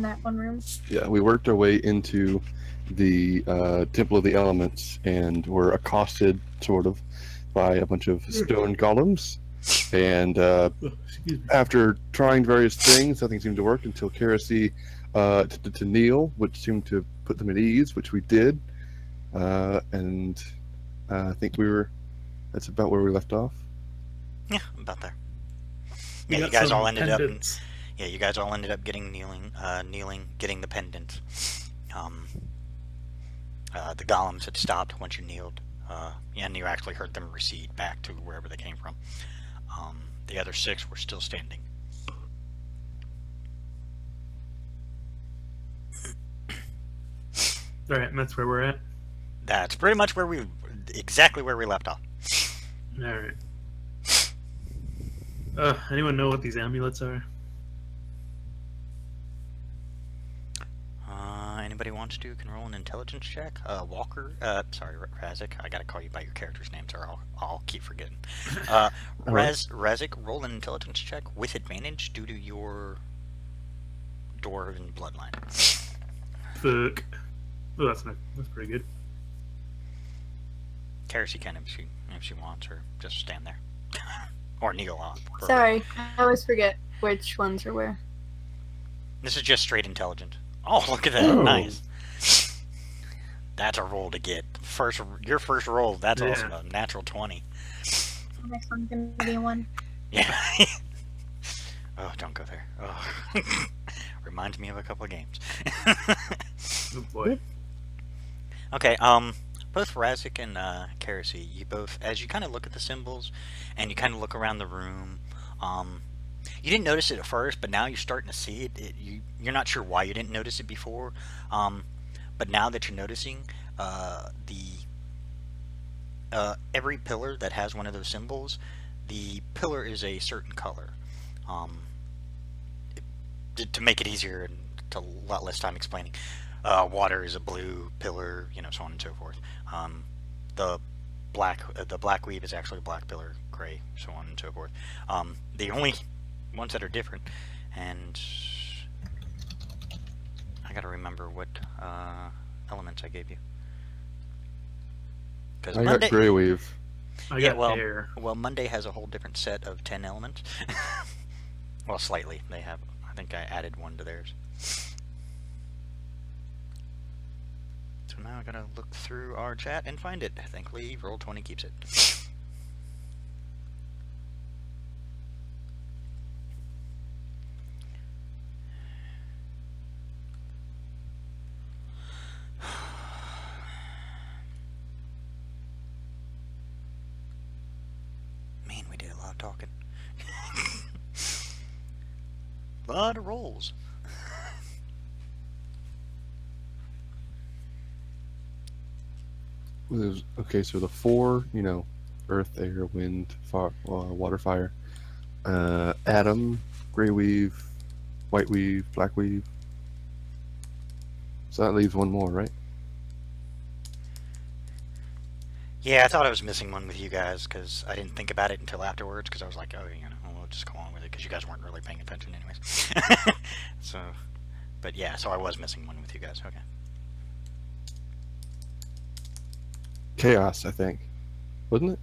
that one room. Yeah, we worked our way into the Temple of the Elements and were accosted, sort of, by a bunch of stone golems. And after trying various things, nothing seemed to work until Kerosene to kneel, which seemed to put them at ease, which we did. And I think that's about where we left off. Yeah, about there. We Yeah, got you guys some all ended pendants. up getting kneeling, getting the pendant. The golems had stopped once you kneeled, and you actually heard them recede back to wherever they came from. The other 6 were still standing. All right, and that's where we're at. That's pretty much exactly where we left off. All right. Anyone know what these amulets are? Anybody wants to can roll an intelligence check. Walker, sorry, Razik. I gotta call you by your character's names, or I'll keep forgetting. Razik, roll an intelligence check with advantage due to your dwarven bloodline. Fuck. Oh, that's pretty good. Kerosene can if she wants, or just stand there, or kneel up. Sorry, I always forget which ones are where. This is just straight intelligent. Oh, look at that! Oh. Nice. That's a roll to get. Your first roll. That's awesome. A natural 20. The next one's gonna be a 1. Yeah. Oh, don't go there. Oh. Reminds me of a couple of games. Oh boy. Okay. Both Razik and Kerosene, you both, as you kind of look at the symbols, and you kind of look around the room, you didn't notice it at first, but now you're starting to see it. You're not sure why you didn't notice it before, but now that you're noticing, every pillar that has one of those symbols, the pillar is a certain color. To make it easier and to a lot less time explaining, water is a blue pillar, so on and so forth. The black weave is actually a black pillar, gray, so on and so forth. The only ones that are different, and I gotta remember what elements I gave you. I got Greyweave. I got air. Well, Monday has a whole different set of 10 elements. Well, slightly. I think I added one to theirs. So now I gotta look through our chat and find it. Thankfully, Roll20 keeps it. Man, we did a lot of talking. A lot of rolls. Okay, so the 4, earth, air, wind, water, fire, Adam, Greyweave, Whiteweave, Blackweave. So that leaves one more, right? Yeah, I thought I was missing one with you guys because I didn't think about it until afterwards because I was like, oh, we'll just go on with it because you guys weren't really paying attention anyways. But yeah, so I was missing one with you guys. Okay. Chaos, I think. Wasn't it?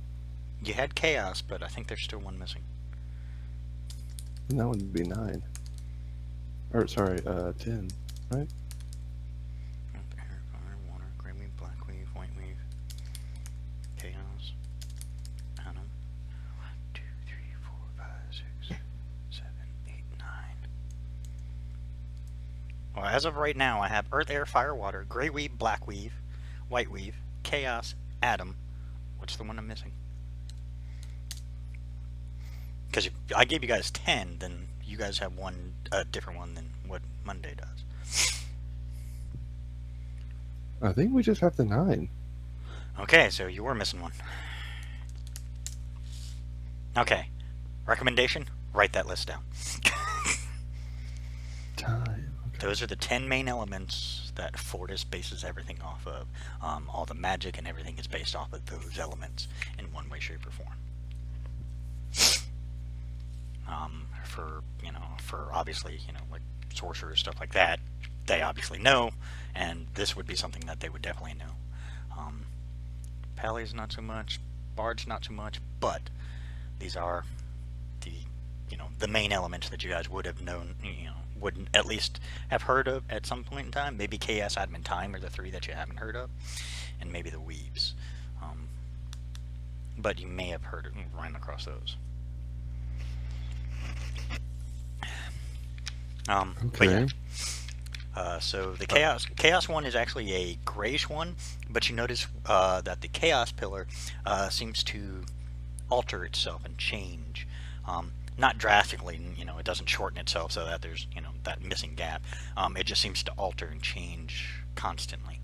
You had chaos, but I think there's still one missing. And that would be 9. Or, sorry, 10, right? Air, fire, water, greyweave, blackweave, whiteweave, chaos, atom. 1, 2, 3, 4, 5, 6, 7, 8, 9. Well, as of right now, I have earth, air, fire, water, greyweave, blackweave, whiteweave, chaos, atom. What's the one I'm missing? Because if I gave you guys 10, then you guys have a different one than what Monday does. I think we just have the 9. Okay, so you were missing one. Okay. Recommendation? Write that list down. Time. Okay. Those are the 10 main elements that Fortis bases everything off of. All the magic and everything is based off of those elements in one way, shape, or form. For obviously, like sorcerers, stuff like that, they obviously know, and this would be something that they would definitely know. Pally's not so much, Bard's not so much, but these are the, the main elements that you guys would have known, would at least have heard of at some point in time. Maybe Chaos, Adam, and Time are the three that you haven't heard of, and maybe the Weaves. But you may have heard it, run across those. But yeah. So the Chaos one is actually a grayish one, but you notice that the Chaos pillar seems to alter itself and change. Not drastically, it doesn't shorten itself so that there's, that missing gap. It just seems to alter and change constantly.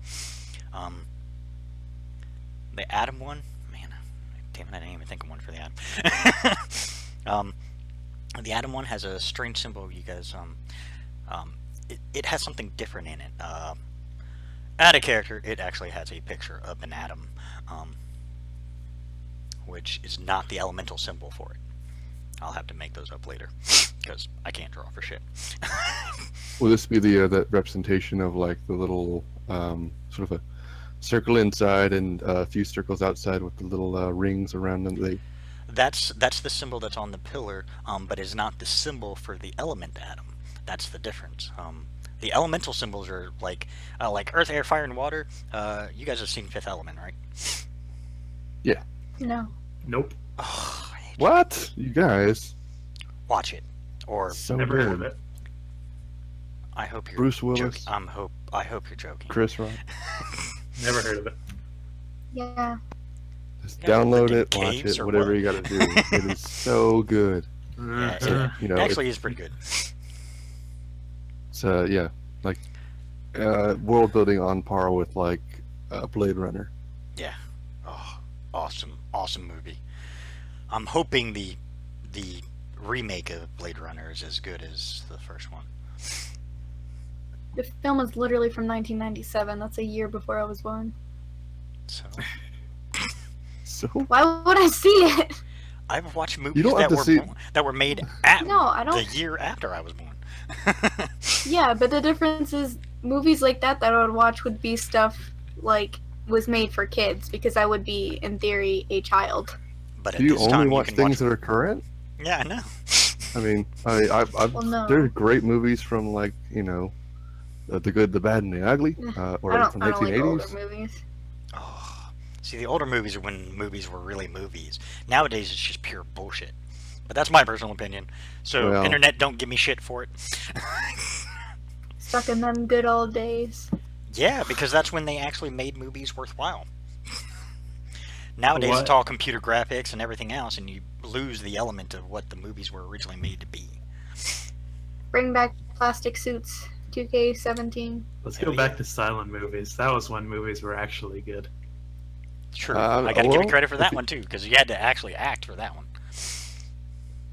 The Atom one, man, damn it, I didn't even think of one for the Atom. The Atom one has a strange symbol, you guys. It has something different in it. Add a character, it actually has a picture of an atom, which is not the elemental symbol for it. I'll have to make those up later, because I can't draw for shit. Will this be the that representation of like the little sort of a circle inside and a few circles outside with the little rings around them? That's the symbol that's on the pillar, but is not the symbol for the element atom. That's the difference. The elemental symbols are like Earth, Air, Fire, and Water. You guys have seen Fifth Element, right? Yeah. No. Nope. Oh, What? You guys? Watch it, or So Never good. heard of it. I hope you're Bruce Willis. joking. I hope you're joking. Chris Rock. Never heard of it. Yeah. Just Yeah, download the it, watch caves it, or whatever what? you got to do. It is so good. Yeah, Uh-huh. it actually is pretty good. It's yeah, like world building on par with like Blade Runner. Yeah. Oh, awesome movie. I'm hoping the remake of Blade Runner is as good as the first one. The film is literally from 1997. That's a year before I was born. So So Why would I see it? I've watched movies don't have to see- that were made at No, I the don't. year after I was born. Yeah, but the difference is movies like that I would watch would be stuff like was made for kids because I would be, in theory, a child. But at do you this only time, watch you can things that are current? Yeah, I know. I mean, I've Well, no. there's great movies from like the Good, the Bad, and the Ugly, or from I don't like older 1980s. movies. Oh, see, the older movies are when movies were really movies. Nowadays, it's just pure bullshit. But that's my personal opinion. So, Well- internet, don't give me shit for it. Stuck in them good old days. Yeah, because that's when they actually made movies worthwhile. Nowadays, What? it's all computer graphics and everything else, and you lose the element of what the movies were originally made to be. Bring back plastic suits. 2K17. Let's Hell go back to silent movies. That was when movies were actually good. True. I gotta give well, you credit for that if one, too, because you had to actually act for that one.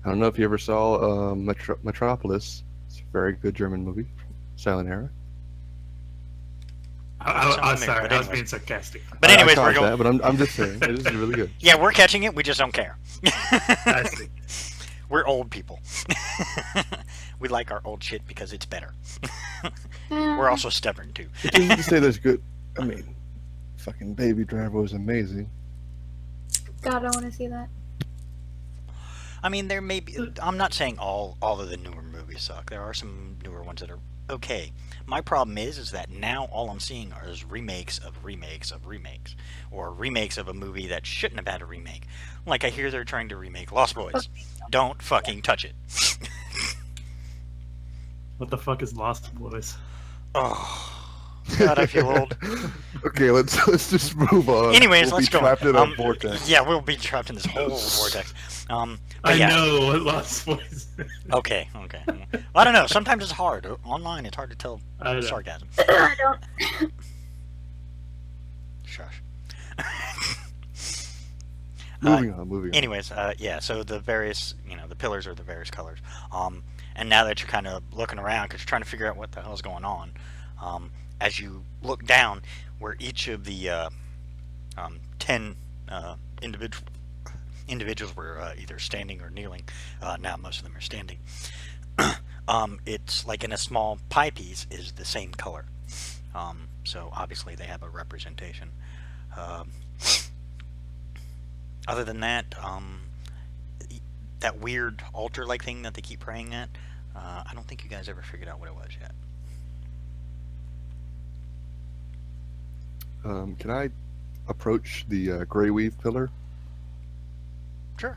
I don't know if you ever saw Metropolis. It's a very good German movie, silent era. I'm sorry, But I was anyways. being sarcastic. But anyways, I we're caught going... that, but I'm just saying, it is really good. Yeah, we're catching it, we just don't care. I see. We're old people. We like our old shit because it's better. We're also stubborn, too. It's easy to say there's good. I mean, fucking Baby Driver was amazing. God, I want to see that. I mean, there may be... I'm not saying all of the newer movies suck. There are some newer ones that are okay. My problem is that now all I'm seeing is remakes of remakes of remakes. Or remakes of a movie that shouldn't have had a remake. Like, I hear they're trying to remake Lost Boys. Don't fucking touch it. What the fuck is Lost Boys? Oh, God, I feel old. Okay, let's just move on. Anyways, We'll let's be go. trapped in a vortex. Yeah, we'll be trapped in this whole vortex. But I yeah. know what Lost Boys is. Okay. Well, I don't know. Sometimes it's hard. Online, it's hard to tell I know. sarcasm. I don't. Shush. Moving on. Anyways, yeah, so the various, the pillars are the various colors. And now that you're kind of looking around, because you're trying to figure out what the hell is going on, as you look down, where each of the 10 individuals were either standing or kneeling, now most of them are standing, It's like in a small pie piece is the same color. So obviously they have a representation. Um, Other than that, that weird altar-like thing that they keep praying at, I don't think you guys ever figured out what it was yet. Can I approach the gray weave pillar? Sure.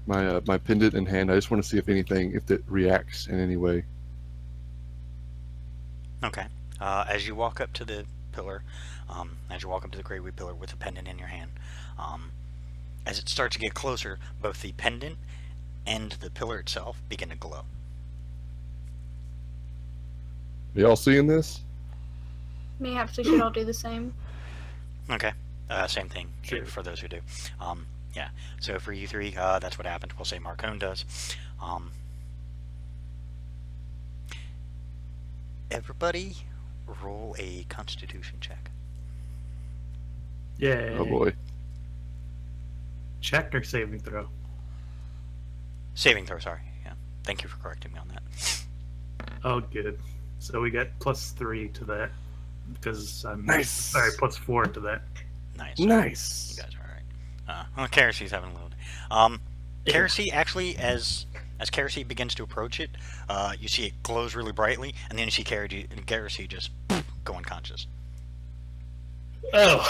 My pendant in hand. I just want to see if it reacts in any way. Okay. As you walk up to the pillar, as you walk up to the Grey Weed pillar with the pendant in your hand, as it starts to get closer, both the pendant and the pillar itself begin to glow. Y'all seeing this? May have to should all do the same. Okay. Same thing Sure. for those who do. Yeah. So for you three, that's what happened. We'll say Marcone does. Everybody, roll a Constitution check. Yeah. Oh boy. Check or saving throw? Saving throw. Sorry. Yeah. Thank you for correcting me on that. Oh, good. So we get +3 to that because I'm Nice. Sorry, +4 to that. Nice. Nice. You guys are alright. Well, Karasy's having a little. Karasy actually, as Karasy begins to approach it, you see it glows really brightly, and then you see Karasy just go unconscious. Oh.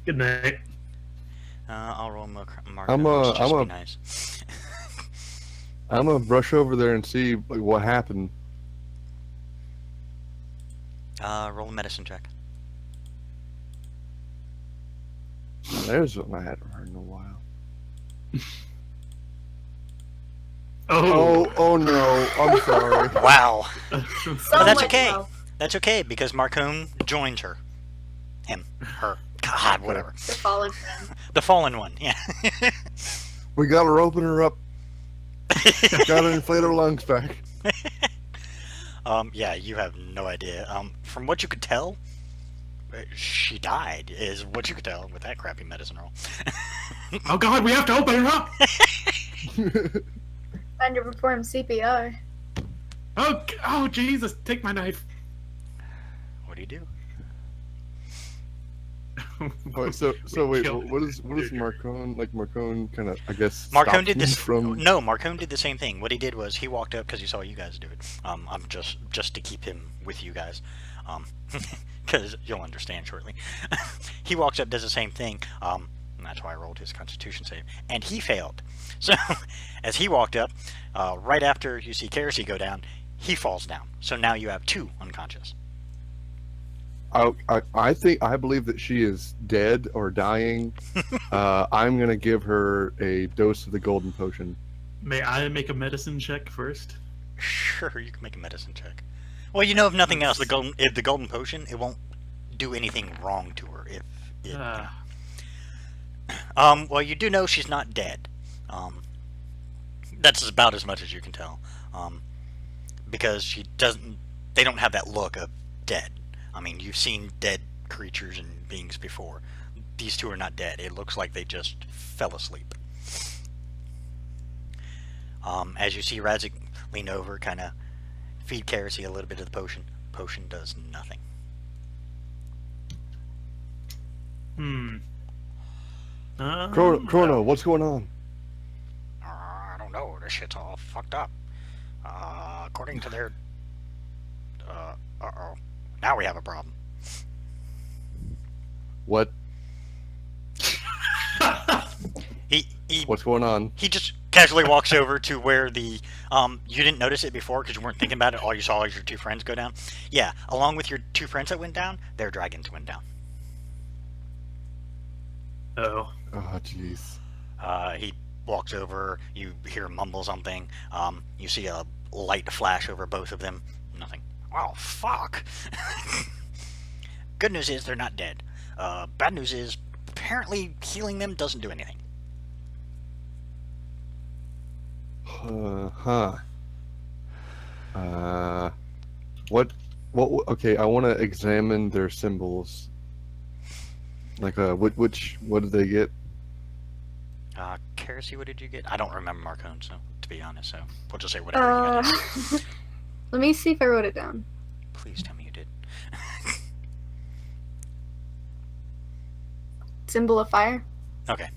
Good night. I'll roll Mark. I'm be a- nice. I'm gonna brush over there and see what happened. Roll a medicine check. There's something I hadn't heard in a while. Oh. Oh no! I'm sorry. Wow. So But that's much okay. so. That's okay because Marcone joins her. Him. Her. God, whatever. The fallen friend. The fallen one. Yeah. We gotta open her up. Gotta inflate her lungs back. Yeah, you have no idea. From what you could tell, she died, is what you could tell with that crappy medicine roll. Oh God, we have to open her up. Time to perform CPR. Oh Jesus! Take my knife. What do you do? Wait, so wait, Killed what it. is Marcone like? Marcone kind of, I guess. Marcone stopped did me this. from. No, Marcone did the same thing. What he did was he walked up because he saw you guys do it. I'm just to keep him with you guys, because you'll understand shortly. He walks up, does the same thing. And that's why I rolled his Constitution save, and he failed. So as he walked up, right after you see Karasy go down, he falls down. So now you have two unconscious. I believe that she is dead or dying. I'm gonna give her a dose of the golden potion. May I make a medicine check first? Sure, you can make a medicine check. Well, you know, if nothing else, if the golden potion, it won't do anything wrong to her. If it, well, you do know she's not dead. That's about as much as you can tell, because she doesn't. They don't have that look of dead. I mean, you've seen dead creatures and beings before. These two are not dead. It looks like they just fell asleep. As you see Razik lean over, kind of feed Karasy a little bit of the potion. Potion does nothing. Chrono, what's going on? I don't know. This shit's all fucked up. According to their... uh-oh. Now we have a problem. What? He What's going on? He just casually walks over to where the... you didn't notice it before because you weren't thinking about it. All you saw was your two friends go down. Yeah, along with your two friends that went down, their dragons went down. Oh. Oh, jeez. He walks over. You hear him mumble something. You see a light flash over both of them. Nothing. Oh, fuck. Good news is they're not dead. Bad news is apparently healing them doesn't do anything. What? Okay, I want to examine their symbols. Like, what did they get? Karasy, what did you get? I don't remember Marcone, so be honest, so we'll just say whatever you got. Let me see if I wrote it down. Please tell me you did. Symbol of fire. Okay.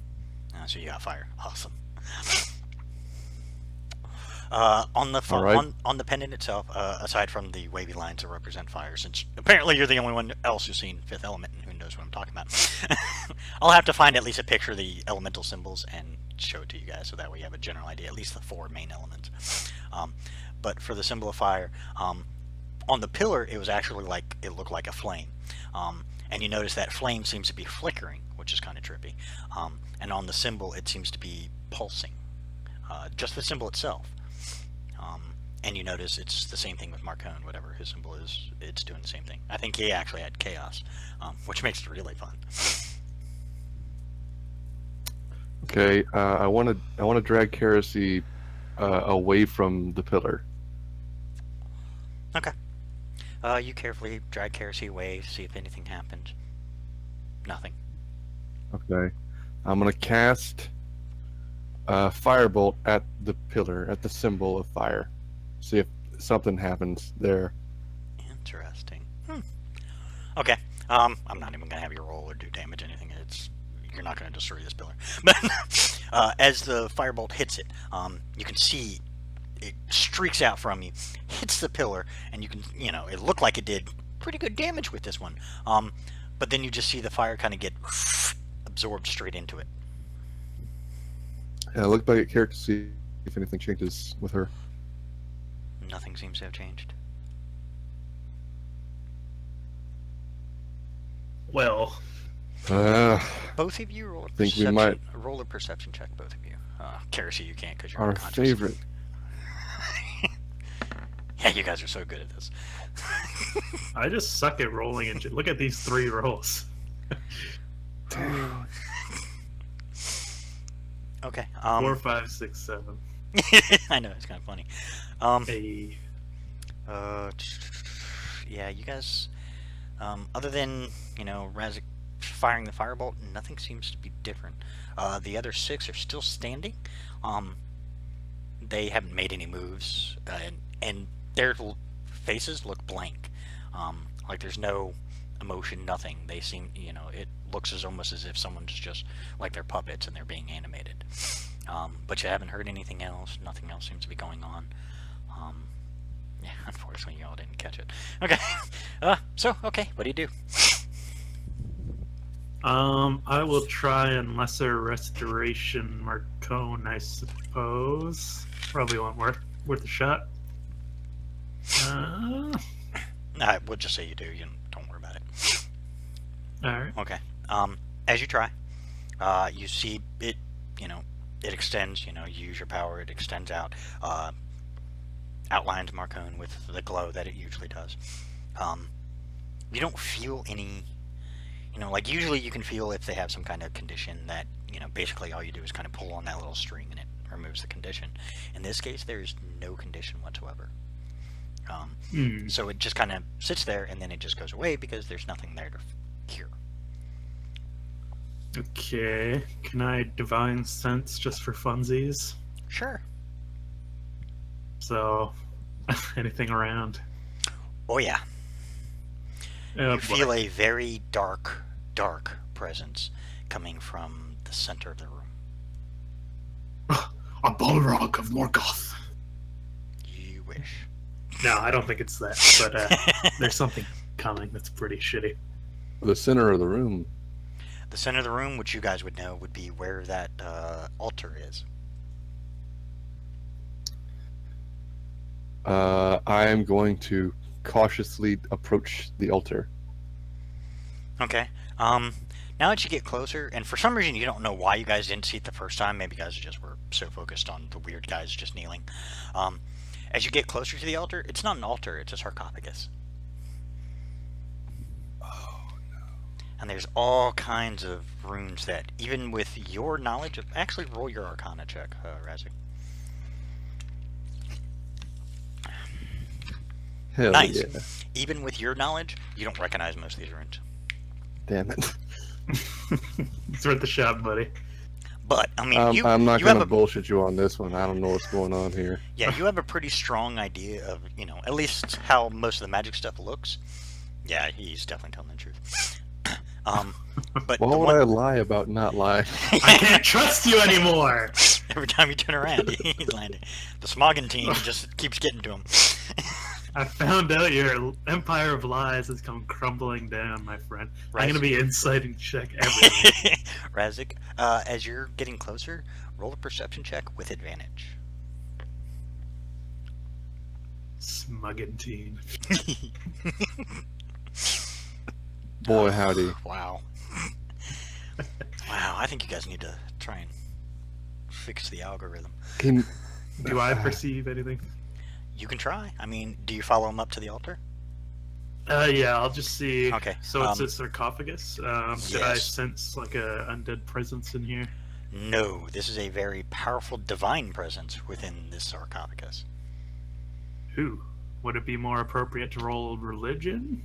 So you got fire. Awesome. Alright. On the pendant itself, aside from the wavy lines that represent fire, since apparently you're the only one else who's seen Fifth Element and who knows what I'm talking about, I'll have to find at least a picture of the elemental symbols and show it to you guys, so that way you have a general idea, at least the 4 main elements. But for the symbol of fire, on the pillar, it was actually like, it looked like a flame. And you notice that flame seems to be flickering, which is kind of trippy. And on the symbol, it seems to be pulsing. Just the symbol itself. And you notice it's the same thing with Marcone, whatever his symbol is, it's doing the same thing. I think he actually had chaos, which makes it really fun. Okay, I want to drag Kerosene away from the pillar. Okay. You carefully drag Kerosene away, see if anything happens. Nothing. Okay, I'm gonna cast Firebolt at the pillar, at the symbol of fire. See if something happens there. Interesting. Okay. I'm not even gonna have you roll or do damage or anything. You're not gonna destroy this pillar. But as the firebolt hits it, you can see it streaks out from you, hits the pillar, and you can, it looked like it did pretty good damage with this one. But then you just see the fire kind of get absorbed straight into it. Yeah, look back at character, see if anything changes with her. Nothing seems to have changed. Well, Both of you roll a think we perception. might- Roll a perception check, both of you. Kerosene, you can't because you're our unconscious. favorite. Yeah, you guys are so good at this. I just suck at rolling and look at these 3 rolls. Damn. Okay. 4, 5, 6, 7. I know, it's kind of funny. Hey. Yeah, you guys, other than, Razik firing the firebolt, nothing seems to be different. The other 6 are still standing. They haven't made any moves, and their faces look blank. Like there's no emotion, nothing. They seem, it looks almost as if someone's just, like they're puppets and they're being animated. But you haven't heard anything else. Nothing else seems to be going on. Yeah, unfortunately, y'all didn't catch it. Okay. Okay, what do you do? I will try and lesser restoration Marcone, I suppose. Probably won't worth a shot. We'll just say you do. Don't worry about it. Alright. Okay. As you try, you see it, it extends, you use your power, it extends out, outlines Marcone with the glow that it usually does. You don't feel any, like usually you can feel if they have some kind of condition that, basically all you do is kind of pull on that little string and it removes the condition. In this case, there's no condition whatsoever. So it just kind of sits there and then it just goes away because there's nothing there to cure. Okay. Can I divine sense just for funsies? Sure. So, anything around? Oh yeah. Oh, You feel a very dark presence coming from the center of the room. a Balrog of Morgoth. You wish. No, I don't think it's that. But there's something coming that's pretty shitty. The center of the room. The center of the room, which you guys would know, would be where that altar is. I am going to cautiously approach the altar. Okay. Now that you get closer, and for some reason you don't know why you guys didn't see it the first time, maybe you guys just were so focused on the weird guys just kneeling. As you get closer to the altar, it's not an altar, it's a sarcophagus. Oh no. And there's all kinds of runes that, even with your knowledge of... Actually, roll your Arcana check, Razik. Hell Nice. yeah. Even with your knowledge, you don't recognize most of these runes. Damn it. It's worth the shot, buddy. But I mean, I'm not you going have to a bullshit you on this one. I don't know what's going on here. yeah, you have a pretty strong idea of at least how most of the magic stuff looks. Yeah, he's definitely telling the truth. But Why the would one I lie about not lying? I can't trust you anymore. every time you turn around, he's landing. The Smoggin just keeps getting to him. I found out your empire of lies has come crumbling down, my friend. I'm Right. gonna be inciting check everything. Razik, as you're getting closer, roll a perception check with advantage. Smuggin'. Boy, howdy. Wow. Wow, I think you guys need to try and fix the algorithm. Can, Do I perceive anything? You can try. I mean, do you follow him up to the altar? Yeah, I'll just see. Okay, So it's a sarcophagus. Did I yes. sense like a undead presence in here? No, this is a very powerful divine presence within this sarcophagus. Who? Would it be more appropriate to roll religion?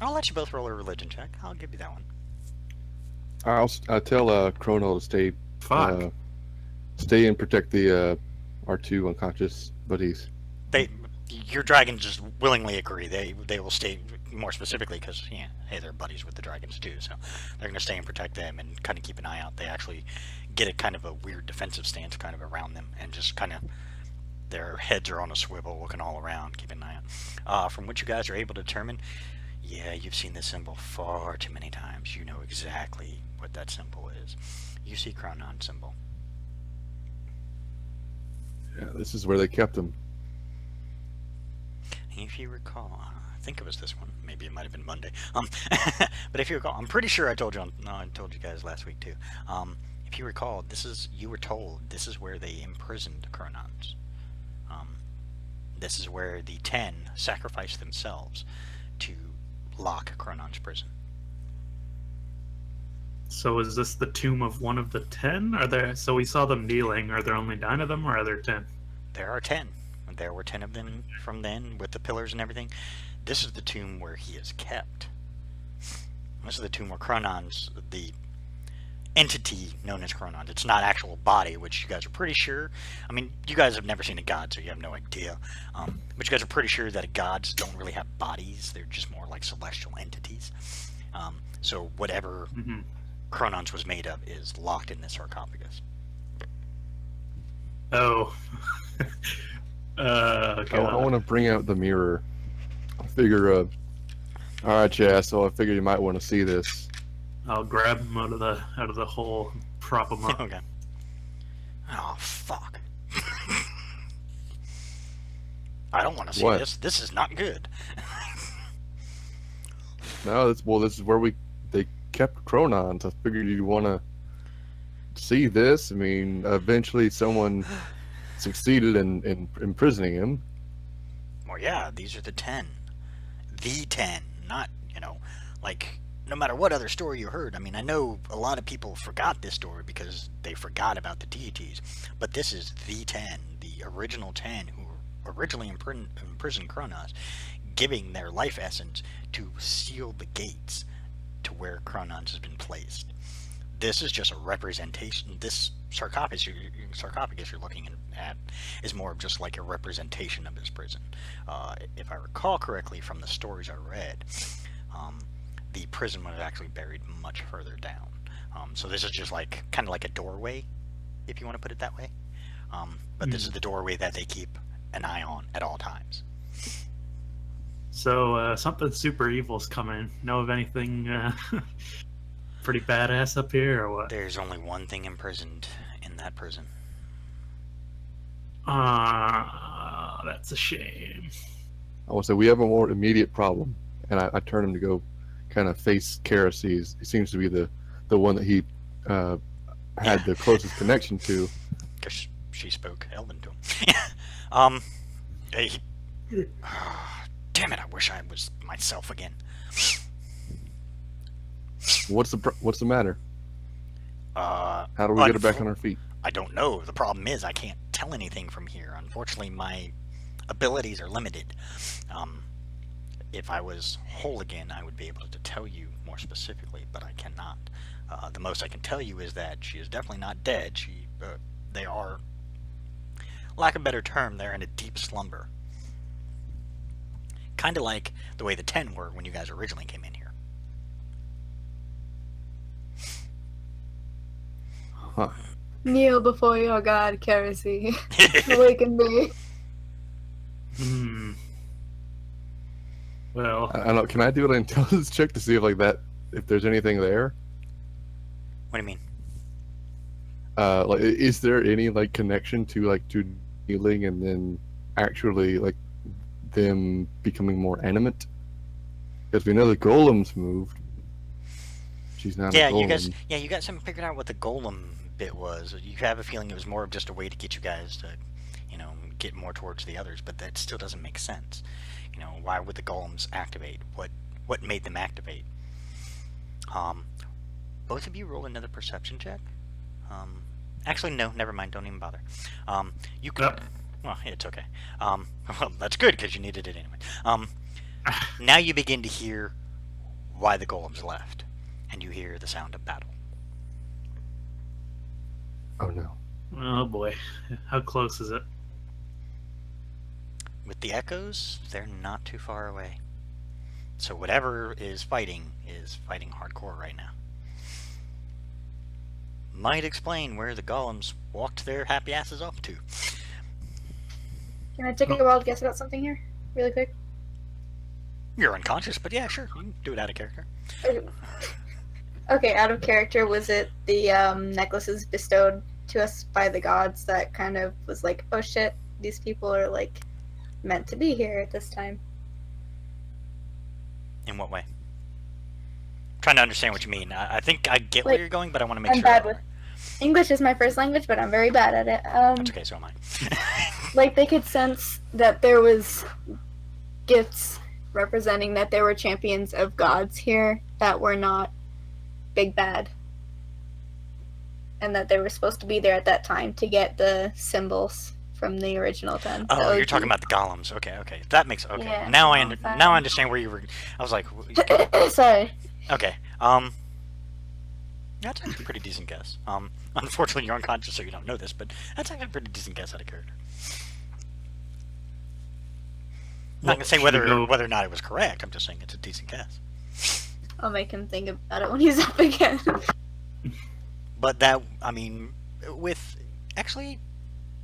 I'll let you both roll a religion check. I'll give you that one. I'll tell Chrono to Fuck. stay and protect the our two unconscious buddies. Your dragons just willingly agree. They will stay, more specifically because hey, they're buddies with the dragons too, so they're going to stay and protect them and kind of keep an eye out. They actually get a kind of a weird defensive stance kind of around them and just kind of their heads are on a swivel, looking all around, keeping an eye out. From what you guys are able to determine, yeah, you've seen this symbol far too many times. You know exactly what that symbol is. You see Chronon symbol. Yeah, this is where they kept them. If you recall, I think it was this one. Maybe it might have been Monday. But if you recall, I'm pretty sure I told you. I told you guys last week too. If you recall, you were told this is where they imprisoned Chronons. This is where the 10 sacrificed themselves to lock Chronon's prison. So is this the tomb of one of the 10? Are there? So we saw them kneeling. Are there only 9 of them, or are there 10? There are 10. There were 10 of them from then, with the pillars and everything. This is the tomb where he is kept. This is the tomb where Chronon's, the entity known as Chronon. It's not actual body, which you guys are pretty sure. I mean, you guys have never seen a god, so you have no idea. But you guys are pretty sure that gods don't really have bodies. They're just more like celestial entities. So whatever Chronon's was made of is locked in this sarcophagus. Oh. Okay. I want to bring out the mirror. I figure, all right, yeah. So I figured you might want to see this. I'll grab him out of the hole, and prop him up. Okay. Oh, fuck. I don't want to see What? this. This is not good. No, this is where they kept Chronons. I figured you'd want to see this. I mean, eventually someone succeeded in imprisoning him. Well, yeah, these are the 10. The 10. Not, like, no matter what other story you heard. I mean, I know a lot of people forgot this story because they forgot about the deities. But this is the 10. The original 10 who originally imprisoned Chronos, giving their life essence to seal the gates to where Chronos has been placed. This is just a representation. This sarcophagus you're looking at is more of just like a representation of his prison. If I recall correctly from the stories I read, the prison was actually buried much further down. So this is just like kind of like a doorway, if you want to put it that way. But this is the doorway that they keep an eye on at all times. So something super evil's coming. Know of anything pretty badass up here, or what? There's only one thing imprisoned in that prison. That's a shame. I will say we have a more immediate problem, and I turn him to go kind of face Karras. He seems to be the one that he had the closest connection to. Because she spoke Elven to him. Damn it! I wish I was myself again. What's the matter? How do we get it back on our feet? I don't know. The problem is I can't tell anything from here. Unfortunately, my abilities are limited. If I was whole again, I would be able to tell you more specifically, but I cannot. The most I can tell you is that she is definitely not dead. They are, lack of a better term, they're in a deep slumber. Kind of like the way the 10 were when you guys originally came in here. Huh. Kneel before your god, Kerosene. Awaken me. Well, I don't know. Can I do an intelligence check to see if there's anything there? What do you mean? Is there any connection to healing and then actually them becoming more animate? Because we know the golem's moved. She's not. Yeah, a golem. you guys haven't figured out what the golem bit was. You have a feeling it was more of just a way to get you guys to, get more towards the others, but that still doesn't make sense. Why would the golems activate? What made them activate? Both of you roll another perception check. Actually, no, never mind. Don't even bother. You could. Yep. Well, it's okay. Well, that's good because you needed it anyway. Now you begin to hear why the golems left, and you hear the sound of battle. Oh no. oh boy, how close is it? With the echoes, they're not too far away. So whatever is fighting hardcore right now. Might explain where the golems walked their happy asses off to. Can I take a wild guess about something here? Really quick? You're unconscious, but yeah, sure, you can do it out of character. Okay, out of character, was it the necklaces bestowed to us by the gods that kind of was like, oh shit, these people are meant to be here at this time? In what way? Trying to understand what you mean. I think I get where you're going, but I want to make I'm sure. bad with English is my first language, but I'm very bad at it. That's okay, so am I. They could sense that there was gifts representing that there were champions of gods here that were not big bad, and that they were supposed to be there at that time to get the symbols from the original 10. Oh, the you're OG. talking about the golems. Okay. That makes okay. Yeah, now I fine. now I understand where you were. I was like, Sorry. okay. That's actually a pretty decent guess. Unfortunately, you're unconscious, so you don't know this, but that's actually a pretty decent guess out of character. Not gonna say whether or not it was correct. I'm just saying it's a decent guess. I'll make him think about it when he's up again. But that, with actually,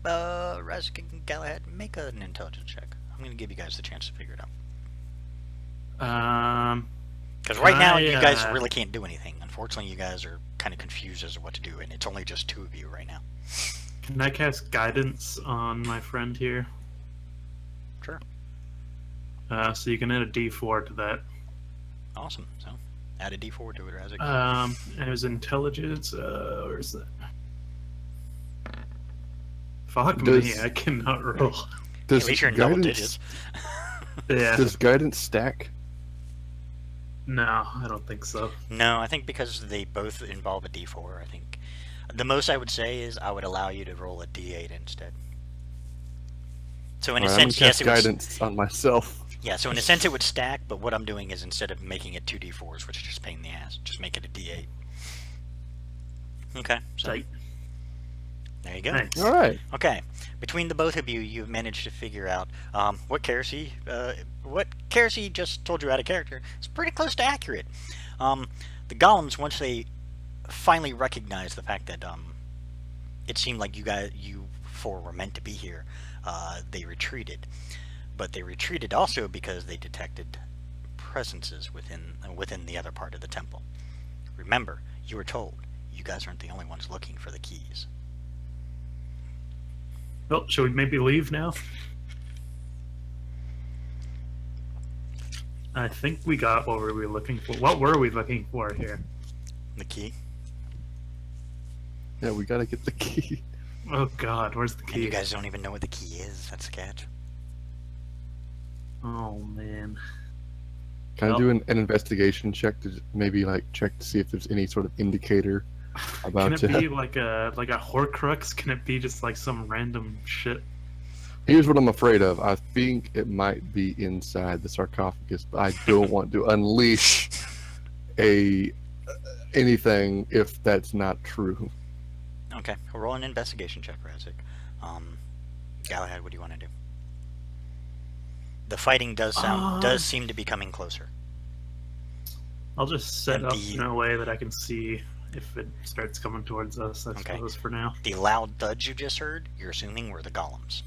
Razik and Galahad, make an intelligence check. I'm gonna give you guys the chance to figure it out. Because right now you guys really can't do anything. Unfortunately, you guys are kind of confused as to what to do, and it's only just 2 of you right now. Can I cast guidance on my friend here? Sure. So you can add a D4 to that. Awesome. So, add a D4 to it, Razik. As intelligence, where's that? Fuck me, I cannot roll. At least you're in double digits. Yeah. Does guidance stack? No, I don't think so. No, I think because they both involve a D4, I think the most I would say is I would allow you to roll a D8 instead. So in a sense, yes, it was guidance on myself. Yeah, so in a sense it would stack, but what I'm doing is instead of making it 2 D4s, which is just a pain in the ass, just make it a D8. Okay, so Tight. there you go. Nice. All right. Okay, between the both of you, you've managed to figure out what Kerosene just told you out of character. It's pretty close to accurate. The golems, once they finally recognized the fact that it seemed like you four were meant to be here, they retreated. But they retreated also because they detected presences within the other part of the temple. Remember, you were told you guys aren't the only ones looking for the keys. Well, should we maybe leave now? I think we got what we were looking for. What were we looking for here? The key? Yeah, we gotta get the key. Oh god, where's the And key? you guys don't even know what the key is. That's the catch. Oh man. Can I Well- do an investigation check to maybe check to see if there's any sort of indicator about Can it be like a Horcrux? Can it be just some random shit? Here's what I'm afraid of. I think it might be inside the sarcophagus, but I don't want to unleash a anything if that's not true. Okay, we'll roll an investigation check, Razik. Galahad, what do you want to do? The fighting does seem to be coming closer. I'll just set And up the- in a way that I can see if it starts coming towards us, I Okay. suppose, for now. The loud thuds you just heard, you're assuming were the golems.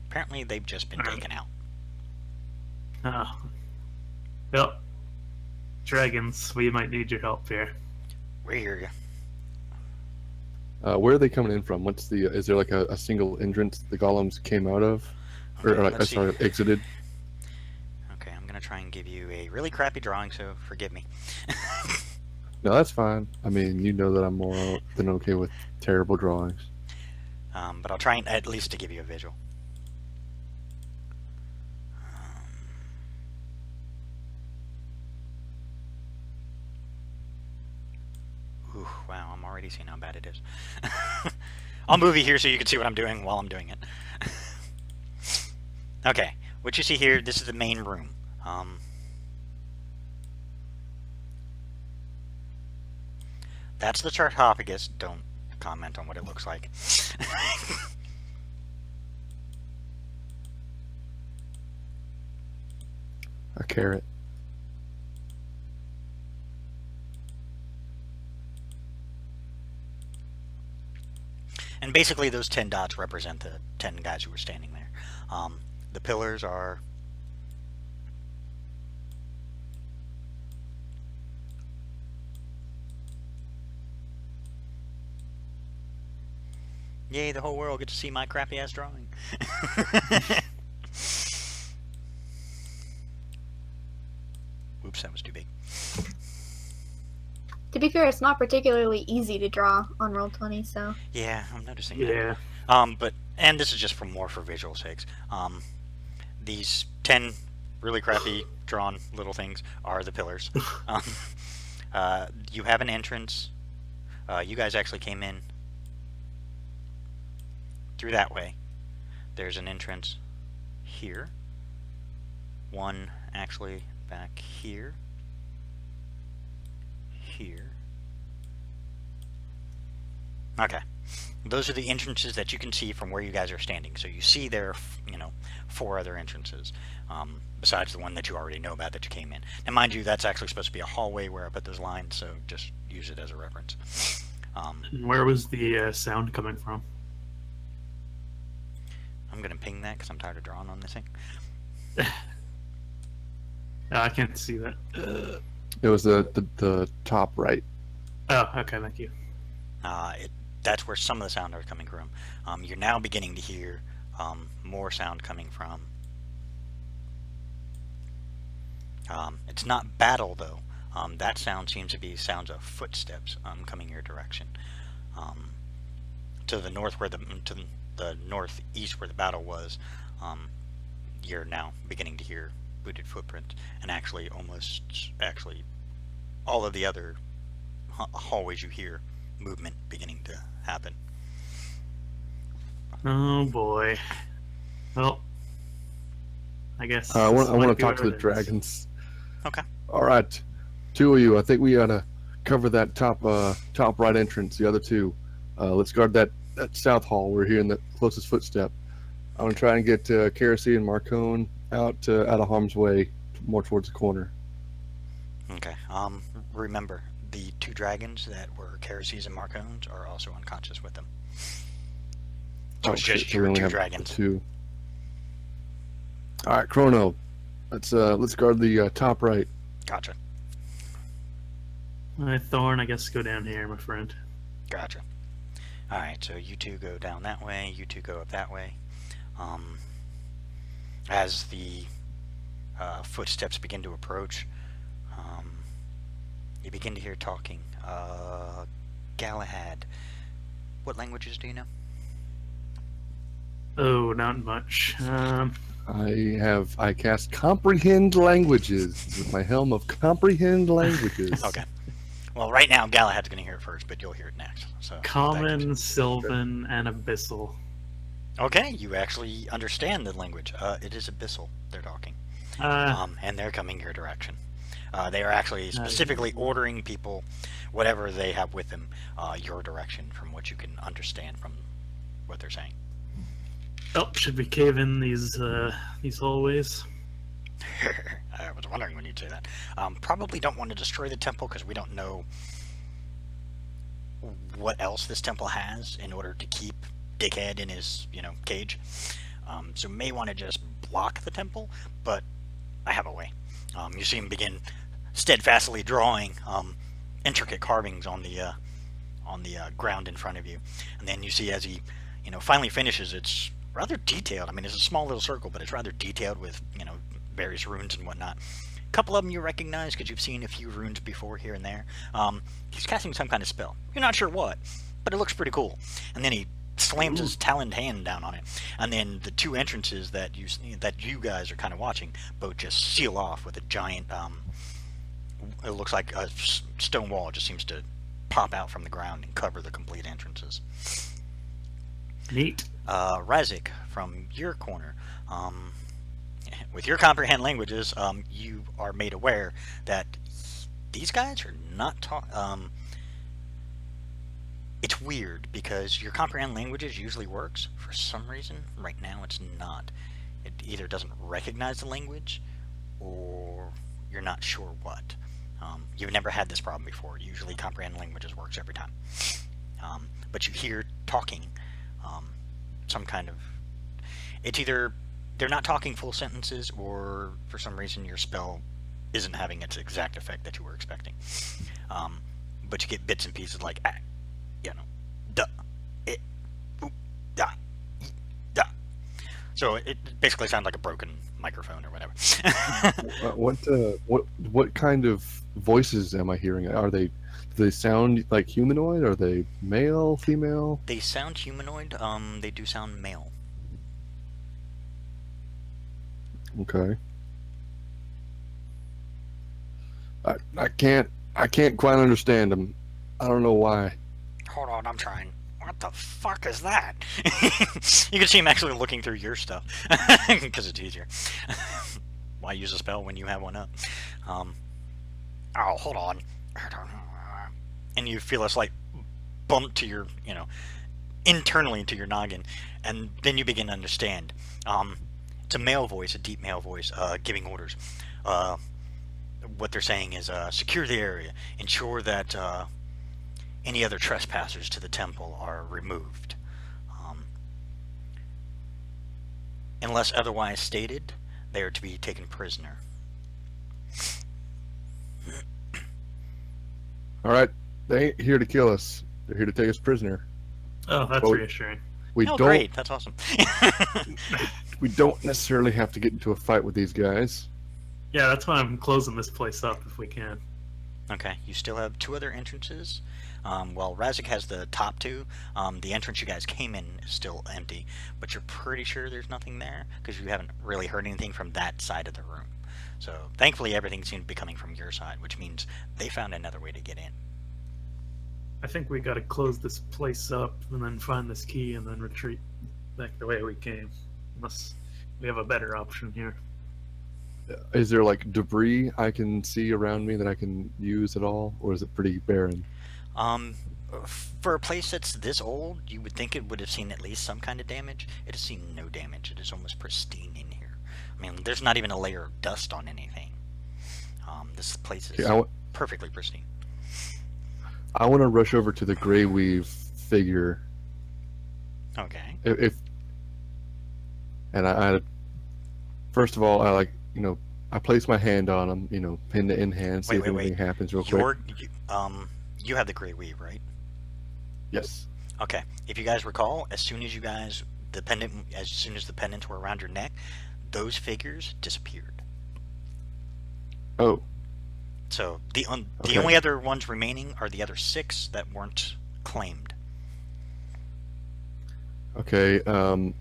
Apparently, they've just been Alright. taken out. Oh. Well, dragons, we might need your help here. We hear you. Where are they coming in from? What's the? Is there like a single entrance the golems came out of, Okay, or like let's see. sorry, exited? Okay, I'm gonna try and give you a really crappy drawing, so forgive me. No, that's fine. I mean, you know that I'm more than okay with terrible drawings. But I'll try and at least to give you a visual. Ooh, wow, I'm already seeing how bad it is. I'll move you here so you can see what I'm doing while I'm doing it. Okay, what you see here, this is the main room. That's the sarcophagus. Don't comment on what it looks like. A carrot. And basically those 10 dots represent the 10 guys who were standing there. The pillars are... Yay, the whole world gets to see my crappy ass drawing. Oops, that was too big. To be fair, it's not particularly easy to draw on Roll20, so Yeah, I'm noticing that. Yeah. And this is just more for visual sakes. These 10 really crappy drawn little things are the pillars. You have an entrance. You guys actually came in through that way. There's an entrance here. One actually back here. Here. Okay. Those are the entrances that you can see from where you guys are standing. So you see there are, 4 other entrances, besides the one that you already know about that you came in. And mind you, that's actually supposed to be a hallway where I put those lines, so just use it as a reference. And where was the sound coming from? I'm going to ping that because I'm tired of drawing on this thing. I can't see that. It was the top right. Oh, okay, thank you. That's where some of the sound are coming from. You're now beginning to hear more sound coming from. It's not battle though. That sound seems to be sounds of footsteps coming your direction. To the north, to the northeast where the battle was, you're now beginning to hear booted footprints, and actually all of the other hallways you hear movement beginning to happen. Oh boy. Well, I guess. I want to might be talk to what the it is. dragons. Okay. All right, 2 of you. I think we ought to cover that top right entrance. The other 2, let's guard that south hall. We're hearing the closest footstep. I want to try and get Kerosene and Marcone out of harm's way, more towards the corner. Okay. Remember, the 2 dragons that were Kerosene and Marcones are also unconscious with them. So it's just shit, so we your only 2 have dragons. 2. All right, Chrono. Let's guard the top right. Gotcha. Thorn, I guess go down here, my friend. Gotcha. Alright, so you 2 go down that way, you 2 go up that way. As the footsteps begin to approach, you begin to hear talking. Galahad, what languages do you know? Oh, not much. I cast Comprehend Languages with my helm of Comprehend Languages. Okay. Well, right now Galahad's going to hear it first, but you'll hear it next. So Common, Sylvan, and Abyssal. Okay, you actually understand the language. It is Abyssal they're talking. And they're coming your direction. They are actually specifically ordering people, whatever they have with them, your direction, from what you can understand from what they're saying. Oh, should we cave in these hallways? I was wondering when you'd say that. Probably don't want to destroy the temple because we don't know what else this temple has in order to keep Dickhead in his, cage. So may want to just block the temple, but I have a way. You see him begin steadfastly drawing intricate carvings on the ground in front of you, and then you see as he, finally finishes. It's rather detailed. I mean, it's a small little circle, but it's rather detailed with, various runes and whatnot. A couple of them you recognize because you've seen a few runes before here and there. He's casting some kind of spell. You're not sure what, but it looks pretty cool. And then he slams his taloned hand down on it, and then the two entrances that you guys are kind of watching both just seal off with a giant. It looks like a stone wall just seems to pop out from the ground and cover the complete entrances. Neat. Razik, from your corner, with your comprehend languages, you are made aware that these guys are not it's weird because your comprehend languages usually works. For some reason, right now it's not. It either doesn't recognize the language, or you're not sure what. You've never had this problem before. Usually comprehend languages works every time. But you hear talking, some kind of... It's either they're not talking full sentences, or for some reason your spell isn't having its exact effect that you were expecting. But you get bits and pieces like, duh, it, ooh, da, da. So it basically sounds like a broken microphone or whatever. What kind of voices am I hearing? Do they sound like humanoid? Are they male, female? They sound humanoid. They do sound male. Okay. I can't quite understand them. I don't know why. Hold on, I'm trying. What the fuck is that? You can see him actually looking through your stuff because it's easier. Why use a spell when you have one up? Oh, hold on. And you feel a slight bump to your, internally to your noggin, and then you begin to understand. It's a male voice, a deep male voice, giving orders. What they're saying is, secure the area, ensure that any other trespassers to the temple are removed. Unless otherwise stated, they are to be taken prisoner. All right, they ain't here to kill us. They're here to take us prisoner. Oh, that's reassuring. Great, that's awesome. We don't necessarily have to get into a fight with these guys. Yeah, that's why I'm closing this place up if we can. Okay, you still have two other entrances. Well, Razik has the top two. The entrance you guys came in is still empty, but you're pretty sure there's nothing there because you haven't really heard anything from that side of the room. So thankfully everything seems to be coming from your side, which means they found another way to get in. I think we gotta close this place up and then find this key and then retreat back the way we came. Unless we have a better option here. Is there like debris I can see around me that I can use at all, or is it pretty barren? For a place that's this old, you would think it would have seen at least some kind of damage. It has seen no damage. It is almost pristine in here. I mean, there's not even a layer of dust on anything. This place is perfectly pristine. I want to rush over to the Grey Weave figure. Okay. I first of all, I place my hand on him, pin to in hand, see if anything happens real quick. You have the Grey Weave, right? Yes. Okay. If you guys recall, as soon as the pendants were around your neck, those figures disappeared. Oh. So the only other ones remaining are the other 6 that weren't claimed. Okay.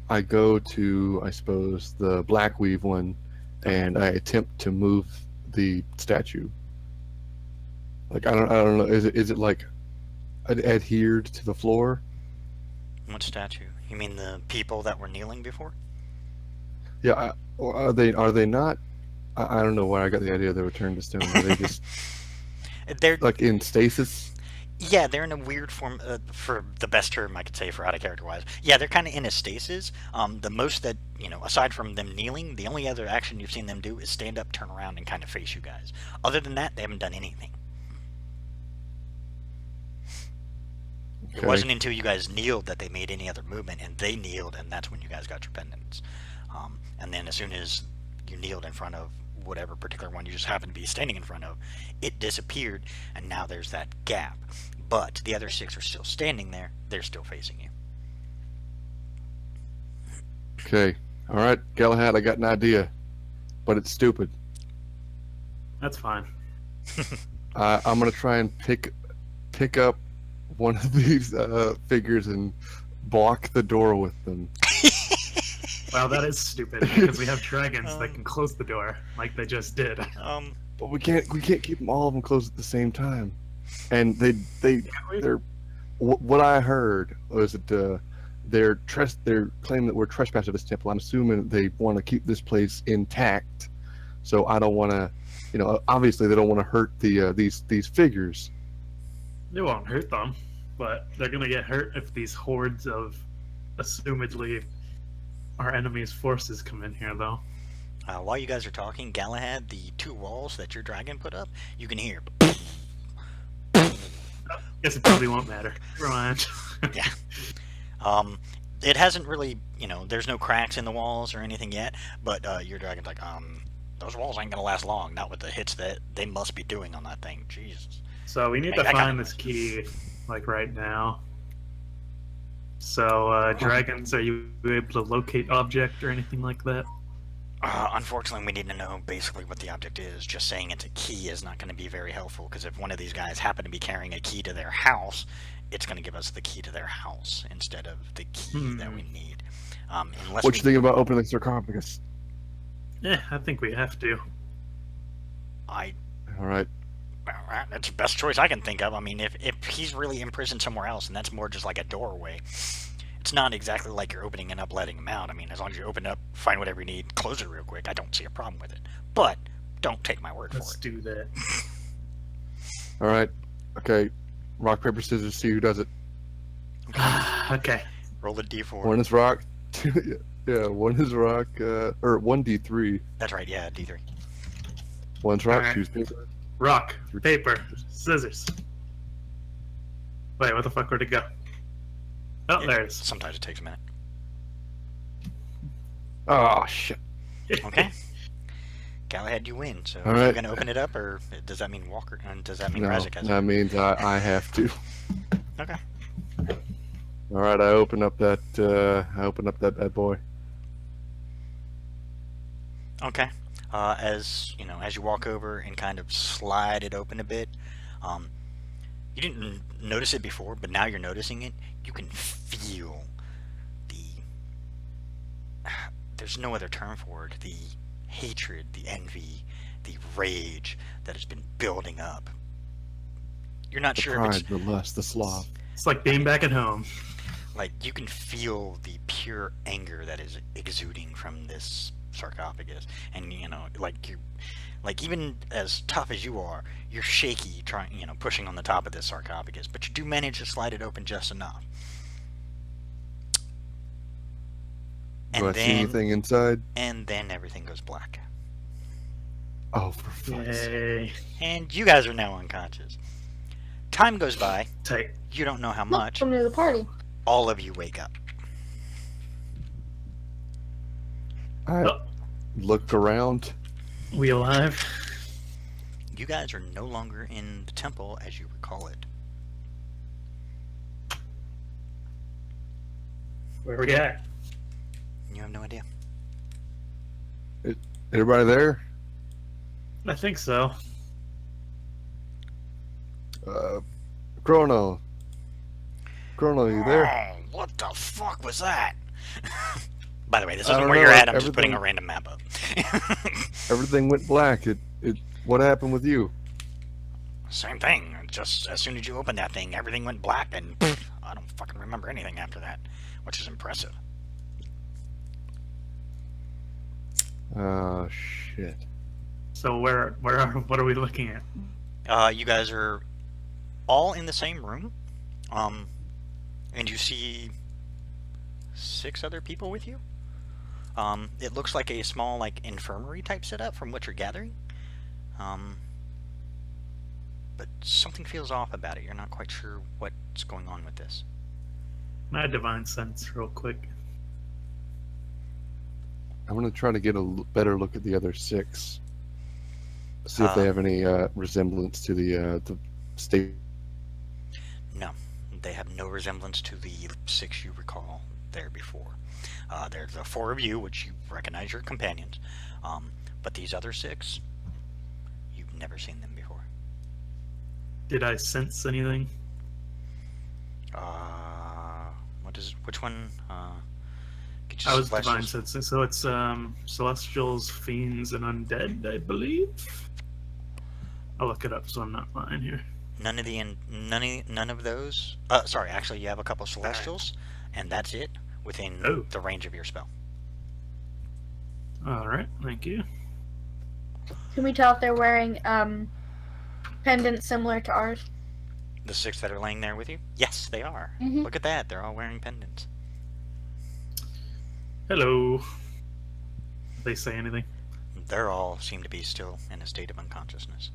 I go to, I suppose, the Black Weave one, and I attempt to move the statue. Like I don't know. Is it like adhered to the floor? What statue? You mean the people that were kneeling before? Yeah. Are they not I don't know where I got the idea they would turn to stone. Are they just They're like in stasis? Yeah, they're in a weird form. For the best term I could say for out of character wise, yeah, they're kind of in a stasis. The most that aside from them kneeling, the only other action you've seen them do is stand up, turn around, and kind of face you guys. Other than that, they haven't done anything. It Okay. wasn't until you guys kneeled that they made any other movement, and they kneeled, and that's when you guys got your pendants. And then as soon as you kneeled in front of whatever particular one you just happened to be standing in front of, it disappeared, and now there's that gap. But the other 6 are still standing there. They're still facing you. Okay. All right, Galahad, I got an idea, but it's stupid. That's fine. I'm gonna try and pick up one of these figures and block the door with them. Wow, that is stupid because we have dragons that can close the door like they just did. But we can't keep them all of them closed at the same time. And they're what I heard was that they're claiming that we're trespassing at this temple. I'm assuming they want to keep this place intact. So I don't want to, obviously they don't want to hurt these figures. They won't hurt them, but they're gonna get hurt if these hordes of, assumedly, our enemy's forces come in here, though. While you guys are talking, Galahad, the 2 walls that your dragon put up, you can hear. Guess it probably won't matter. Never mind. Yeah. It hasn't really, there's no cracks in the walls or anything yet, but your dragon's like, those walls ain't gonna last long, not with the hits that they must be doing on that thing. Jesus. So we need Make to that find kind of this key, like right now. So, dragons, are you able to locate object or anything like that? Unfortunately, we need to know basically what the object is. Just saying it's a key is not going to be very helpful, because if one of these guys happen to be carrying a key to their house, it's going to give us the key to their house instead of the key that we need. Unless What you think about opening the sarcophagus? Yeah, I think we have to. All right. That's the best choice I can think of. I mean, if he's really imprisoned somewhere else, and that's more just like a doorway, it's not exactly like you're opening it up, letting him out. I mean, as long as you open it up, find whatever you need, close it real quick, I don't see a problem with it. But don't take my word Let's for it. do that. All right. Okay. Rock, paper, scissors. See who does it. Okay. Roll the d4. One is rock. Yeah. One is rock. Or 1d3. That's right, yeah, d3. One's rock. Alright. Choose paper. Rock, paper, scissors. Wait, what the fuck? Where'd it go? Oh, there it is. Sometimes it takes a minute. Oh shit. Okay. Galahad, you win. So All are you right. going to open it up, or does that mean Walker? Does that mean No, Razik has it? that means I have to. Okay. All right. I open up that bad boy. Okay. As as you walk over and kind of slide it open a bit, you didn't notice it before, but now you're noticing it. You can feel there's no other term for it, the hatred, the envy, the rage that has been building up. You're not The sure pride, if it's the lust, the sloth. It's like being back at home. like you can feel the pure anger that is exuding from this sarcophagus, and like even as tough as you are, you're shaky trying pushing on the top of this sarcophagus, but you do manage to slide it open just enough. Do I see anything inside? And then everything goes black, Oh, for fuck's sake. Yay. and you guys are now unconscious. Time goes by, Tight. you don't know how much. Welcome to the party. All of you wake up. I Oh, looked around. we alive? You guys are no longer in the temple as you recall it. Where we at? You have no idea. Everybody there? I think so. Chrono. Chrono, you there? Oh, what the fuck was that? By the way, this I isn't don't where know, you're at. I'm just putting everything- a random map up. Everything went black. What happened with you? Same thing. Just as soon as you opened that thing, everything went black, and I don't fucking remember anything after that, which is impressive. Oh shit. So what are we looking at? You guys are all in the same room, and you see 6 other people with you. It looks like a small, like, infirmary type setup from what you're gathering. But something feels off about it. You're not quite sure what's going on with this. My divine sense, real quick. I want to try to get a better look at the other 6. See if they have any resemblance to the state. No, they have no resemblance to the 6 you recall there before. There's the 4 of you, which you recognize your companions. But these other 6, you've never seen them before. Did I sense anything? Which one? Get you I was divine Celestials. sensing, so it's celestials, fiends, and undead, I believe. I'll look it up so I'm not lying here. None of those. Sorry, actually, you have a couple Celestials, and that's it within the range of your spell. All right, thank you. Can we tell if they're wearing pendants similar to ours? The 6 that are laying there with you? Yes, they are. Mhm. Look at that. They're all wearing pendants. Hello. Did they say anything? They're all seem to be still in a state of unconsciousness.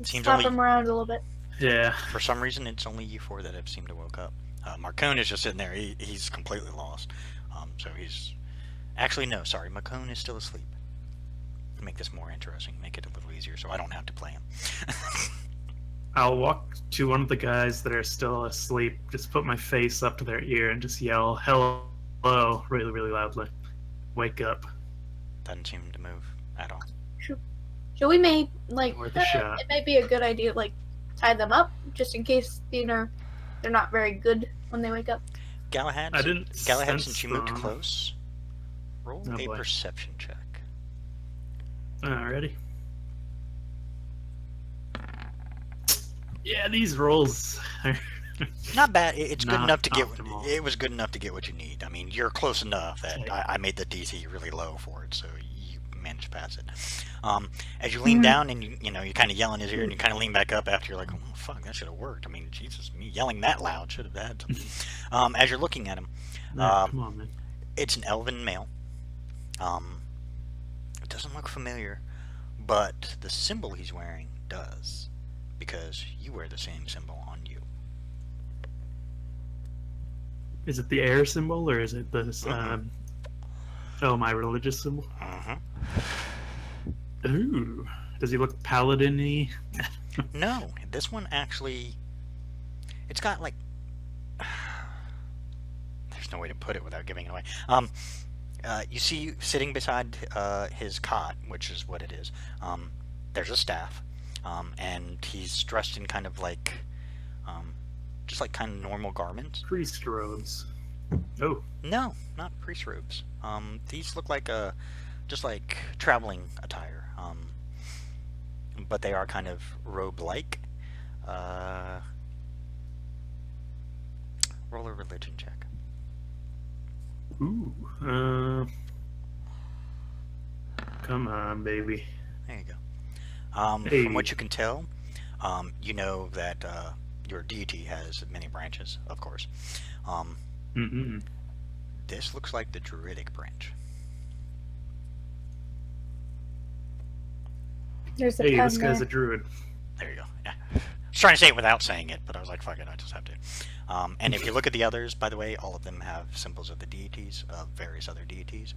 Seems Slap only them around a little bit. Yeah. for some reason it's only you 4 that have seemed to woke up. Marcone is just sitting there. He's completely lost. So he's actually no. Sorry, Marcone is still asleep. To make this more interesting, make it a little easier, so I don't have to play him. I'll walk to one of the guys that are still asleep, just put my face up to their ear and just yell, hello, really, really loudly. Wake up. Doesn't seem to move at all. So we may like Worth a shot. it may be a good idea to like tie them up just in case they're not very good when they wake up. Galahad, I didn't Galahad, sense since you moved them. close, roll Oh, a boy. perception check. Alrighty. Yeah, these rolls are... Not bad. It's good Not enough to get. optimal. It was good enough to get what you need. I mean, you're close enough that I made the DC really low for it, so you managed to pass it. As you lean down and you kind of yell in his ear, and you kind of lean back up after you're like, oh fuck, that should have worked. I mean, Jesus, me yelling that loud should have had something. As you're looking at him, Come on, man. it's an elven male. It doesn't look familiar, but the symbol he's wearing does, because you wear the same symbol on you. Is it the air symbol, or is it this, my religious symbol? Uh-huh. Ooh. Does he look paladin-y? No, this one actually, it's got like, there's no way to put it without giving it away. You see sitting beside his cot, which is what it is, there's a staff, and he's dressed in kind of like, just like kind of normal garments. Priest robes. Oh. No, not priest robes. These look like just like traveling attire. But they are kind of robe-like. Roll a religion check. Ooh. Come on, baby. There you go. Hey. From what you can tell, you know that your deity has many branches, of course. This looks like the druidic branch. There's a Hey, pen this guy's there. Oh, a druid. There you go. Yeah. I was trying to say it without saying it, but I was like, fuck it, I just have to. And if you look at the others, by the way, all of them have symbols of the deities, of various other deities.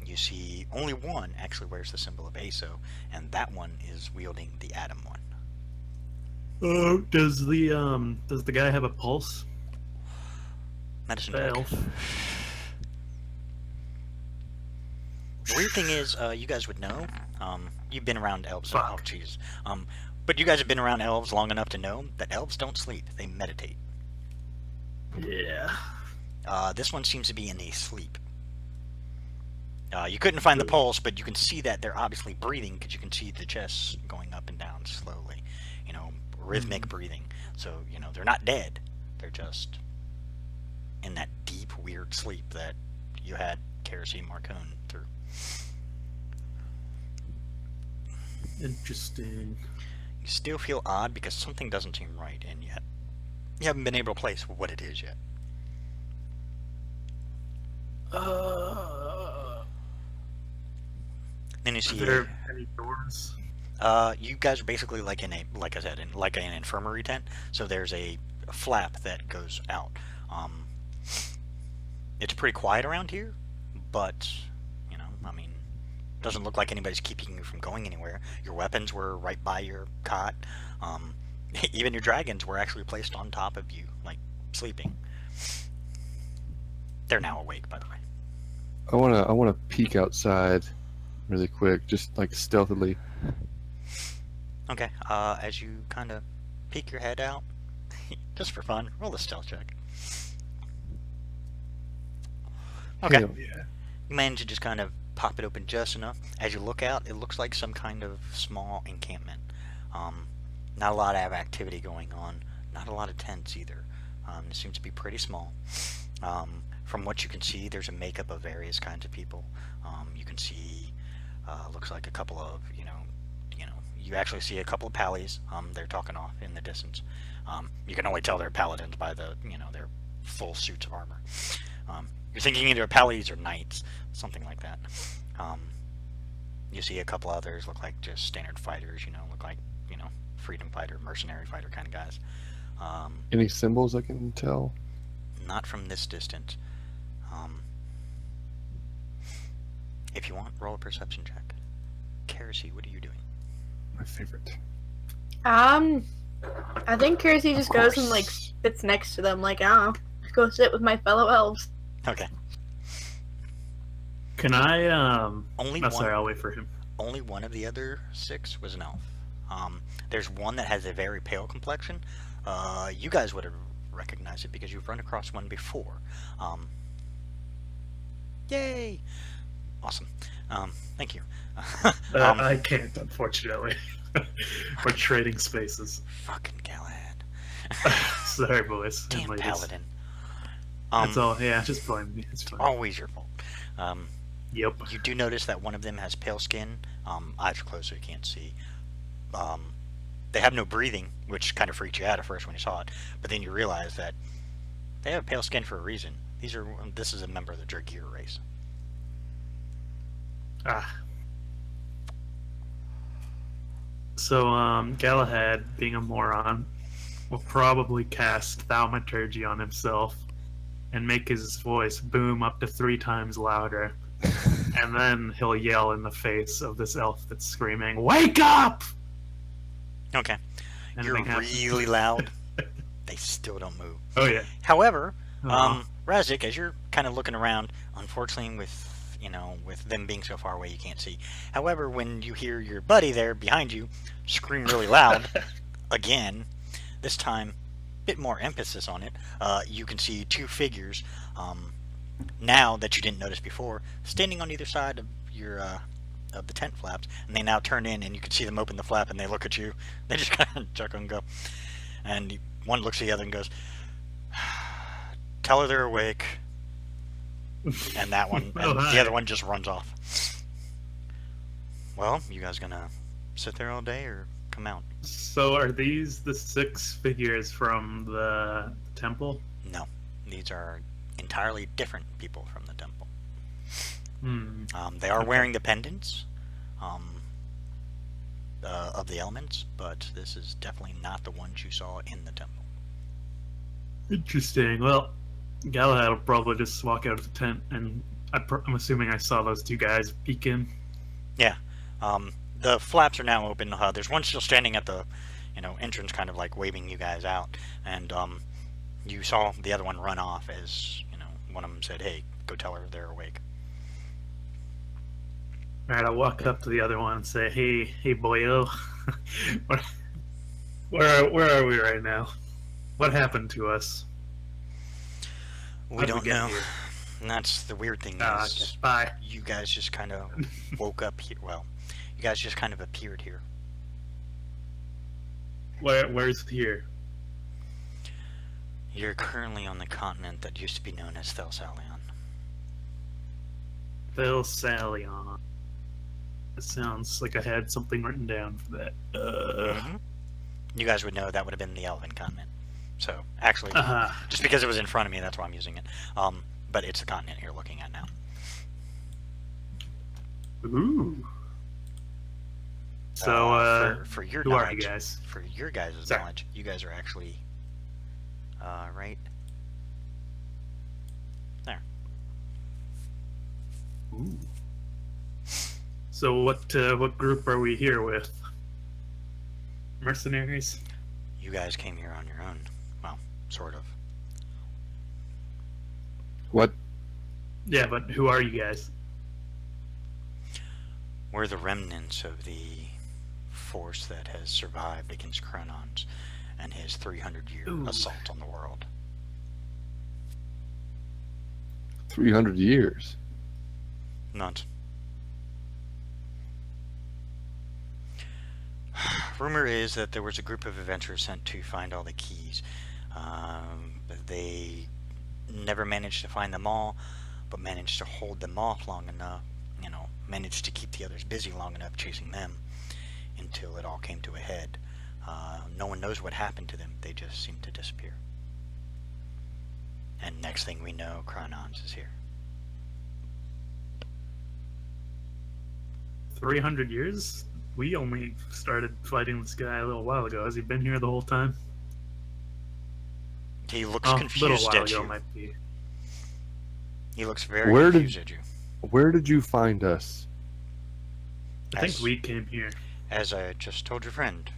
You see only one actually wears the symbol of Aso, and that one is wielding the Adam one. Oh, does the guy have a pulse? Medicine The check. elf. The weird thing is, you guys would know. You've been around elves. Fuck. Oh, jeez. But you guys have been around elves long enough to know that elves don't sleep; they meditate. Yeah. This one seems to be in a sleep. You couldn't find the pulse, but you can see that they're obviously breathing because you can see the chest going up and down slowly. Rhythmic breathing. So they're not dead; they're just in that deep, weird sleep that you had Kerosene Marcone through. Interesting. You still feel odd because something doesn't seem right, and yet you haven't been able to place what it is yet. Then you Are see, there any doors? you guys are basically like in a, like I said, in like an infirmary tent. So there's a flap that goes out. It's pretty quiet around here, but you know, I mean, doesn't look like anybody's keeping you from going anywhere. Your weapons were right by your cot. Um, even your dragons were actually placed on top of you, like sleeping. They're now awake, by the way. I wanna peek outside really quick, just like stealthily. Okay. As you kind of peek your head out, just for fun, roll a stealth check. Okay. Hell Yeah. You manage to just kind of pop it open just enough. As you look out, it looks like some kind of small encampment. Not a lot of activity going on. Not a lot of tents either. It seems to be pretty small. From what you can see, there's a makeup of various kinds of people. You can see, looks like a couple of, you actually see a couple of pallies. They're talking off in the distance. You can only tell they're paladins by the, their full suits of armor. You're thinking either pallies or knights, something like that. You see a couple others look like just standard fighters, look like, freedom fighter, mercenary fighter kind of guys. Any symbols I can tell? Not from this distance. If you want, roll a perception check. Kersey, what are you doing? My favorite. I think Kirsty just goes and like Course. sits next to them, like, I don't know, just go sit with my fellow elves. Okay. Can I? Only No, one. sorry. I'll wait for him. Only one of the other 6 was an elf. There's one that has a very pale complexion. You guys would have recognized it because you've run across one before. Yay! Awesome. Thank you. I can't, unfortunately. We're trading spaces. Fucking Galahad. Sorry, boys and Damn ladies. paladin. That's all. Yeah, just blame me. It's fine. Always your fault. Yep. You do notice that one of them has pale skin. Eyes are closed so you can't see. They have no breathing, which kind of freaked you out at first when you saw it. But then you realize that they have pale skin for a reason. This is a member of the Dragir race. Ah. So, Galahad, being a moron, will probably cast Thaumaturgy on himself and make his voice boom up to 3 times louder. And then he'll yell in the face of this elf that's screaming, "Wake up!" Okay. You're Anything happens? really loud. They still don't move. Oh, yeah. However, Aw. Razik, as you're kind of looking around, unfortunately with them being so far away you can't see. However, when you hear your buddy there behind you scream really loud, again, this time, a bit more emphasis on it, you can see 2 figures, now that you didn't notice before, standing on either side of your, of the tent flaps, and they now turn in and you can see them open the flap and they look at you. They just kind of chuckle and go. And one looks at the other and goes, "Tell her they're awake." And that one, Oh, and hi. the other one just runs off. Well, you guys gonna sit there all day or come out? So, are these the 6 figures from the temple? No, these are entirely different people from the temple. Hmm. They are Okay. wearing the pendants of the elements, but this is definitely not the ones you saw in the temple. Interesting. Well, Galahad will probably just walk out of the tent, and I'm assuming I saw those 2 guys peek in. Yeah. The flaps are now open. There's one still standing at the, entrance, kind of like waving you guys out. And you saw the other one run off as, one of them said, "Hey, go tell her they're awake." All right, I'll walk up to the other one and say, "Hey, boyo, where are we right now? What happened to us?" We How'd we don't get know. here? And that's the weird thing Ah, is, okay. Bye. you guys just kind of woke up here. Well, you guys just kind of appeared here. Where's here? You're currently on the continent that used to be known as Thelsalion. Phil Salion. It sounds like I had something written down for that. Mhm. You guys would know that would have been the Elven continent. So, actually, Uh-huh. just because it was in front of me, that's why I'm using it. But it's the continent you're looking at now. Ooh. So, for your who are knowledge, you guys? for your guys' Sorry. knowledge, you guys are actually right there. Ooh. So what group are we here with? Mercenaries? You guys came here on your own. Well, sort of. What? Yeah, but who are you guys? We're the remnants of the force that has survived against Chronons and his 300-year Ooh. assault on the world. 300 years. Not. Rumor is that there was a group of adventurers sent to find all the keys. But they never managed to find them all, but managed to hold them off long enough, managed to keep the others busy long enough chasing them until it all came to a head. No one knows what happened to them. They just seemed to disappear. And next thing we know, Chronons is here. 300 years? We only started fighting this guy a little while ago. Has he been here the whole time? He looks A little confused while at ago you. might be. He looks very Where did- confused at you. Where did you find us? I think As- we came here. As I just told your friend,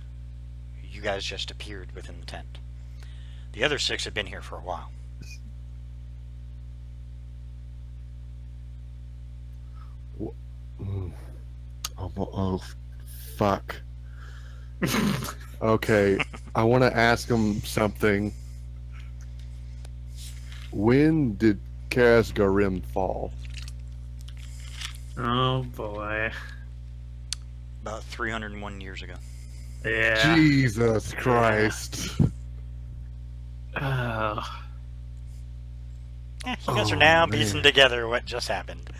you guys just appeared within the tent. The other 6 have been here for a while. Mm. Oh, fuck. Okay, I want to ask him something. When did Karazgarim fall? Oh boy. About 301 years ago. Yeah. Jesus Christ. Oh. You guys are Oh, now man. piecing together what just happened.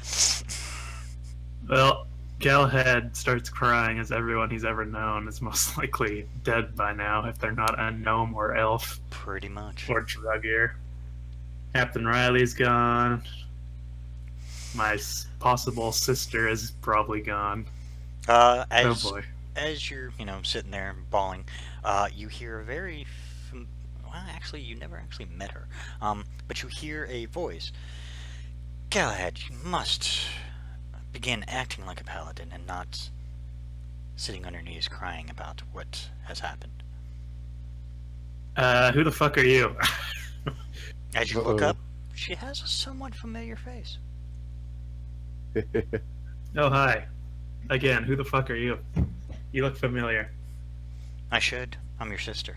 Well, Galahad starts crying as everyone he's ever known is most likely dead by now if they're not a gnome or elf Pretty much. or druggear. Captain Riley's gone. My possible sister is probably gone. Oh boy. As you're, sitting there bawling, you hear a very, well, actually, you never actually met her, but you hear a voice. Galahad, you must begin acting like a paladin and not sitting on your knees crying about what has happened. Who the fuck are you? As you look Uh-oh. up, she has a somewhat familiar face. Oh, hi. Again, who the fuck are you? You look familiar. I should. I'm your sister.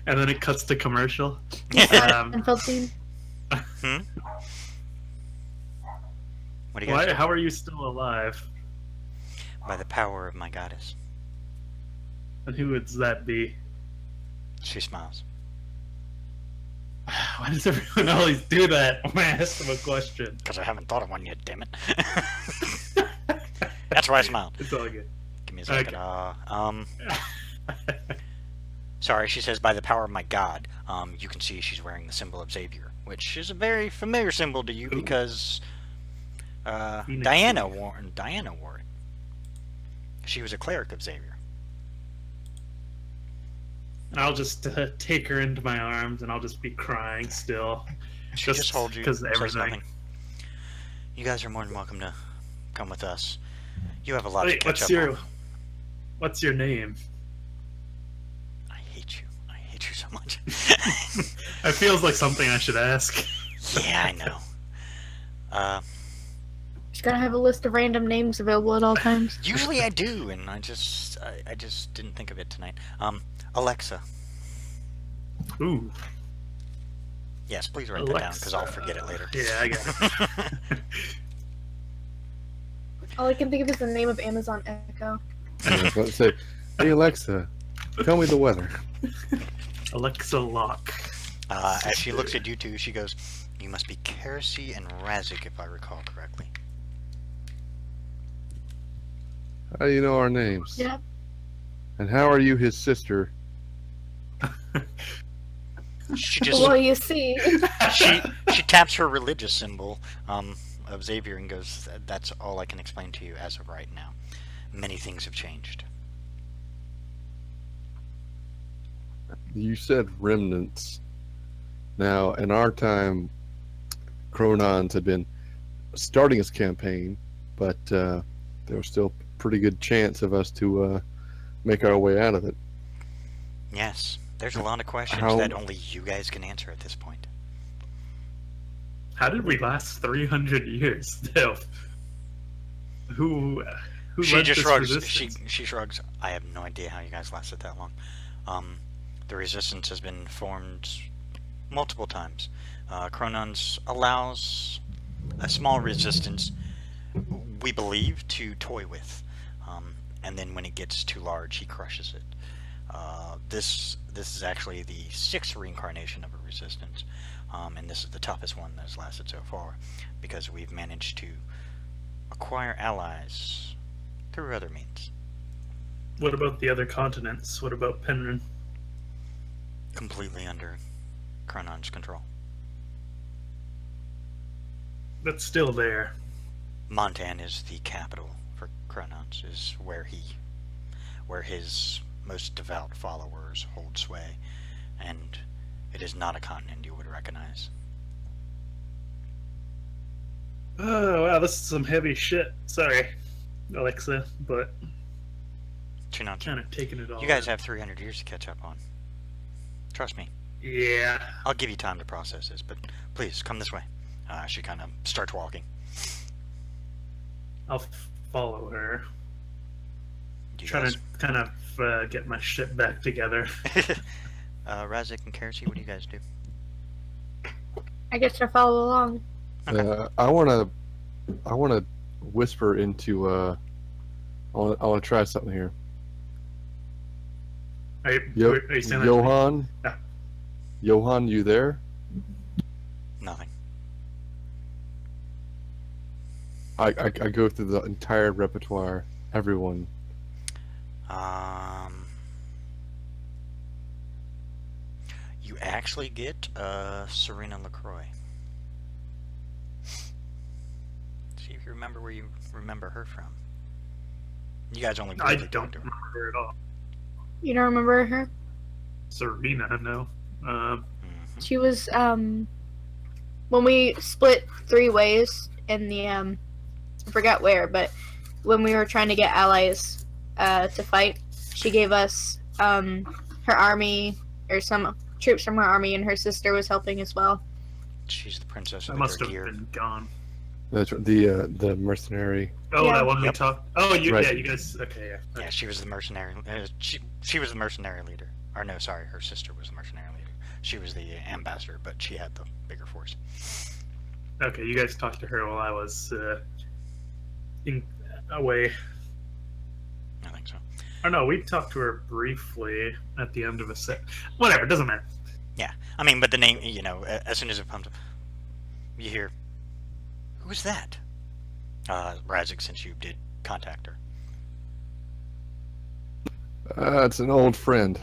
And then it cuts to commercial. Seinfeld scene. What do you guys do? How are you still alive? By the power of my goddess. And who would that be? She smiles. Why does everyone always do that when I ask them a question? Because I haven't thought of one yet, damn it. That's why I smiled. It's all good. Give me a second. Sorry, she says, by the power of my god. You can see she's wearing the symbol of Xavier, which is a very familiar symbol to you Ooh. because Phoenix Diana Leaf. wore it. She was a cleric of Xavier. I'll just take her into my arms and I'll just be crying still. She just holds you, 'cause says everything. nothing. You guys are more than welcome to come with us. You have a lot to Wait, catch up on. what's your name? I hate you. I hate you so much. It feels like something I should ask. Yeah, I know. Just gotta have a list of random names available at all times. Usually I do, and I just didn't think of it tonight. Alexa. Ooh, Yes, please write that down because I'll forget it later. yeah, I got it. All I can think of is the name of Amazon Echo. I was about to say, hey Alexa, tell me the weather. Alexa Locke. As she looks at you two, she goes, "You must be Keresi and Razik, if I recall correctly." How do you know our names? Yeah. And how are you his sister? She just Well, you see, she taps her religious symbol of Xavier and goes, "That's all I can explain to you as of right now. Many things have changed." You said remnants. Now, in our time, Chronons had been starting his campaign, but there was still a pretty good chance of us to make our way out of it. Yes, there's a lot of questions How- that only you guys can answer at this point. How did we last 300 years? Still, who She led just this shrugs. resistance? She shrugs. I have no idea how you guys lasted that long. The resistance has been formed multiple times. Chronons allows a small resistance, we believe, to toy with, and then when it gets too large, he crushes it. This is actually the 6th reincarnation of a resistance, and this is the toughest one that has lasted so far, because we've managed to acquire allies through other means. What about the other continents? What about Penryn? Completely under Chronon's control. That's still there. Montan is the capital for Chronons, is where his most devout followers hold sway, and it is not a continent you would recognize. Oh wow, this is some heavy shit. Sorry, Alexa, but Chinonchi, kind of taking it all. you guys have 300 years to catch up on. Trust me. Yeah. I'll give you time to process this, but please, come this way. She kind of starts walking. I'll follow her. Do you Trying guys... to kind of get my shit back together. Razik and Keresi, what do you guys do? I guess to follow along. Okay. I wanna whisper into. I wanna try something here. Are you saying that? Johan. Yeah. Johan, you there? Nothing. I go through the entire repertoire. Everyone. You actually get Serena LaCroix. See if you remember where you remember her from. You guys only I briefly don't talked to her. remember her at all. You don't remember her? Serena, no. Mhm. She was when we split 3 ways in the I forgot where, but when we were trying to get allies to fight, she gave us her army or some troops from her army, and her sister was helping as well. She's the princess I of must the have Gear. been gone. That's right, the mercenary. Oh, Yeah. that one we Yep. talked. Oh, Right. yeah, you guys. Okay, yeah. Yeah, she was the mercenary. She was the mercenary leader. Or no, sorry, her sister was the mercenary leader. She was the ambassador, but she had the bigger force. Okay, you guys talked to her while I was away. I think so. Oh no, we talked to her briefly at the end of a set. Whatever, doesn't matter. Yeah, I mean, but the name, you know, as soon as it comes up, you hear, "Who is that?" Razik, since you did contact her. It's an old friend.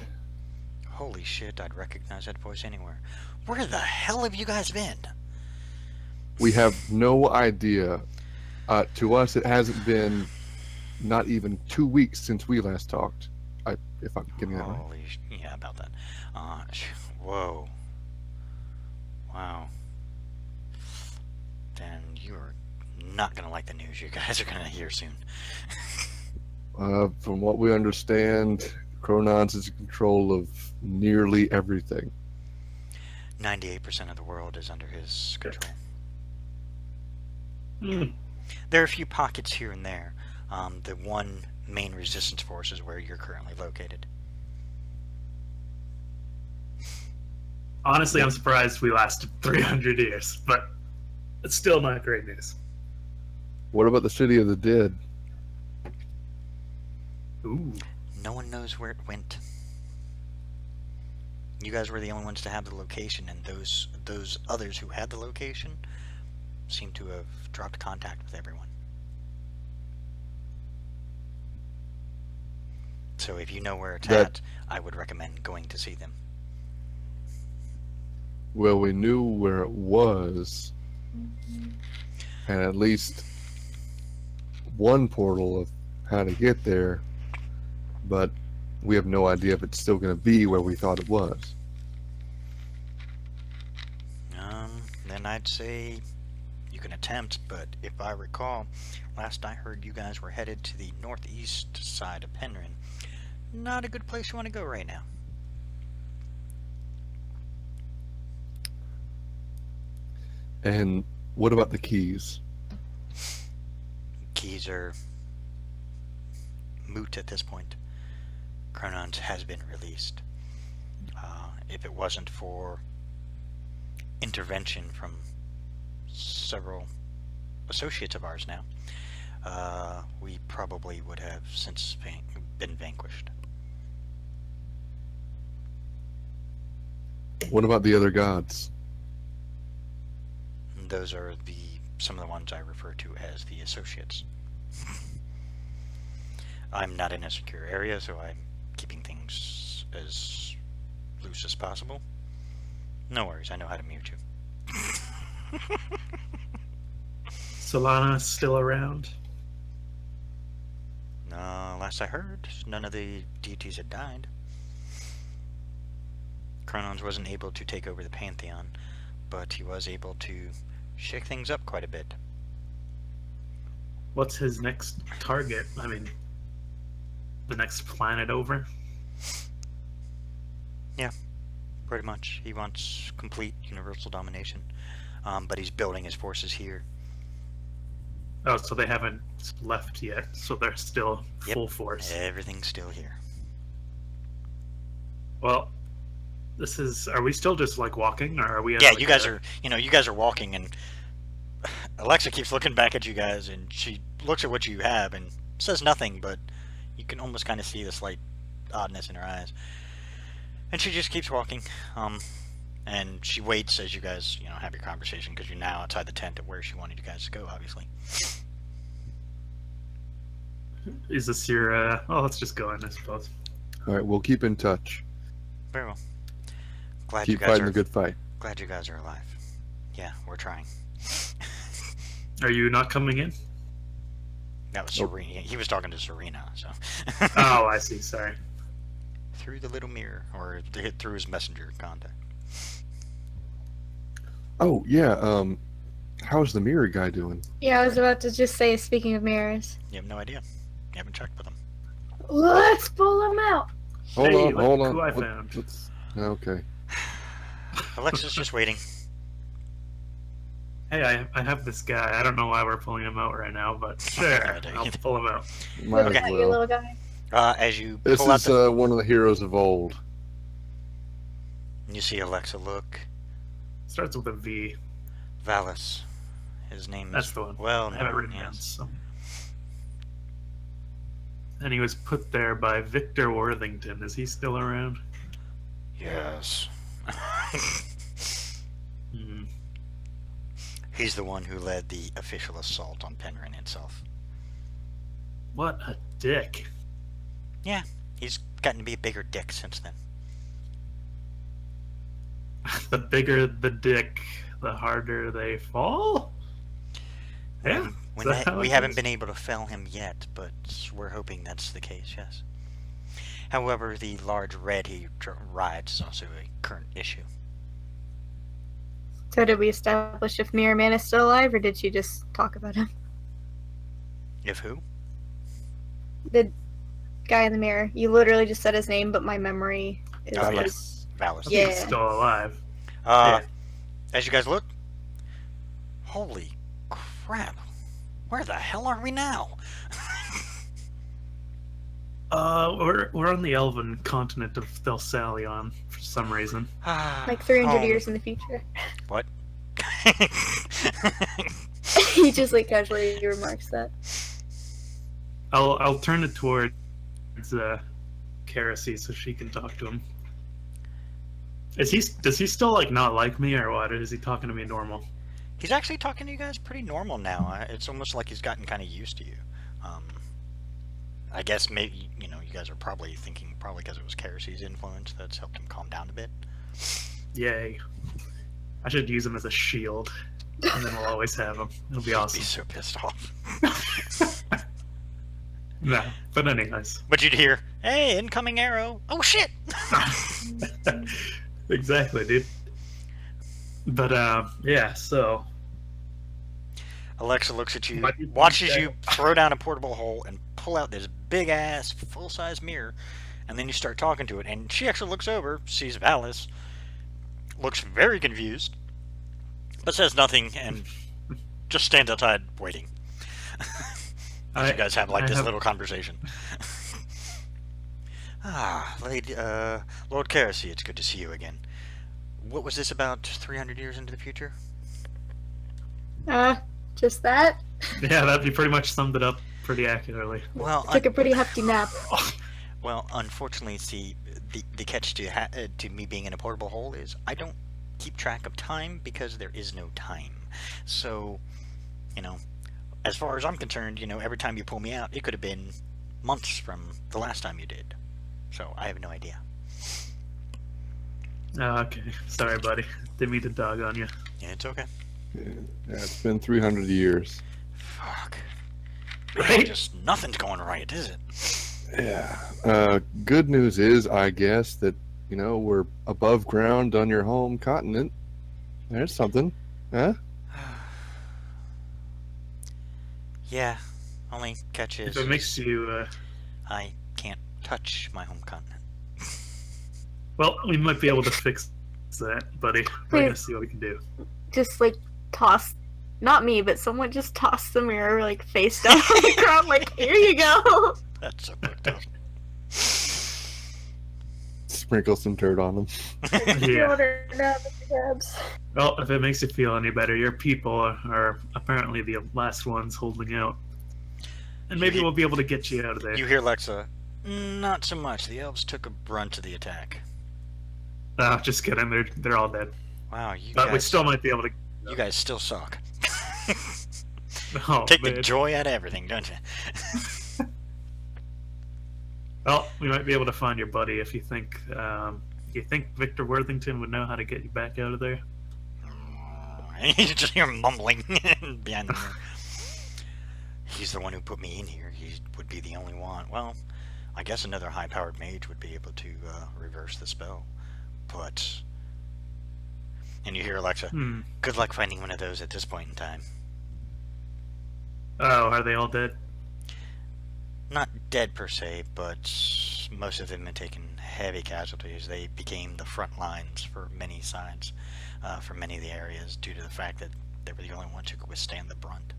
Holy shit, I'd recognize that voice anywhere. Where the hell have you guys been? We have no idea. To us, it hasn't been not even 2 weeks since we last talked. If I'm getting that right. Holy yeah, about that. Whoa. Wow. Then you're not gonna like the news you guys are gonna hear soon. From what we understand, Chronons is in control of nearly everything. 98% of the world is under his control. Hmm. There are a few pockets here and there. The one main resistance force is where you're currently located. Honestly, I'm surprised we lasted 300 years, but it's still not great news. What about the city of the dead? Ooh. No one knows where it went. You guys were the only ones to have the location, and those others who had the location seem to have dropped contact with everyone. So if you know where it's at, I would recommend going to see them. Well, we knew where it was, and at least one portal of how to get there, but we have no idea if it's still going to be where we thought it was. Then I'd say you can attempt, but if I recall, last I heard you guys were headed to the northeast side of Penryn. Not a good place you want to go right now. And what about the keys? Keys are moot at this point. Chronons has been released. If it wasn't for intervention from several associates of ours now, we probably would have since been vanquished. What about the other gods? Those are some of the ones I refer to as the associates. I'm not in a secure area, so I'm keeping things as loose as possible. No worries, I know how to mute you. Solana's still around. No, last I heard, none of the deities had died. Chronons wasn't able to take over the Pantheon, but he was able to shake things up quite a bit. What's his next target? I mean, the next planet over? Yeah, pretty much. He wants complete universal domination, but he's building his forces here. Oh, so they haven't left yet, so they're still Yep. full force. Everything's still here. Well, are we still just like walking, or are we? Yeah, you guys are walking, and Alexa keeps looking back at you guys, and she looks at what you have and says nothing, but you can almost kind of see the slight oddness in her eyes. And she just keeps walking, and she waits as you guys, have your conversation, because you're now outside the tent of where she wanted you guys to go, obviously. Is this your? Oh, let's just go in, I suppose. All right, we'll keep in touch. Very well. Glad Keep you guys fighting are the good fight. glad you guys are alive. Yeah, we're trying. Are you not coming in? That was Nope. Serena. He was talking to Serena, so. Oh, I see. Sorry. Through the little mirror, or through his messenger contact. Oh yeah. How's the mirror guy doing? Yeah, I was about to just say, speaking of mirrors, You have no idea. You haven't checked with him. let's pull them out. Hold Hey, on, look hold on. who I found. Okay. Alexa's just waiting. Hey, I have this guy. I don't know why we're pulling him out right now, but sure, idea. I'll pull him out. Might Look as at you, well. little guy. As you This pull out is one of the heroes of old. you see Alexa look. Starts with a V. Valis. His name That's is the one. well I have it known, written down. yes. So. And he was put there by Victor Worthington. Is he still around? Yes. Hmm. He's the one who led the official assault on Penryn itself. What a dick. He's gotten to be a bigger dick since then. The bigger the dick, the harder they fall? Yeah. When Is that how we it haven't goes? been able to fell him yet, but we're hoping that's the case, yes. However, the large red he rides is also a current issue. So did we establish if Mirror Man is still alive, or did she just talk about him? If who? The guy in the mirror. You literally just said his name, but my memory is Oh, just... Valis. Yeah. He's still alive. Uh, Yeah. As you guys look, holy crap! Where the hell are we now? We're on the elven continent of Thelsalion for some reason. like 300 Oh, years in the future. What? He just like casually remarks that. I'll turn it towards Keresi so she can talk to him. Does he still like not like me or what? Or is he talking to me normal? He's actually talking to you guys pretty normal now. It's almost like he's gotten kind of used to you. Um, I guess maybe, you know, you guys are probably thinking probably because it was Kerese's influence that's helped him calm down a bit. Yay! I should use him as a shield, and then we'll always have him. It'll be He'd awesome. be so pissed off. No, but anyways. But you'd hear, "Hey, incoming arrow! Oh shit!" Exactly, dude. But yeah. So Alexa looks at you, Might be watches bad. you throw down a portable hole and pull out this big ass full size mirror, and then you start talking to it. And she actually looks over, sees Valis, looks very confused, but says nothing and just stands outside waiting. As you guys have like this little conversation. Lord Keresi, it's good to see you again. What was this about 300 years into the future? Just that. Yeah, you pretty much summed it up pretty accurately. Well, Took a pretty hefty nap. well, unfortunately, see, the catch to me being in a portable hole is I don't keep track of time because there is no time. So, you know, as far as I'm concerned, you know, every time you pull me out, it could have been months from the last time you did. So I have no idea. Oh, okay. Sorry, buddy. Didn't mean to dog on you. Yeah, it's okay. Yeah, it's been 300 years. Fuck. Right? Just nothing's going right, is it? Yeah. Good news is, I guess, that, you know, we're above ground on your home continent. There's something. Huh? Yeah. Only catch is If it makes you, I can't touch my home continent. well, we might be able to fix that, buddy. We're gonna see what we can do. Just like toss, not me, but someone just tossed the mirror like face down on the ground. Like, here you go. That's so fucked up. Sprinkle some dirt on them. Yeah. Yeah. Well, if it makes you feel any better, your people are apparently the last ones holding out, and maybe we'll be able to get you out of there. You hear Lexa, not so much. The elves took a brunt of the attack. Just kidding. They're all dead. Wow, you But we guys, still might be able to. you guys still suck. Oh, Take man. the joy out of everything, don't you? Well, we might be able to find your buddy if you think. You think Victor Worthington would know how to get you back out of there? You just hear mumbling behind the mirror. He's the one who put me in here. He would be the only one. Well, I guess another high-powered mage would be able to reverse the spell. But... And you hear Alexa, good luck finding one of those at this point in time. Oh, are they all dead? Not dead per se, but most of them have taken heavy casualties. They became the front lines for many sides, for many of the areas, due to the fact that they were the only ones who could withstand the brunt.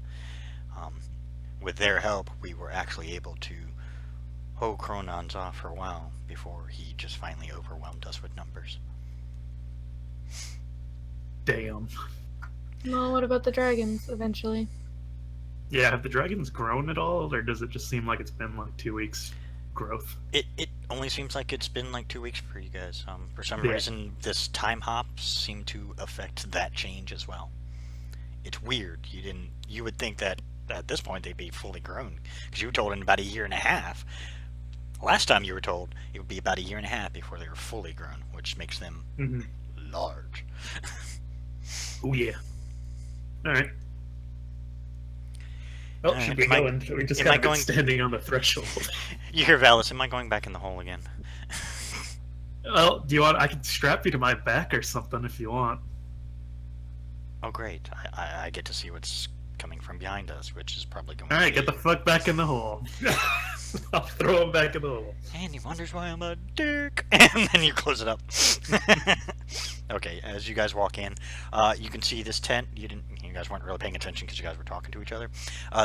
With their help, we were actually able to hold Cronons off for a while before he just finally overwhelmed us with numbers. Damn. Well, what about the dragons eventually? Yeah, have the dragons grown at all, or does it just seem like it's been like 2 weeks growth? It only seems like it's been like 2 weeks for you guys. For some Yeah. reason, this time hop seemed to affect that change as well. It's weird. You would think that at this point they'd be fully grown, because you were told in about a year and a half. Last time you were told it would be about a year and a half before they were fully grown, which makes them large. Oh yeah. All right. Well, should be am I- going. We just am I got going- standing on the threshold. You hear Valis, am I going back in the hole again? Well, do you want? I can strap you to my back or something if you want. Oh great, I get to see what's coming from behind us, which is probably going All right, to get the fuck back in the hole. I'll throw him back in the hole. And he wonders why I'm a dick. And then you close it up. Okay, as you guys walk in, you can see this tent. You guys weren't really paying attention because you guys were talking to each other.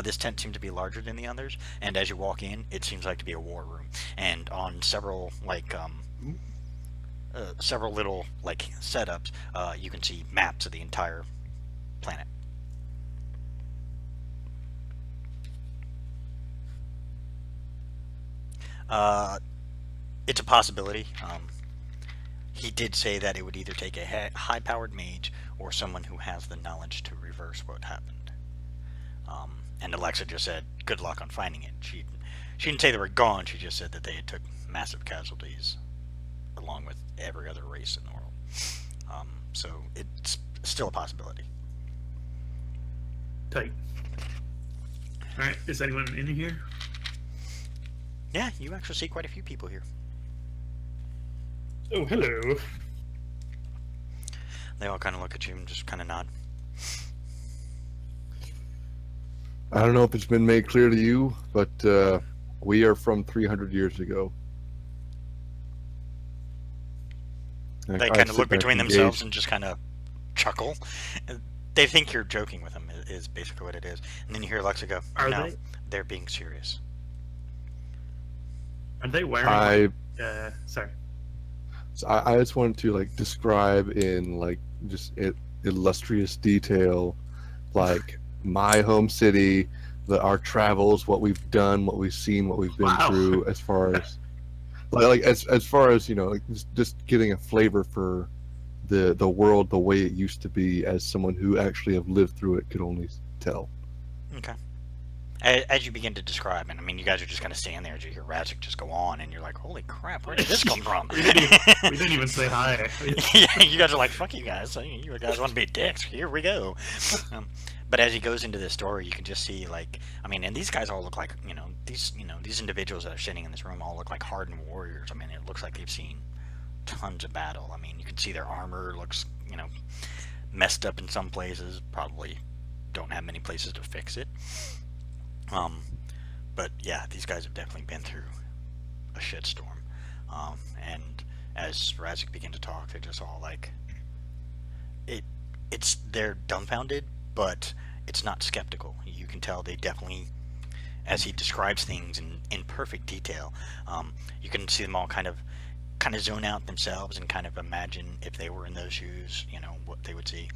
This tent seemed to be larger than the others, and as you walk in, it seems like to be a war room. And on several several little like setups, you can see maps of the entire planet. It's a possibility. he did say that it would either take a high-powered mage or someone who has the knowledge to reverse what happened. And Alexa just said, "Good luck on finding it." She didn't say they were gone. She just said that they had took massive casualties, along with every other race in the world. So it's still a possibility. Tight. All right. Is anyone in here? Yeah, you actually see quite a few people here. Oh, hello. They all kind of look at you and just kind of nod. I don't know if it's been made clear to you, but we are from 300 years ago. They kind of look between themselves and just kind of chuckle. They think you're joking with them, is basically what it is. And then you hear Alexa go, "No, they're being serious." Are they wearing? Sorry. So I just wanted to like describe in like just illustrious detail, like my home city, our travels, what we've done, what we've seen, what we've been through, as far as as far as like just getting a flavor for the world the way it used to be, as someone who actually have lived through it could only tell. Okay. As you begin to describe, and I mean, you guys are just kind of standing there as you hear Razik just go on, and you're like, "Holy crap, where did this come from?" we didn't even say hi. Yeah, you guys are like, "Fuck you guys! You guys want to be dicks? Here we go." But as he goes into this story, you can just see, like, I mean, and these guys all look like, these individuals that are sitting in this room all look like hardened warriors. I mean, it looks like they've seen tons of battle. I mean, you can see their armor looks, messed up in some places. Probably don't have many places to fix it. But yeah, these guys have definitely been through a shitstorm. And as Razik began to talk, they're just all like, they're dumbfounded, but it's not skeptical. You can tell they definitely, as he describes things in perfect detail, you can see them all kind of zone out themselves and kind of imagine if they were in those shoes, what they would see.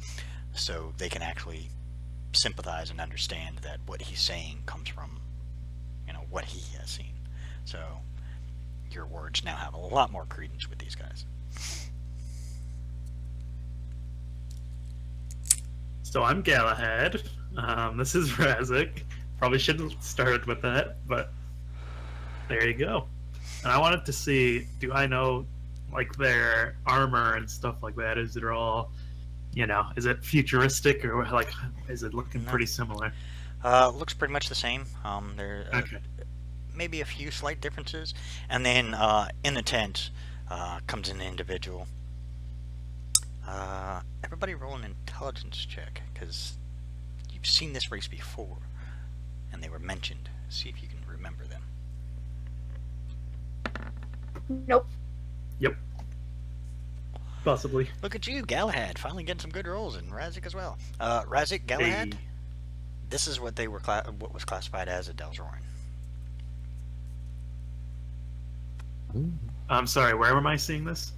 So they can actually sympathize and understand that what he's saying comes from, what he has seen. So your words now have a lot more credence with these guys. So I'm Galahad. This is Razik. Probably shouldn't have started with that, but there you go. And I wanted to see, do I know, like, their armor and stuff like that? Is it all, is it futuristic, or like, is it looking pretty similar? Looks pretty much the same. There Okay. maybe a few slight differences, and then in the tent comes an individual. Everybody roll an intelligence check, because you've seen this race before, and they were mentioned. See if you can remember them. Nope. Yep. Possibly. Look at you, Galahad, finally getting some good rolls, and Razik as well. Razik, Galahad, Hey. this is what they were what was classified as a Delzoran. I'm sorry, where am I seeing this?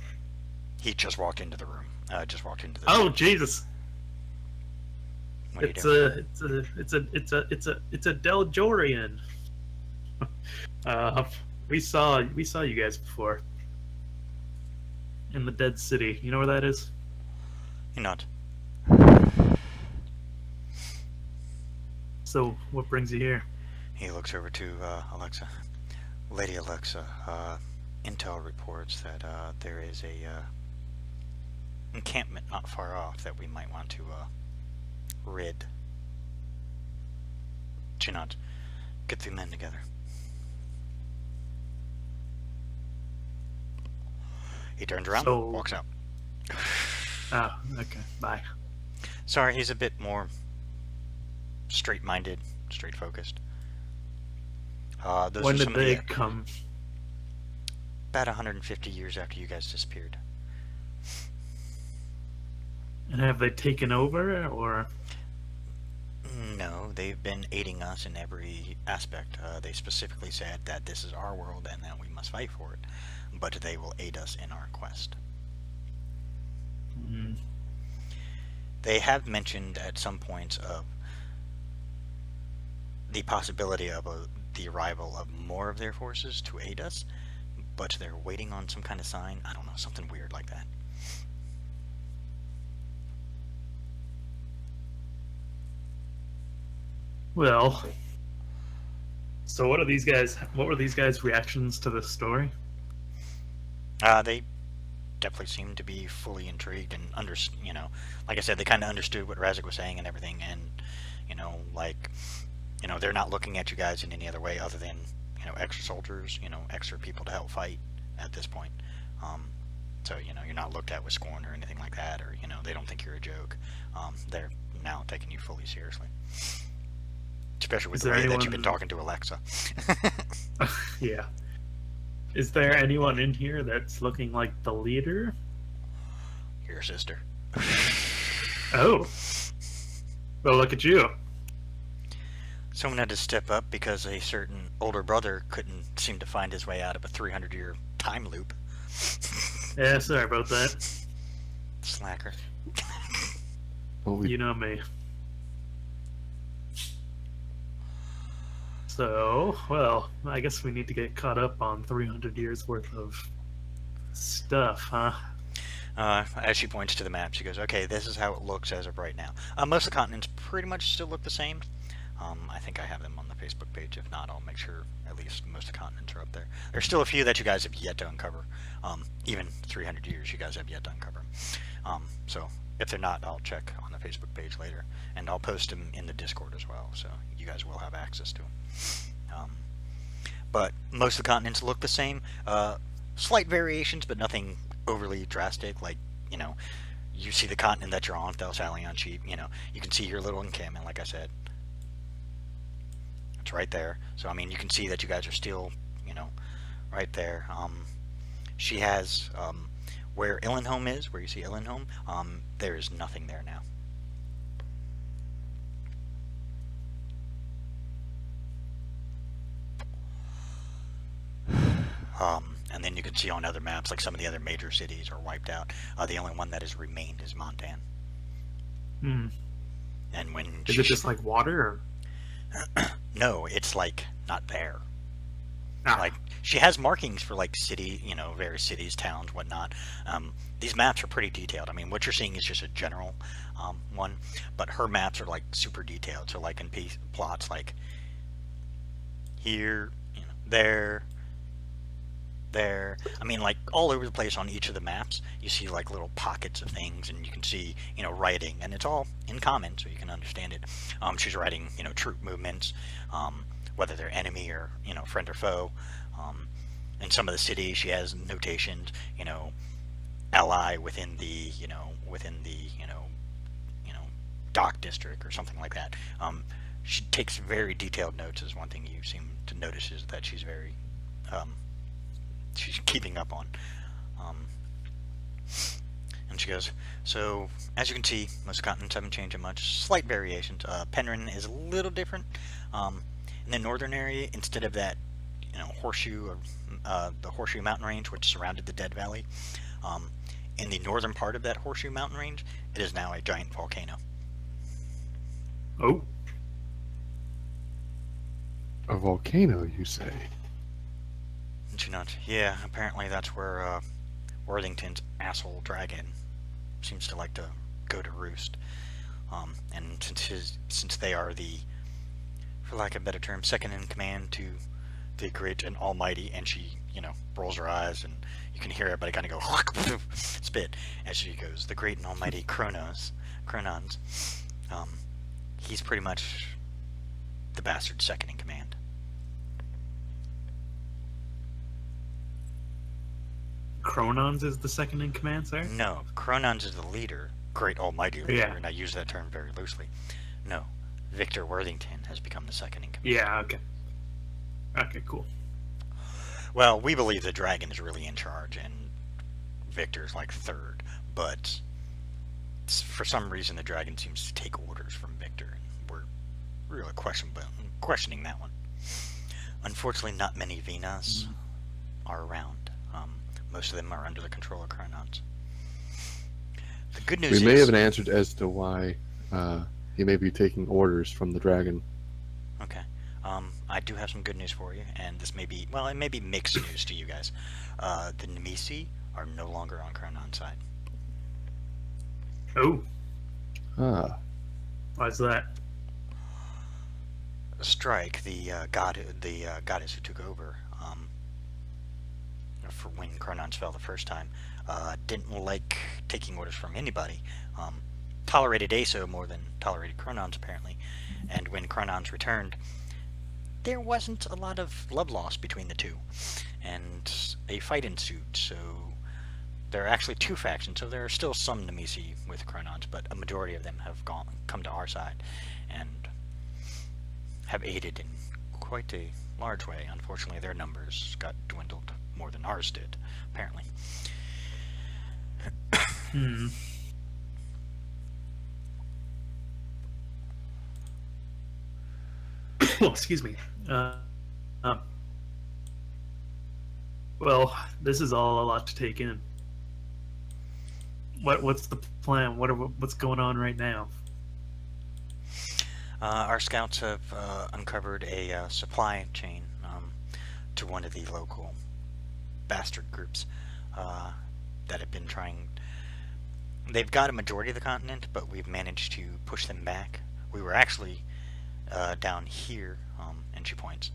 He just walked into the room. Just walked into the Oh, Jesus! What are you It's doing? a Deljorian. We saw you guys before in the Dead City. You know where that is? You're not. So, what brings you here? He looks over to Alexa. Lady Alexa, intel reports that there is a encampment not far off that we might want to rid. Chinot, get the men together. He turns around, So- walks out. Oh, okay. Bye. Sorry, he's a bit more straight-minded, straight-focused. Those When are did some they of the, come? about 150 years after you guys disappeared. And have they taken over, or? No, they've been aiding us in every aspect. They specifically said that this is our world and that we must fight for it, but they will aid us in our quest. Mm, They have mentioned at some points of the possibility of the arrival of more of their forces to aid us, but they're waiting on some kind of sign. I don't know, something weird like that. Well, so what are these guys? What were these guys' reactions to this story? They definitely seem to be fully intrigued and like I said, they kind of understood what Razik was saying and everything, and they're not looking at you guys in any other way other than extra soldiers, extra people to help fight at this point. So you're not looked at with scorn or anything like that, or they don't think you're a joke. They're now taking you fully seriously, especially with the way that you've been talking to Alexa. Yeah. Is there anyone in here that's looking like the leader? Your sister. Oh. Well, look at you. Someone had to step up because a certain older brother couldn't seem to find his way out of a 300-year time loop. Yeah, sorry about that. Slacker. Well, You know me. So, well, I guess we need to get caught up on 300 years worth of stuff, huh? As she points to the map, she goes, okay, this is how it looks as of right now. Most of the continents pretty much still look the same. I think I have them on the Facebook page. If not, I'll make sure at least most of the continents are up there. There's still a few that you guys have yet to uncover. Even 300 years you guys have yet to uncover. So if they're not, I'll check on the Facebook page later. And I'll post them in the Discord as well, so you guys will have access to them. But most of the continents look the same. Slight variations, but nothing overly drastic. Like, you see the continent that you're on, Thelsalion Sheep, you can see your little encampment, like I said. It's right there. So, I mean, you can see that you guys are still, right there. She has, where Illenholm is, where you see Illenholm, there is nothing there now. And then you can see on other maps, like some of the other major cities are wiped out. The only one that has remained is Montan. Hmm. And when Is it just like water? Or? No, it's like not there. Ah. Like she has markings for like city, various cities, towns, whatnot. These maps are pretty detailed. I mean, what you're seeing is just a general one, but her maps are like super detailed. So like in plots, like here, there. I mean, like all over the place on each of the maps, you see like little pockets of things, and you can see, writing, and it's all in common, so you can understand it. She's writing, troop movements, whether they're enemy or, friend or foe. In some of the cities, she has notations, ally within the, dock district or something like that. She takes very detailed notes. Is one thing you seem to notice is that she's very, she's keeping up on. And she goes, so as you can see, most continents haven't changed much. Slight variations. Penryn is a little different. In the northern area, instead of that, horseshoe, the Horseshoe Mountain Range, which surrounded the Dead Valley, in the northern part of that Horseshoe Mountain Range, it is now a giant volcano. Oh. a volcano, you say? Did you not? Yeah, apparently that's where Worthington's asshole dragon seems to like to go to roost. And since they are the, for lack of a better term, second in command to the great and almighty, and she, rolls her eyes, and you can hear everybody kind of go spit as she goes, the great and almighty Kronons. He's pretty much the bastard's second in command. Kronons is the second in command, sir? No, Kronons is the leader, great almighty leader, Yeah. and I use that term very loosely. No, Victor Worthington has become the second in command. Yeah, okay. Okay, cool. Well, we believe the dragon is really in charge, and Victor's like third, but for some reason the dragon seems to take orders from Victor, and we're really questioning that one. Unfortunately, not many Venas are around. Most of them are under the control of Kronons. The good news We is... may have an answer as to why he may be taking orders from the dragon. Okay. I do have some good news for you, and this may be, well, it may be mixed news to you guys. The Nemesi are no longer on Chronon's side. Oh, Ah, why's that? Strike, the goddess who took over for when Chronons fell the first time, didn't like taking orders from anybody. Tolerated Aso more than tolerated Chronons, apparently. And when Chronons returned, there wasn't a lot of love lost between the two. And a fight ensued, so there are actually two factions. So there are still some Nemesi with Chronons, but a majority of them have come to our side and have aided in quite a large way. Unfortunately, their numbers got dwindled more than ours did, apparently. Hmm. Oh, excuse me. Well, this is all a lot to take in. What's the plan? What's going on right now? Our scouts have uncovered a supply chain to one of the local bastard groups that have been trying. They've got a majority of the continent, but we've managed to push them back. We were actually down here, and she points.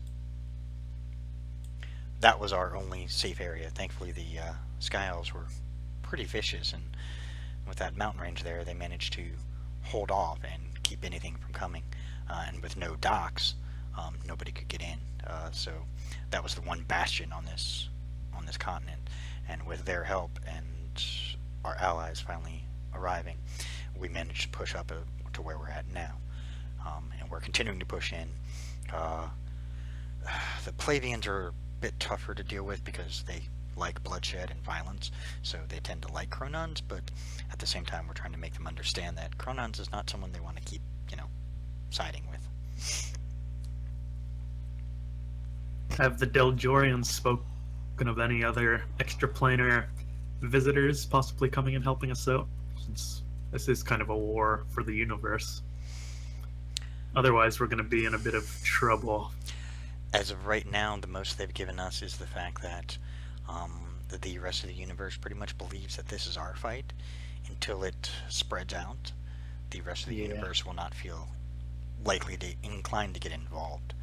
That was our only safe area. Thankfully, the Sky Elves were pretty vicious, and with that mountain range there, they managed to hold off and keep anything from coming. And with no docks, nobody could get in. So that was the one bastion on this continent. And with their help and our allies finally arriving, we managed to push up to where we're at now. And we're continuing to push in. The Plavians are a bit tougher to deal with because they like bloodshed and violence, so they tend to like Chronons, but at the same time we're trying to make them understand that Chronons is not someone they want to keep, siding with. Have the Deljorians spoken of any other extraplanar visitors possibly coming and helping us out? Since this is kind of a war for the universe. Otherwise, we're going to be in a bit of trouble. As of right now, the most they've given us is the fact that the rest of the universe pretty much believes that this is our fight. Until it spreads out, the rest of the universe will not feel inclined to get involved.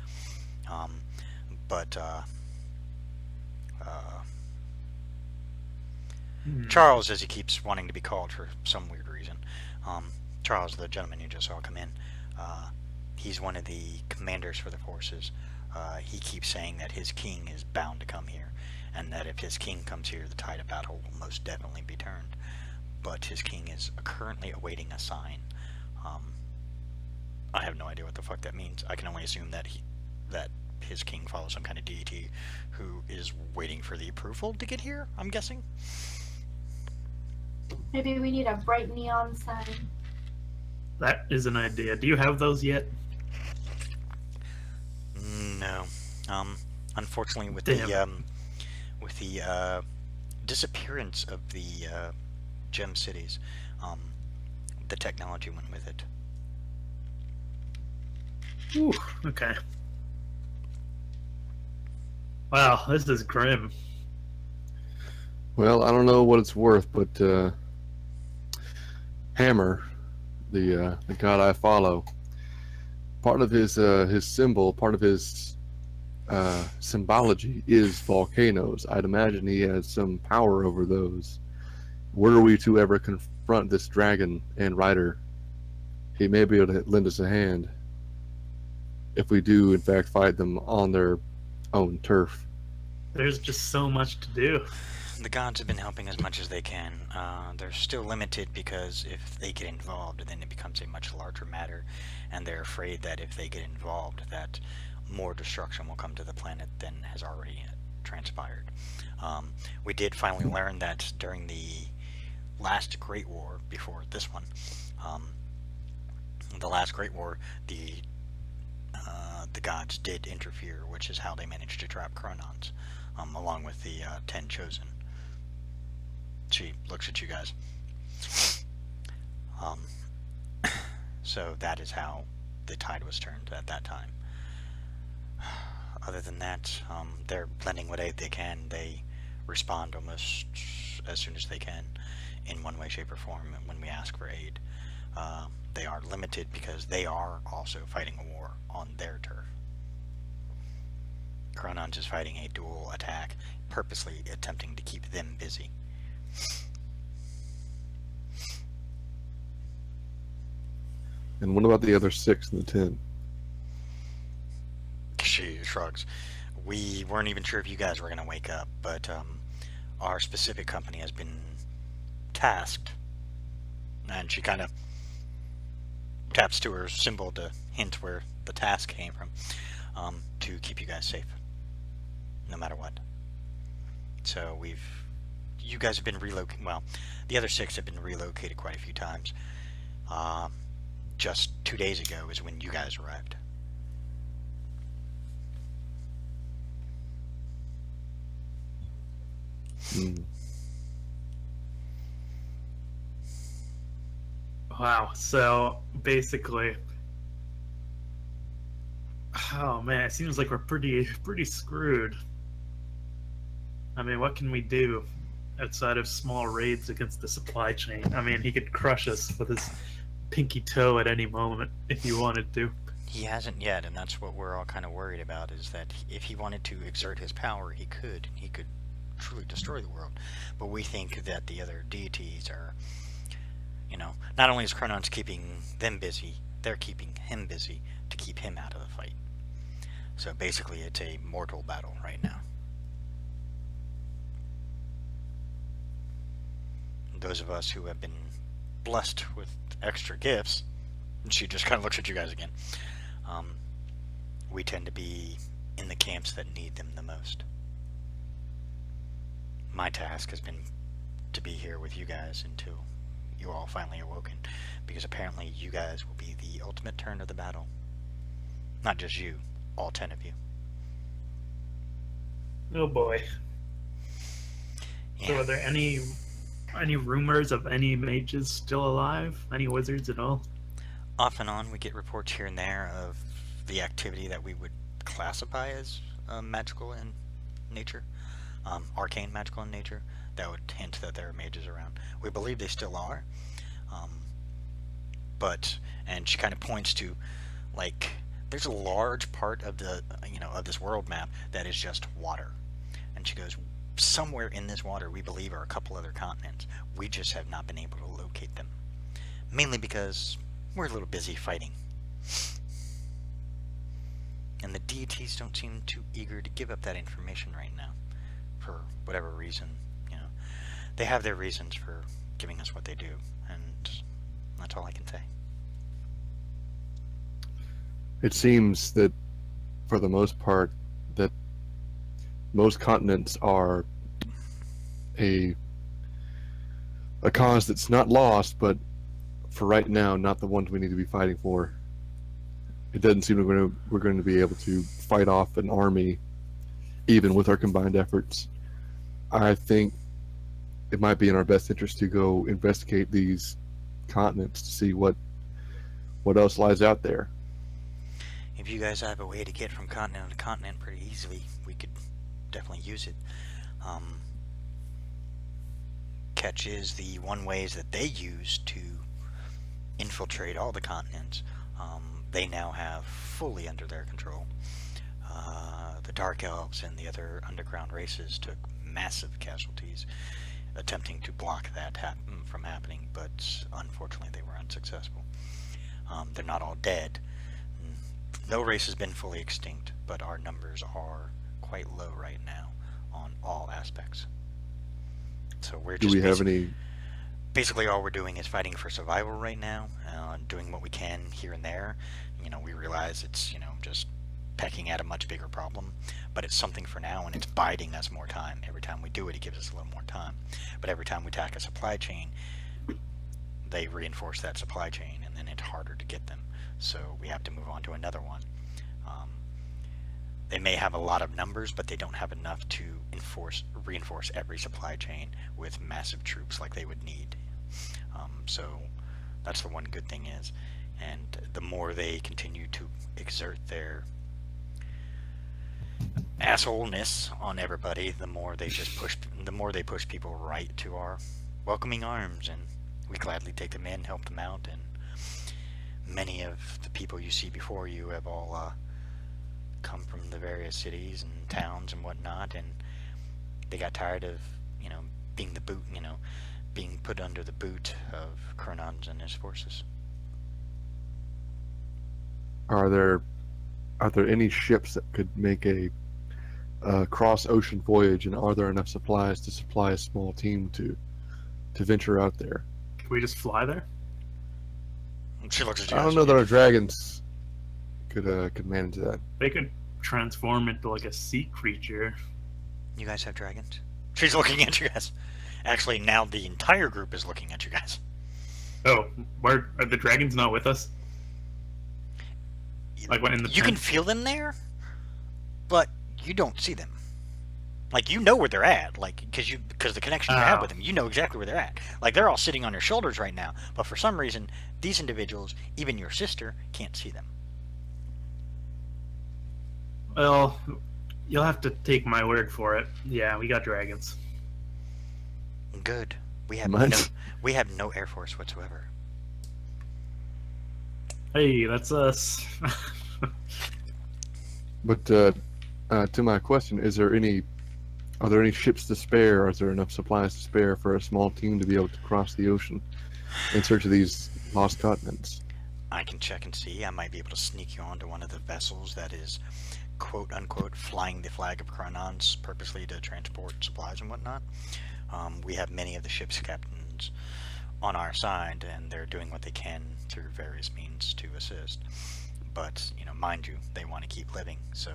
Charles, as he keeps wanting to be called for some weird reason, Charles, the gentleman you just saw come in, he's one of the commanders for the forces. He keeps saying that his king is bound to come here, and that if his king comes here, the tide of battle will most definitely be turned. But his king is currently awaiting a sign. I have no idea what the fuck that means. I can only assume that his king follows some kind of deity who is waiting for the approval to get here, I'm guessing. Maybe we need a bright neon sign. That is an idea. Do you have those yet? No. Unfortunately, with Damn. the disappearance of the gem cities, the technology went with it. Ooh, okay. Wow, this is grim. well, I don't know what it's worth, but Hammer, the god I follow, part of his symbol, part of his symbology is volcanoes. I'd imagine he has some power over those. Were we to ever confront this dragon and rider, he may be able to lend us a hand if we do, in fact, fight them on their own turf. There's just so much to do. The gods have been helping as much as they can. They're still limited because if they get involved, then it becomes a much larger matter, and they're afraid that if they get involved, that more destruction will come to the planet than has already transpired. We did finally learn that during the last Great War, before this one, the last Great War, the gods did interfere, which is how they managed to trap Chronons, along with the 10 Chosen. She looks at you guys. So that is how the tide was turned at that time. Other than that, they're lending what aid they can. They respond almost as soon as they can in one way, shape, or form when we ask for aid. They are limited because they are also fighting a war on their turf. Chronon's is fighting a dual attack, purposely attempting to keep them busy. And what about the other 6 in the 10? She shrugs. We weren't even sure if you guys were going to wake up, but our specific company has been tasked, and she kind of taps to her symbol to hint where the task came from, to keep you guys safe, no matter what. So you guys have been relocated. Well, the other 6 have been relocated quite a few times. Just 2 days ago is when you guys arrived. Wow. So basically, oh man, it seems like we're pretty screwed. I mean, what can we do outside of small raids against the supply chain? I mean, he could crush us with his pinky toe at any moment if he wanted to. He hasn't yet, and that's what we're all kind of worried about, is that if he wanted to exert his power, he could truly destroy the world. But we think that the other deities are, not only is Chronon's keeping them busy, they're keeping him busy to keep him out of the fight. So basically it's a mortal battle right now. Those of us who have been blessed with extra gifts, and she just kind of looks at you guys again, we tend to be in the camps that need them the most. My task has been to be here with you guys until you all finally awoken, because apparently you guys will be the ultimate turn of the battle. Not just you, all 10 of you. Oh boy. Yeah. So are there any rumors of any mages still alive? Any wizards at all? Off and on, we get reports here and there of the activity that we would classify as magical in nature, arcane magical in nature. That would hint that there are mages around. We believe they still are, and she kind of points to, like, there's a large part of the of this world map that is just water, and she goes, somewhere in this water we believe are a couple other continents. We just have not been able to locate them, mainly because we're a little busy fighting. And the deities don't seem too eager to give up that information right now, for whatever reason. They have their reasons for giving us what they do, and that's all I can say. It seems that, for the most part, that most continents are a cause that's not lost, but for right now, not the ones we need to be fighting for. It doesn't seem we're going to be able to fight off an army, even with our combined efforts. I think it might be in our best interest to go investigate these continents to see what else lies out there. If you guys have a way to get from continent to continent pretty easily, we could definitely use it. Catch is the one ways that they use to infiltrate all the continents. They now have fully under their control. The Dark Elves and the other underground races took massive casualties attempting to block that from happening, but unfortunately they were unsuccessful. They're not all dead. No race has been fully extinct, but our numbers are quite low right now on all aspects. So we're just basically all we're doing is fighting for survival right now, doing what we can here and there. We realize it's just pecking at a much bigger problem, but it's something for now, and it's biding us more time. Every time we do it, it gives us a little more time. But every time we attack a supply chain, they reinforce that supply chain, and then it's harder to get them. So we have to move on to another one. They may have a lot of numbers, but they don't have enough to reinforce every supply chain with massive troops like they would need. So that's the one good thing is, and the more they continue to exert their assholeness on everybody, the more they push people right to our welcoming arms, and we gladly take them in, help them out, and many of the people you see before you have all come from the various cities and towns and whatnot, and they got tired of, being the boot, being put under the boot of Kernons and his forces. Are there any ships that could make a cross ocean voyage, and are there enough supplies to supply a small team to venture out there? Can we just fly there? She looks at you. I don't know that our dragons could manage that. They could transform into like a sea creature. You guys have dragons? She's looking at you guys. Actually, now the entire group is looking at you guys. Oh, where are the dragons not with us? Like when in the You can feel them there, but you don't see them. Like, you know where they're at, like, because the connection you have with them, you know exactly where they're at. Like, they're all sitting on your shoulders right now, but for some reason, these individuals, even your sister, can't see them. Well, you'll have to take my word for it. Yeah, we got dragons. Good. We have no Air Force whatsoever. Hey, that's us. But to my question, are there any ships to spare? Or is there enough supplies to spare for a small team to be able to cross the ocean in search of these lost continents? I can check and see. I might be able to sneak you onto one of the vessels that is, quote unquote, flying the flag of Kronons purposely to transport supplies and whatnot. We have many of the ship's captains on our side, and they're doing what they can through various means to assist. But, mind you, they want to keep living. So,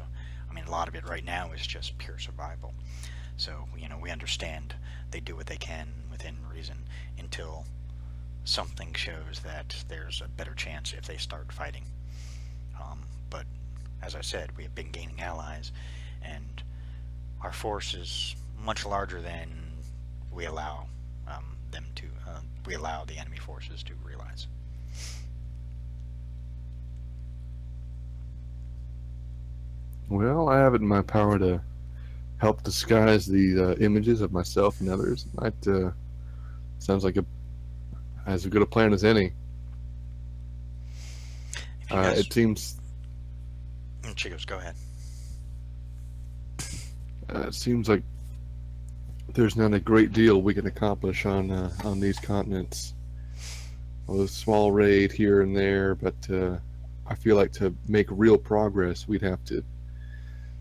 a lot of it right now is just pure survival. So, we understand they do what they can within reason until something shows that there's a better chance if they start fighting. But, as I said, we have been gaining allies, and our force is much larger than we allow we allow the enemy forces to realize. Well, I have it in my power to help disguise the images of myself and others. That sounds like as good a plan as any. It seems. She goes, go ahead. It seems like there's not a great deal we can accomplish on these continents. A small raid here and there, but I feel like to make real progress, we'd have to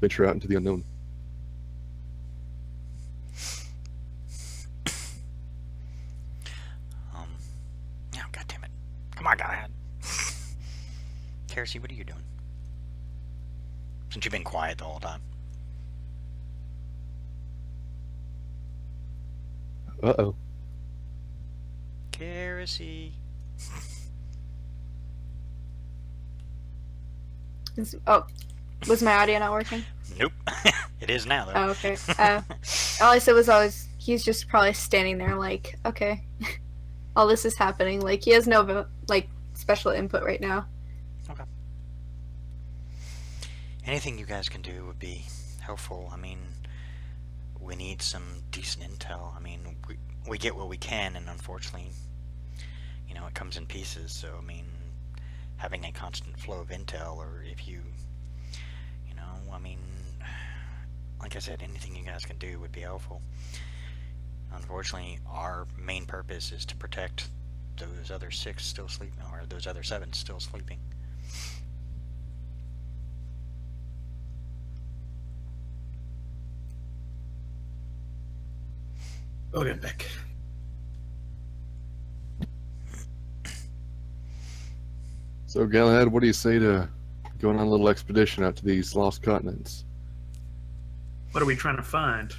venture out into the unknown. Yeah, God damn it. Come on, go ahead. Kersey, what are you doing? Since you've been quiet the whole time. Uh-oh. Kersey. Was my audio not working? Nope. It is now, though. Oh, okay. All I said was he's just probably standing there like, okay, all this is happening. Like, he has no, special input right now. Okay. Anything you guys can do would be helpful. We need some decent intel. We get what we can, and unfortunately, it comes in pieces. So, having a constant flow of intel, or if you, like I said, anything you guys can do would be helpful. Unfortunately, our main purpose is to protect those other 6 still sleeping, or those other 7 still sleeping. Okay, Beck. So, Galahad, what do you say to going on a little expedition out to these lost continents? What are we trying to find?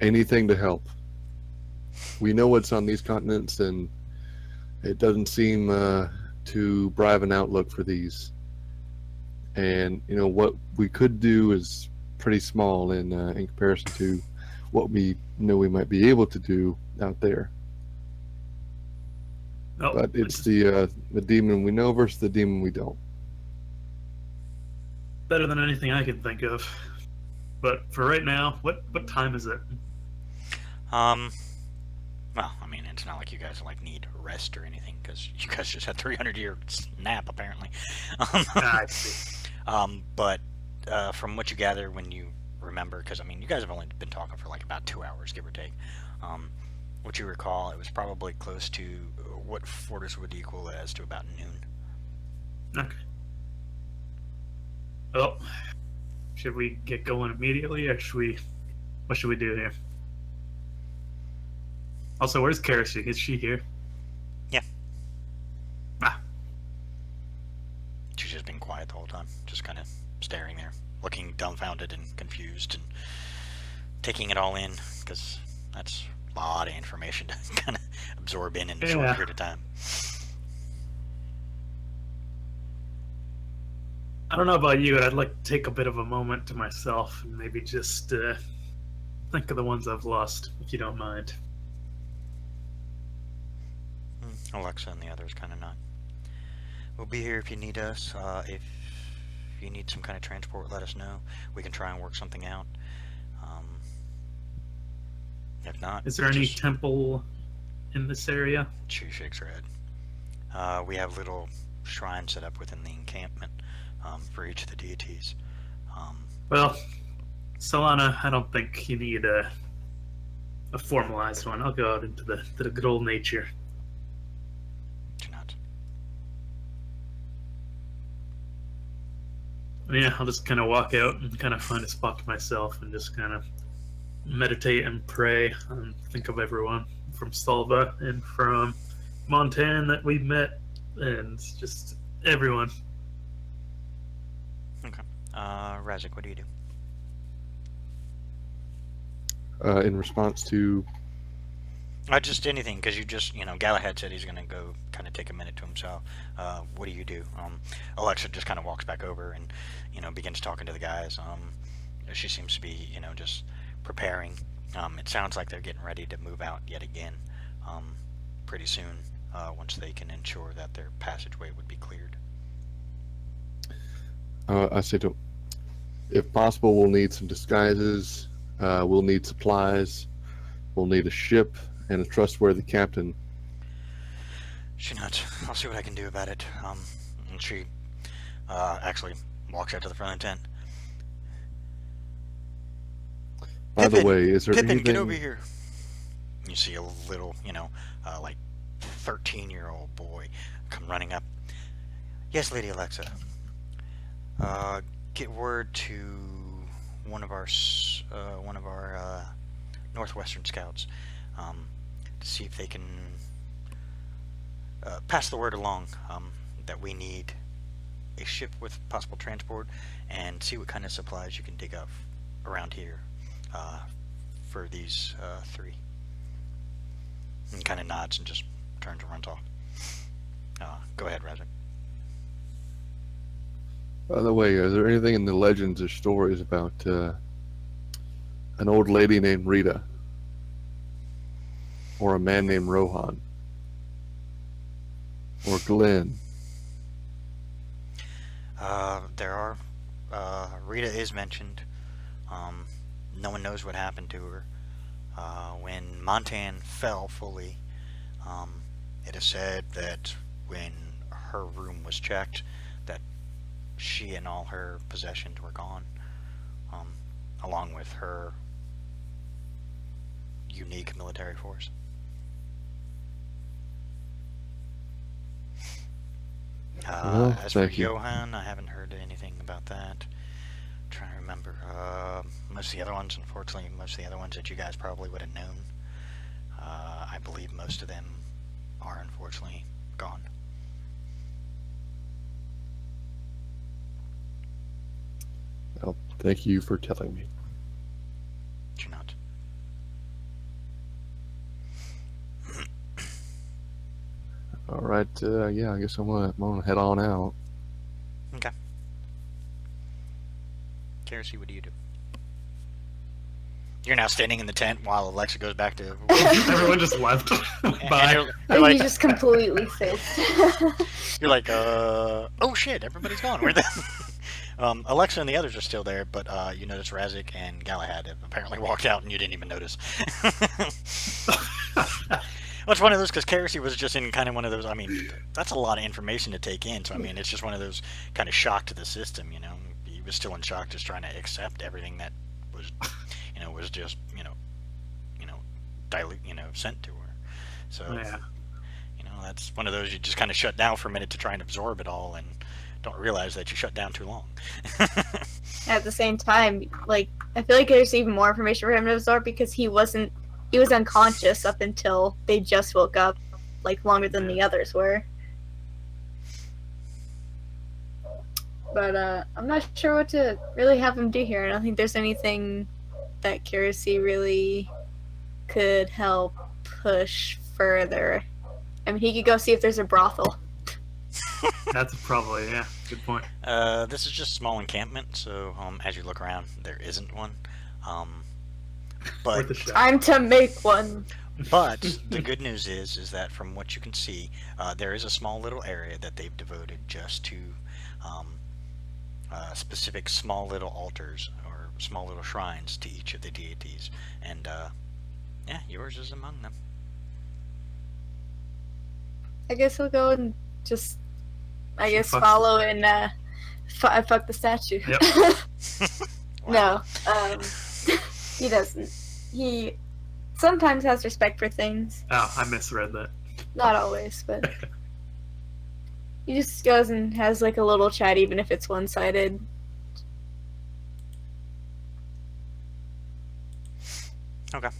Anything to help. We know what's on these continents, and it doesn't seem too bright an outlook for these. And what we could do is pretty small in comparison to what we know we might be able to do out there. Oh, But it's the demon we know versus the demon we don't. better than anything I can think of. But for right now, what time is it? Well, I mean, it's not like you guys like need rest or anything because you guys just had 300-year nap apparently. I see. But from what you gather when you remember, because I mean, you guys have only been talking for like about 2 hours, give or take. What you recall, it was probably close to what Fortis would equal as to about noon. Okay. Well, should we get going immediately, or what should we do here? Also, where's Kerosene? Is she here? Yeah. Ah, She's just been quiet the whole time, just kind of staring there, looking dumbfounded and confused and taking it all in, because that's a lot of information to kind of absorb in a short Yeah. period of time. I don't know about you, but I'd like to take a bit of a moment to myself and maybe just think of the ones I've lost, if you don't mind. Alexa and the others kind of nod. We'll be here if you need us. If you need some kind of transport, let us know. We can try and work something out. If not, Is there any just- temple in this area? She shakes her head. We have little shrines set up within the encampment for each of the deities. Well, Solana, I don't think you need a formalized one. I'll go out into the good old nature. She nods. Yeah, I'll just kind of walk out and kind of find a spot to myself and just kind of meditate and pray and think of everyone from Salva and from Montan that we met and just everyone. Razik, what do you do? In response to Just anything, because Galahad said he's going to go kind of take a minute to himself. What do you do? Alexa just kind of walks back over and, begins talking to the guys. She seems to be, just preparing. It sounds like they're getting ready to move out yet again pretty soon once they can ensure that their passageway would be cleared. I say to, if possible, we'll need some disguises. We'll need supplies. We'll need a ship and a trustworthy captain. She nods. I'll see what I can do about it. And she actually walks out to the front of the tent. By the Pippin! way, is there Pippin, anything? get over here. You see a little, like 13-year-old boy come running up. Yes, Lady Alexa. Get word to one of our northwestern scouts to see if they can pass the word along that we need a ship with possible transport, and see what kind of supplies you can dig up around here for these three. And kind of nods and just turns and runs off. Go ahead, Razik. By the way, is there anything in the legends or stories about an old lady named Rita? Or a man named Rohan? Or Glenn? There are. Rita is mentioned. No one knows what happened to her. When Montan fell fully, it is said that when her room was checked, that she and all her possessions were gone, along with her unique military force. Well, As for thank you. Johan, I haven't heard anything about that. Trying to remember. Most of the other ones, unfortunately, most of the other ones that you guys probably would have known, I believe most of them are unfortunately gone. Well, thank you for telling me. She nods. All right, yeah, I guess I'm gonna head on out. Okay. Kerosene, what do you do? You're now standing in the tent while Alexa goes back to. Everyone just left. and Bye. you're And like, he just completely fits. you're like, oh shit, everybody's gone. Where the? Alexa and the others are still there, but you notice Razik and Galahad have apparently walked out, and you didn't even notice. Well, it's one of those because Kersey was just in kind of one of those. I mean, that's a lot of information to take in. So I mean, it's just one of those kind of shock to the system. You know, he was still in shock, just trying to accept everything that was, was just sent to her. So Yeah. that's one of those you just kind of shut down for a minute to try and absorb it all, and don't realize that you shut down too long. At the same time, like, I feel like there's even more information for him to absorb because he was unconscious up until they just woke up, like, longer than the others were. But I'm not sure what to really have him do here. I don't think there's anything that Kirisi really could help push further. I mean, he could go see if there's a brothel. That's probably, yeah, good point. This is just a small encampment, so as you look around, there isn't one. But Worth a shot. Time to make one. But the good news is that from what you can see, there is a small little area that they've devoted just to specific small little altars or small little shrines to each of the deities, and yeah, yours is among them. I guess we'll go and just, Fuck- follow and fuck the statue. Yep. No, he doesn't. He sometimes has respect for things. Oh, I misread that. Not always, but he just goes and has like a little chat, even if it's one-sided. Okay.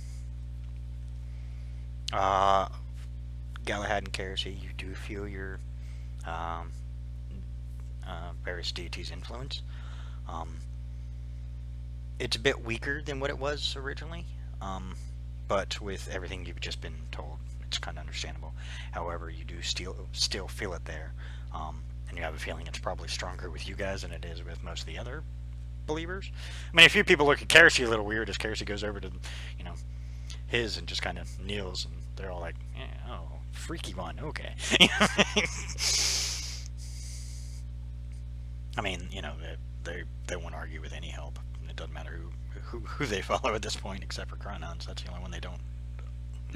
Galahad and Kersey, you do feel your various deities' influence. It's a bit weaker than what it was originally, but with everything you've just been told, it's kind of understandable. However, you do still feel it there, and you have a feeling it's probably stronger with you guys than it is with most of the other believers. I mean, a few people look at Kersey a little weird as Kersey goes over to, his and just kind of kneels, and they're all like, yeah, "Oh, freaky one, okay." I mean, they won't argue with any help. It doesn't matter who they follow at this point, except for Chronons. That's the only one they don't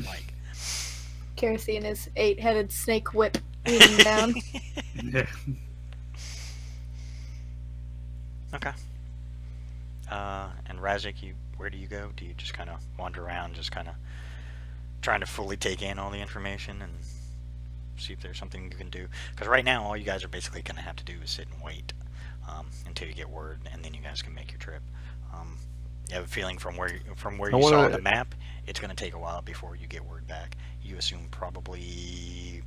like. Kerosene and his 8-headed snake whip leading down. Yeah. Okay. And Razik, where do you go? Do you just kind of wander around, just kind of trying to fully take in all the information and see if there's something you can do? Because right now, all you guys are basically going to have to do is sit and wait until you get word, and then you guys can make your trip. You have a feeling from where you saw the map, it's going to take a while before you get word back. You assume probably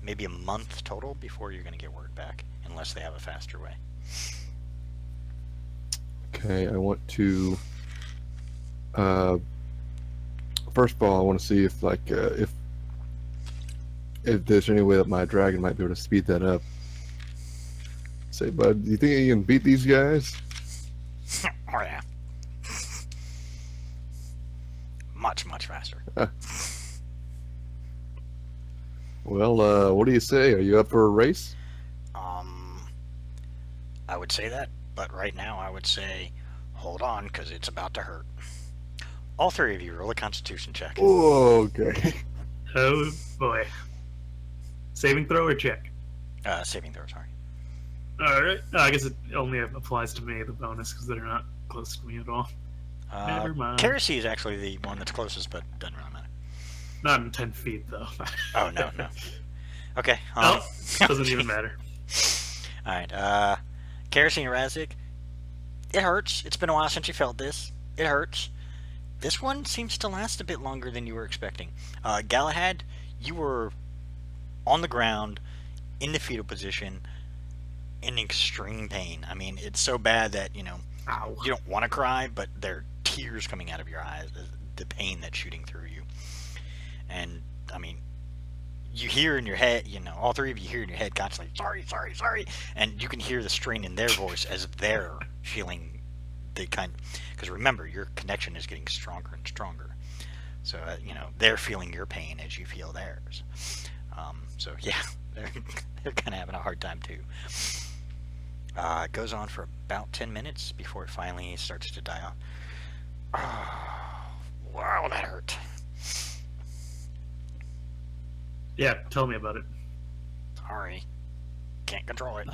maybe a month total before you're going to get word back, unless they have a faster way. Okay, I want to. First of all, I want to see if if there's any way that my dragon might be able to speed that up. Say, bud, do you think you can beat these guys? Oh yeah. Much faster. Well, what do you say? Are you up for a race? I would say that, but right now I would say hold on, because it's about to hurt. All three of you roll a Constitution check. Oh, okay. Oh boy. Saving throw or check? Saving throw, sorry. Alright. I guess it only applies to me, the bonus, because they're not close to me at all. Never mind. Kersey is actually the one that's closest, but doesn't really matter. Not in 10 feet, though. Oh, no. Okay. No, doesn't even matter. Alright, Kersey and Razik, it hurts. It's been a while since you felt this. It hurts. This one seems to last a bit longer than you were expecting. Galahad, you were on the ground, in the fetal position, in extreme pain. I mean, it's so bad that, Ow. you don't want to cry, but there are tears coming out of your eyes, the pain that's shooting through you. And, I mean, you hear in your head, all three of you hear in your head constantly, sorry, and you can hear the strain in their voice as they're feeling because remember, your connection is getting stronger and stronger. So, they're feeling your pain as you feel theirs. So, yeah, they're kind of having a hard time, too. It goes on for about 10 minutes before it finally starts to die off. Oh, wow, that hurt. Yeah, tell me about it. Sorry. Can't control it.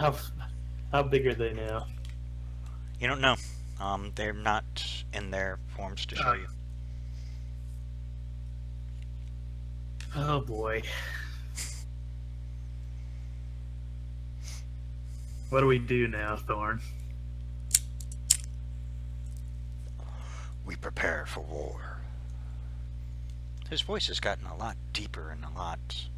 How big are they now? You don't know. They're not in their forms to show you. Oh boy. What do we do now, Thorn? We prepare for war. His voice has gotten a lot deeper and a lot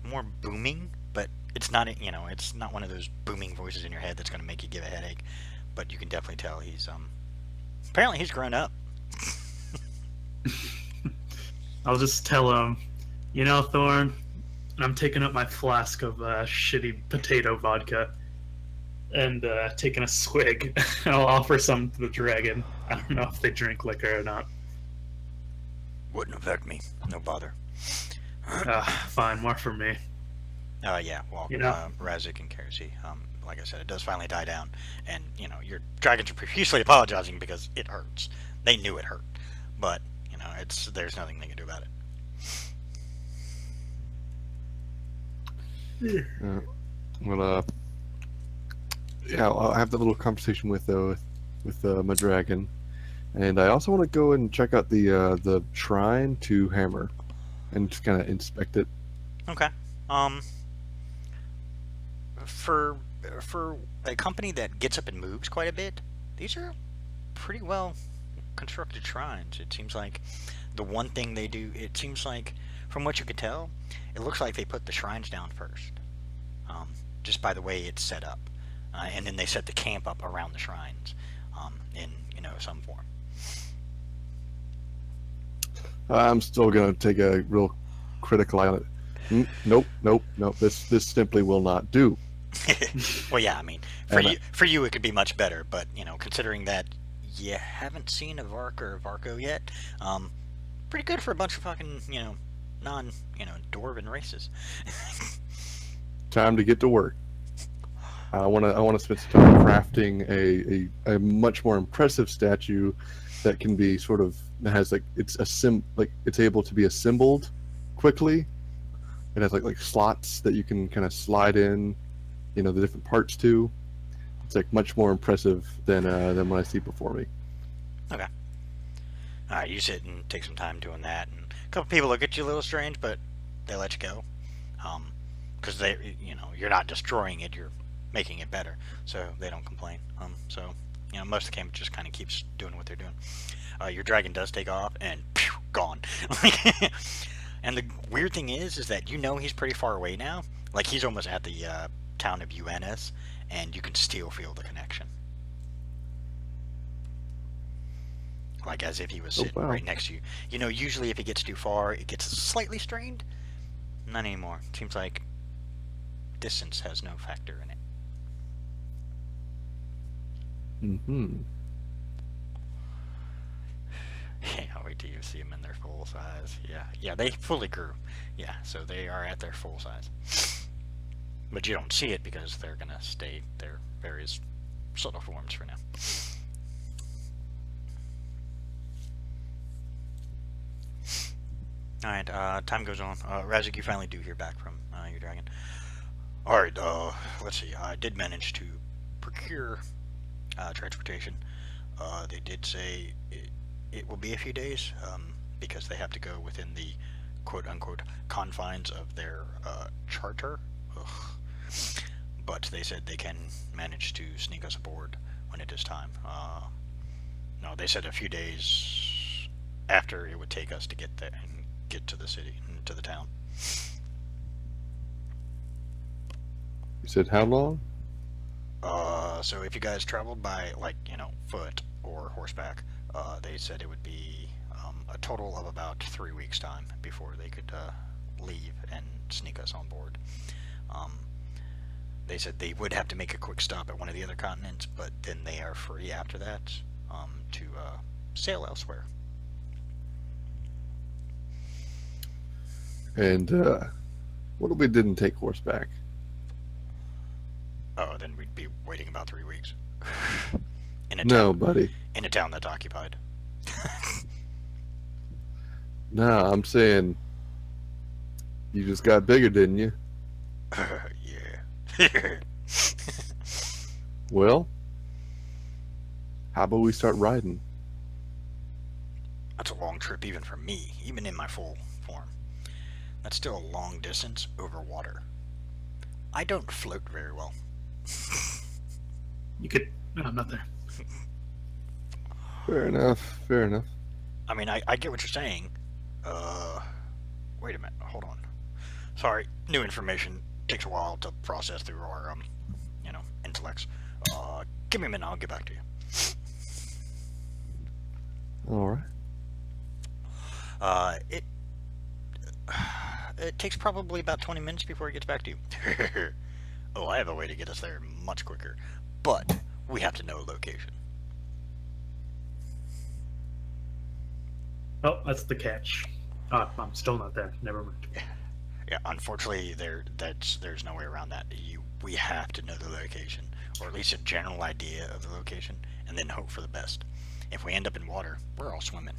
more booming, but it's not, it's not one of those booming voices in your head that's going to make you give a headache. But you can definitely tell he's, apparently he's grown up. I'll just tell him, you know, Thorn, I'm taking up my flask of shitty potato vodka and taking a swig. I'll offer some to the dragon. I don't know if they drink liquor or not. Wouldn't affect me. No bother. Fine, more for me. Yeah, well, You know- Razik and Keresi, like I said, it does finally die down. And, your dragons are profusely apologizing because it hurts. They knew it hurt. But, there's nothing they can do about it. Well, yeah, I'll have that little conversation with my dragon, and I also want to go and check out the shrine to Hammer, and just kind of inspect it. Okay. For a company that gets up and moves quite a bit, these are pretty well constructed shrines. It seems like the one thing they do, it seems like, from what you could tell, it looks like they put the shrines down first, just by the way it's set up, and then they set the camp up around the shrines, in some form. I'm still gonna take a real critical eye on it. Nope. This simply will not do. Well, yeah, I mean, for you it could be much better, but considering that you haven't seen a Vark or a Varko yet, pretty good for a bunch of fucking non dwarven races. Time to get to work. I want to spend some time crafting a much more impressive statue that can be sort of, that has it's able to be assembled quickly. It has like slots that you can kind of slide in, the different parts to. It's like much more impressive than what I see before me. Okay. All right, you sit and take some time doing that, and a couple people look at you a little strange, but they let you go, because you're not destroying it, you're making it better, so they don't complain. So most of the camp just kind of keeps doing what they're doing. Your dragon does take off, and pew, gone. And the weird thing is that he's pretty far away now. Like, he's almost at the town of UNS, and you can still feel the connection. Like as if he was sitting right next to you. Usually if he gets too far, it gets slightly strained. Not anymore. It seems like distance has no factor in it. Mm-hmm. Yeah, wait till you see them in their full size. Yeah, they fully grew. Yeah, so they are at their full size. But you don't see it because they're going to stay their various subtle forms for now. Alright, time goes on. Razik, you finally do hear back from your dragon. Alright, let's see. I did manage to procure transportation. They did say it will be a few days, because they have to go within the quote-unquote confines of their charter. Ugh. But they said they can manage to sneak us aboard when it is time. No, they said a few days after it would take us to get there and get to the city and to the town. You said how long? So if you guys traveled by foot or horseback, they said it would be a total of about 3 weeks time before they could leave and sneak us on board. They said they would have to make a quick stop at one of the other continents, but then they are free after that to sail elsewhere. And what if we didn't take horseback? Oh, then we'd be waiting about 3 weeks. In a No, town, buddy. in a town that's occupied. Nah, I'm saying you just got bigger, didn't you? Yeah. Well, how about we start riding? That's a long trip even for me, even in my full form. That's still a long distance over water. I don't float very well. You could. No, I'm not there. Fair enough. Fair enough. I mean, I get what you're saying. Wait a minute. Hold on. Sorry, new information takes a while to process through our, intellects. Give me a minute, I'll get back to you. All right. It takes probably about 20 minutes before it gets back to you. Oh, I have a way to get us there much quicker. But we have to know location. Oh, that's the catch. Oh, I'm still not there. Never mind. Yeah, unfortunately, there's no way around that. We have to know the location, or at least a general idea of the location, and then hope for the best. If we end up in water, we're all swimming.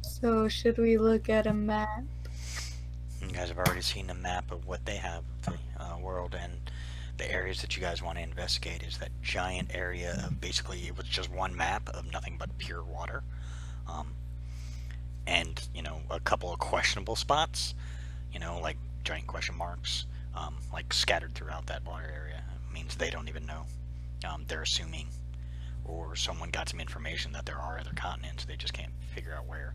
So should we look at a map? You guys have already seen a map of what they have of the world, and the areas that you guys want to investigate is that giant area of basically it was just one map of nothing but pure water, and a couple of questionable spots, like giant question marks, like scattered throughout that water area. It means they don't even know. They're assuming, or someone got some information that there are other continents. They just can't figure out where.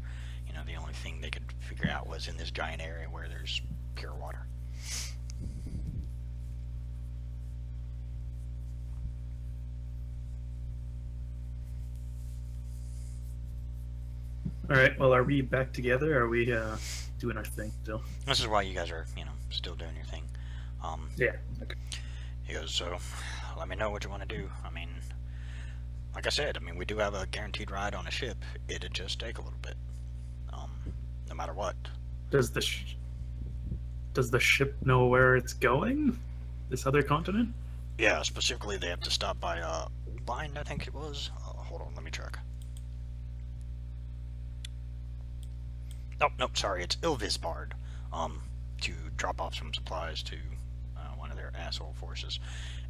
The only thing they could figure out was in this giant area where there's pure water. All right. Well, are we back together? Or are we doing our thing still? This is why you guys are, still doing your thing. Yeah. Okay. He goes, so let me know what you want to do. I mean, like I said, we do have a guaranteed ride on a ship. It'd just take a little bit. No matter what. Does the ship know where it's going? This other continent? Yeah, specifically they have to stop by Ulbind, I think it was. Hold on, let me check. Nope, sorry, it's Ilvisbard. To drop off some supplies to one of their asshole forces.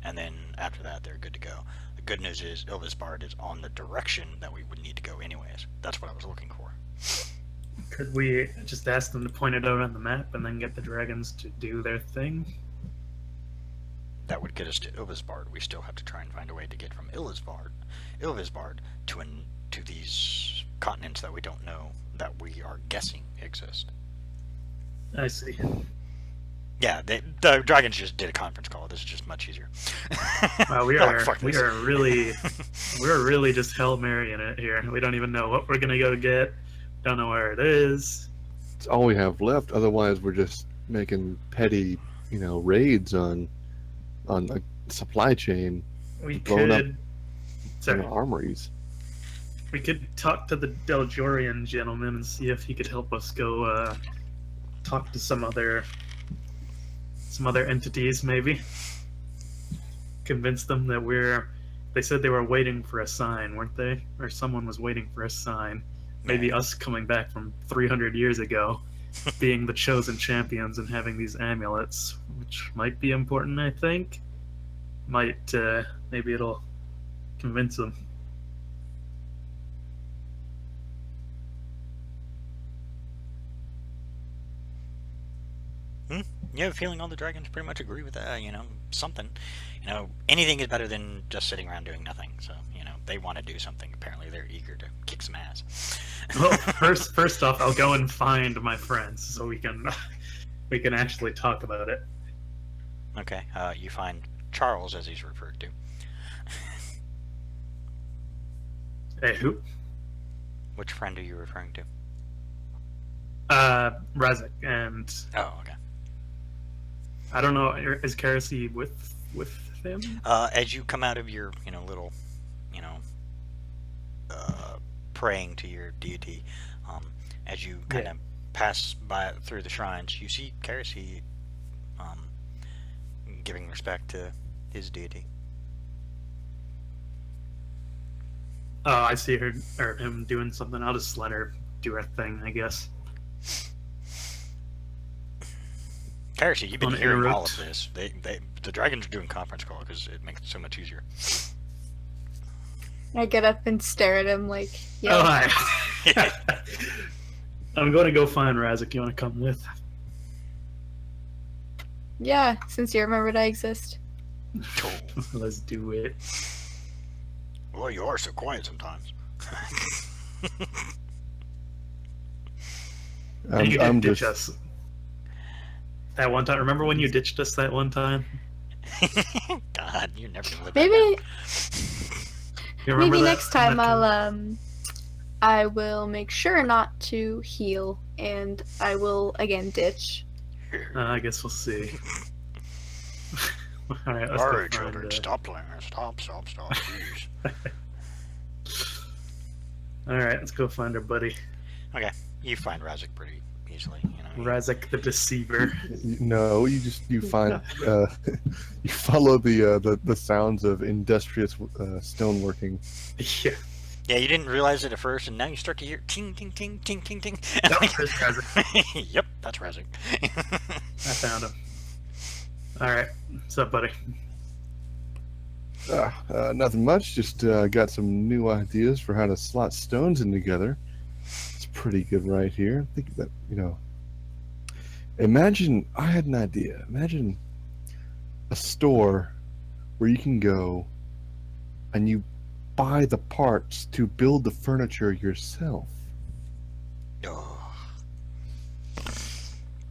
And then after that, they're good to go. The good news is Ilvisbard is on the direction that we would need to go anyways. That's what I was looking for. Could we just ask them to point it out on the map and then get the dragons to do their thing? That would get us to Ilvisbard. We still have to try and find a way to get from Ilvisbard to these continents that we don't know, that we are guessing exist. I see. Yeah, the dragons just did a conference call. This is just much easier. Wow, They're like, "Fuck this." we're really just Hail Marrying it here. We don't even know what we're gonna go get. Don't know where it is. It's all we have left. Otherwise, we're just making petty, raids on a supply chain, We Blowing up, could. armories. We could talk to the Deljorian gentleman and see if he could help us go talk to some other entities, maybe. Convince them that they said they were waiting for a sign, weren't they? Or someone was waiting for a sign. Maybe us coming back from 300 years ago, being the chosen champions and having these amulets, which might be important, I think. Maybe it'll convince them. You have a feeling all the dragons pretty much agree with that, something. Anything is better than just sitting around doing nothing. So, they want to do something. Apparently they're eager to kick some ass. Well, first off, I'll go and find my friends so we can actually talk about it. Okay, you find Charles, as he's referred to. Hey, who? Which friend are you referring to? Razak, and Oh, okay. I don't know. Is Karasi with him? As you come out of your, little, you know, praying to your deity, as you kind of pass by through the shrines, you see Karasi giving respect to his deity. Oh, I see her or him doing something. I'll just let her do her thing, I guess. Karasi, you've been Wanna hearing all interrupt? of this. The dragons are doing conference call because it makes it so much easier. I get up and stare at him like, Oh, yeah. hi. I'm going to go find Razik. You want to come with? Yeah, since you remembered I exist. Let's do it. Well, you are so quiet sometimes. And you did I'm ditch just us that one time. Remember when you ditched us that one time? God, you're never gonna live that Maybe down. You remember maybe that- next time that I will make sure not to heal, and I will again ditch. I guess we'll see. All right, let's All go right, find, children, stop playing. Stop. Jeez. All right, let's go find our buddy You find Razik pretty easily. Razik the Deceiver. no, you find you follow the sounds of industrious stoneworking. Yeah, Yeah, you didn't realize it at first, and now you start to hear ting, ting, ting, ting, ting, ting. Yep, there's Razik. Yep, that's Razik. I found him. All right, what's up, buddy? Nothing much. Just got some new ideas for how to slot stones in together. It's pretty good right here. Think that Imagine I had an idea. Imagine a store where you can go and you buy the parts to build the furniture yourself. Oh.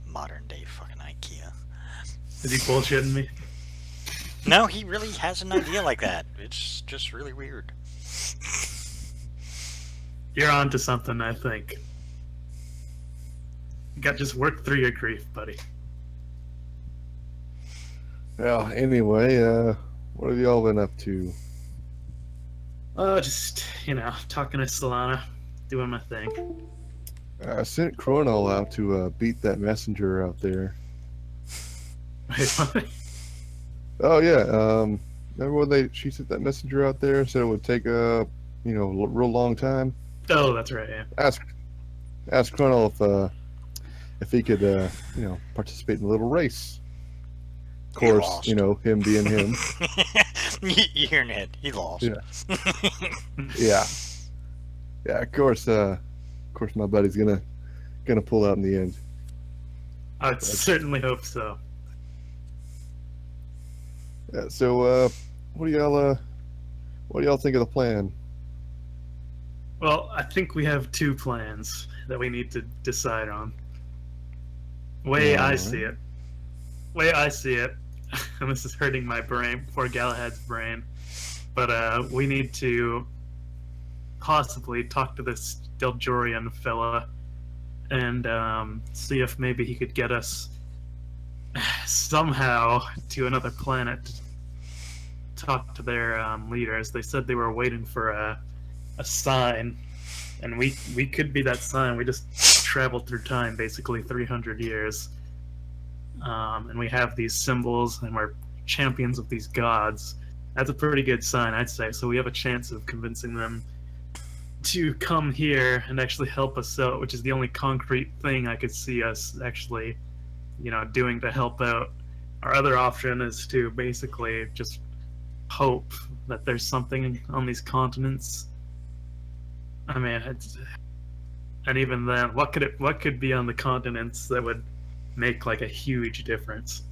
Modern day fucking IKEA. Is he bullshitting me? No, he really has an idea like that. It's just really weird. You're on to something, I think. You got just work through your grief, buddy. Well, anyway, what have y'all been up to? Oh, just, talking to Solana, doing my thing. I sent Chronol out to beat that messenger out there. Wait, what? Oh yeah, remember when she sent that messenger out there? Said it would take a real long time. Oh, that's right, yeah. Ask Chronol if he could participate in a little race. Of He course, lost. him being him. You hear Ned? He lost. Yeah. Yeah, yeah. Of course, my buddy's gonna pull out in the end. I would certainly hope so. Yeah, so, what do y'all think of the plan? Well, I think we have two plans that we need to decide on. Way I Alright. see it, and this is hurting my brain, poor Galahad's brain, but we need to possibly talk to this Deljorian fella and see if maybe he could get us somehow to another planet to talk to their leaders. They said they were waiting for a sign, and we could be that sign. We just traveled through time, basically 300 years, and we have these symbols, and we're champions of these gods. That's a pretty good sign, I'd say. So we have a chance of convincing them to come here and actually help us out, which is the only concrete thing I could see us actually, doing to help out. Our other option is to basically just hope that there's something on these continents. I mean, and even then, what could be on the continents that would make like a huge difference?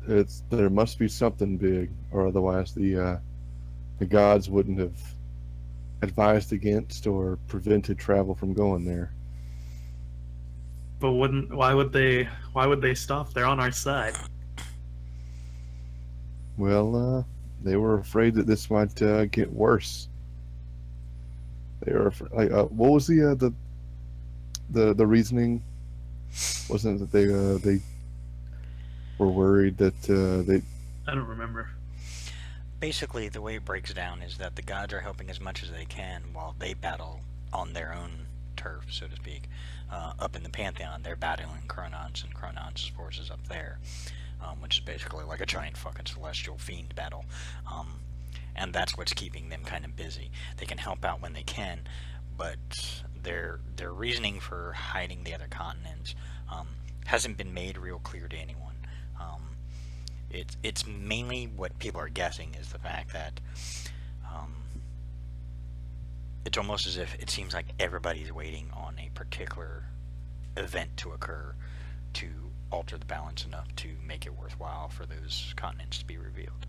There must be something big, or otherwise the gods wouldn't have advised against or prevented travel from going there. But why would they stop? They're on our side. Well, they were afraid that this might get worse. They were what was the reasoning? Wasn't it that were worried that they. I don't remember. Basically, the way it breaks down is that the gods are helping as much as they can while they battle on their own turf, so to speak. Up in the Pantheon, they're battling Chronons and Chronons' forces up there, which is basically like a giant fucking celestial fiend battle. And that's what's keeping them kind of busy. They can help out when they can, but their reasoning for hiding the other continents hasn't been made real clear to anyone. It's mainly what people are guessing is the fact that it's almost as if it seems like everybody's waiting on a particular event to occur to alter the balance enough to make it worthwhile for those continents to be revealed.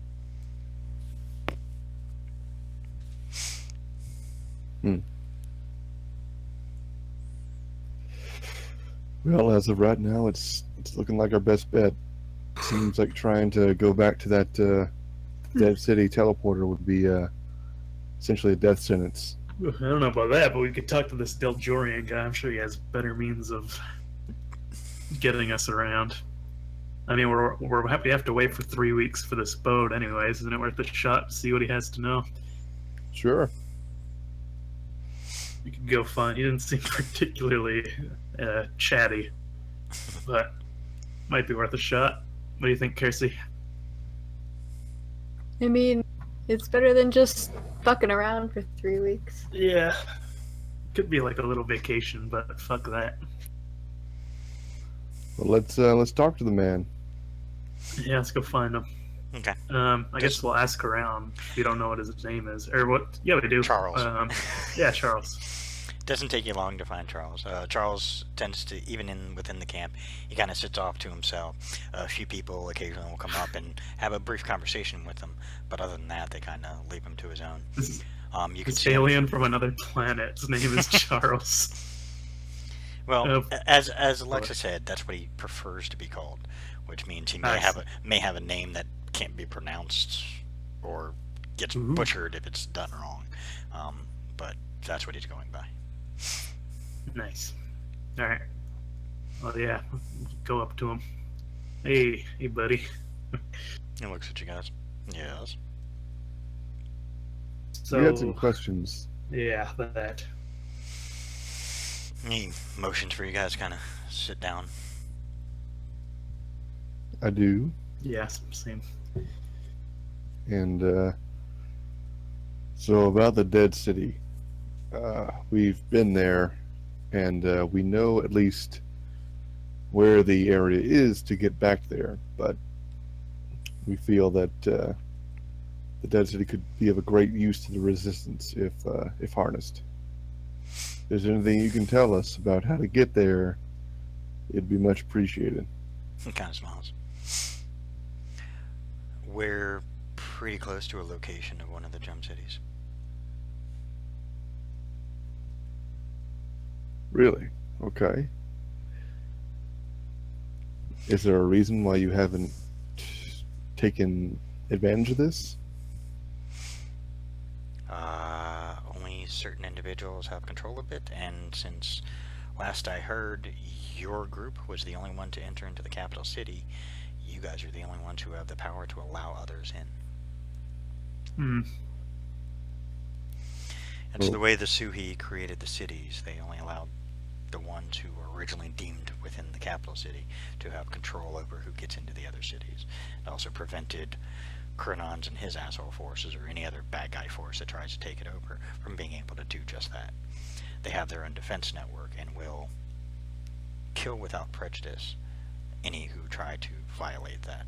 Well, as of right now, it's looking like our best bet. Seems like trying to go back to that Dead City teleporter would be essentially a death sentence. I don't know about that, but we could talk to this Deljorian guy. I'm sure he has better means of getting us around. I mean, we have to wait for 3 weeks for this boat, anyways. Isn't it worth a shot to see what he has to know? Sure. We could go find. He didn't seem particularly chatty, but might be worth a shot. What do you think, Kersey? I mean, it's better than just fucking around for 3 weeks. Yeah, could be like a little vacation, but fuck that. Well, let's talk to the man. Yeah, let's go find him. Okay. I guess we'll ask around if you don't know what his name is. Or what? Yeah, we do. Charles. Yeah, Charles. Doesn't take you long to find Charles. Charles tends to, even within the camp, he kind of sits off to himself. A few people occasionally will come up and have a brief conversation with him, but other than that, they kind of leave him to his own. You can This see him. alien from another planet. His name is Charles. Well, as Alexa said, that's what he prefers to be called, which means he may have a name that can't be pronounced or gets butchered if it's done wrong. But that's what he's going by. Nice. All right. Well, yeah. Go up to him. Hey, buddy. He looks at you guys. Yes. So, We had some questions. yeah, that. He motions for you guys kind of sit down. I do, Yeah, same. and so about the Dead City, we've been there, and we know at least where the area is to get back there. But we feel that the Dead City could be of a great use to the Resistance if harnessed. If there's anything you can tell us about how to get there, it'd be much appreciated. He kind of smiles. We're pretty close to a location of one of the gem cities. Really? Okay. Is there a reason why you haven't taken advantage of this? Only certain individuals have control of it, and since last I heard, your group was the only one to enter into the capital city, you guys are the only ones who have the power to allow others in. And so the way the Suhi created the cities, they only allowed the ones who were originally deemed within the capital city to have control over who gets into the other cities. It also prevented Chronons and his asshole forces or any other bad guy force that tries to take it over from being able to do just that. They have their own defense network and will kill without prejudice any who try to violate that.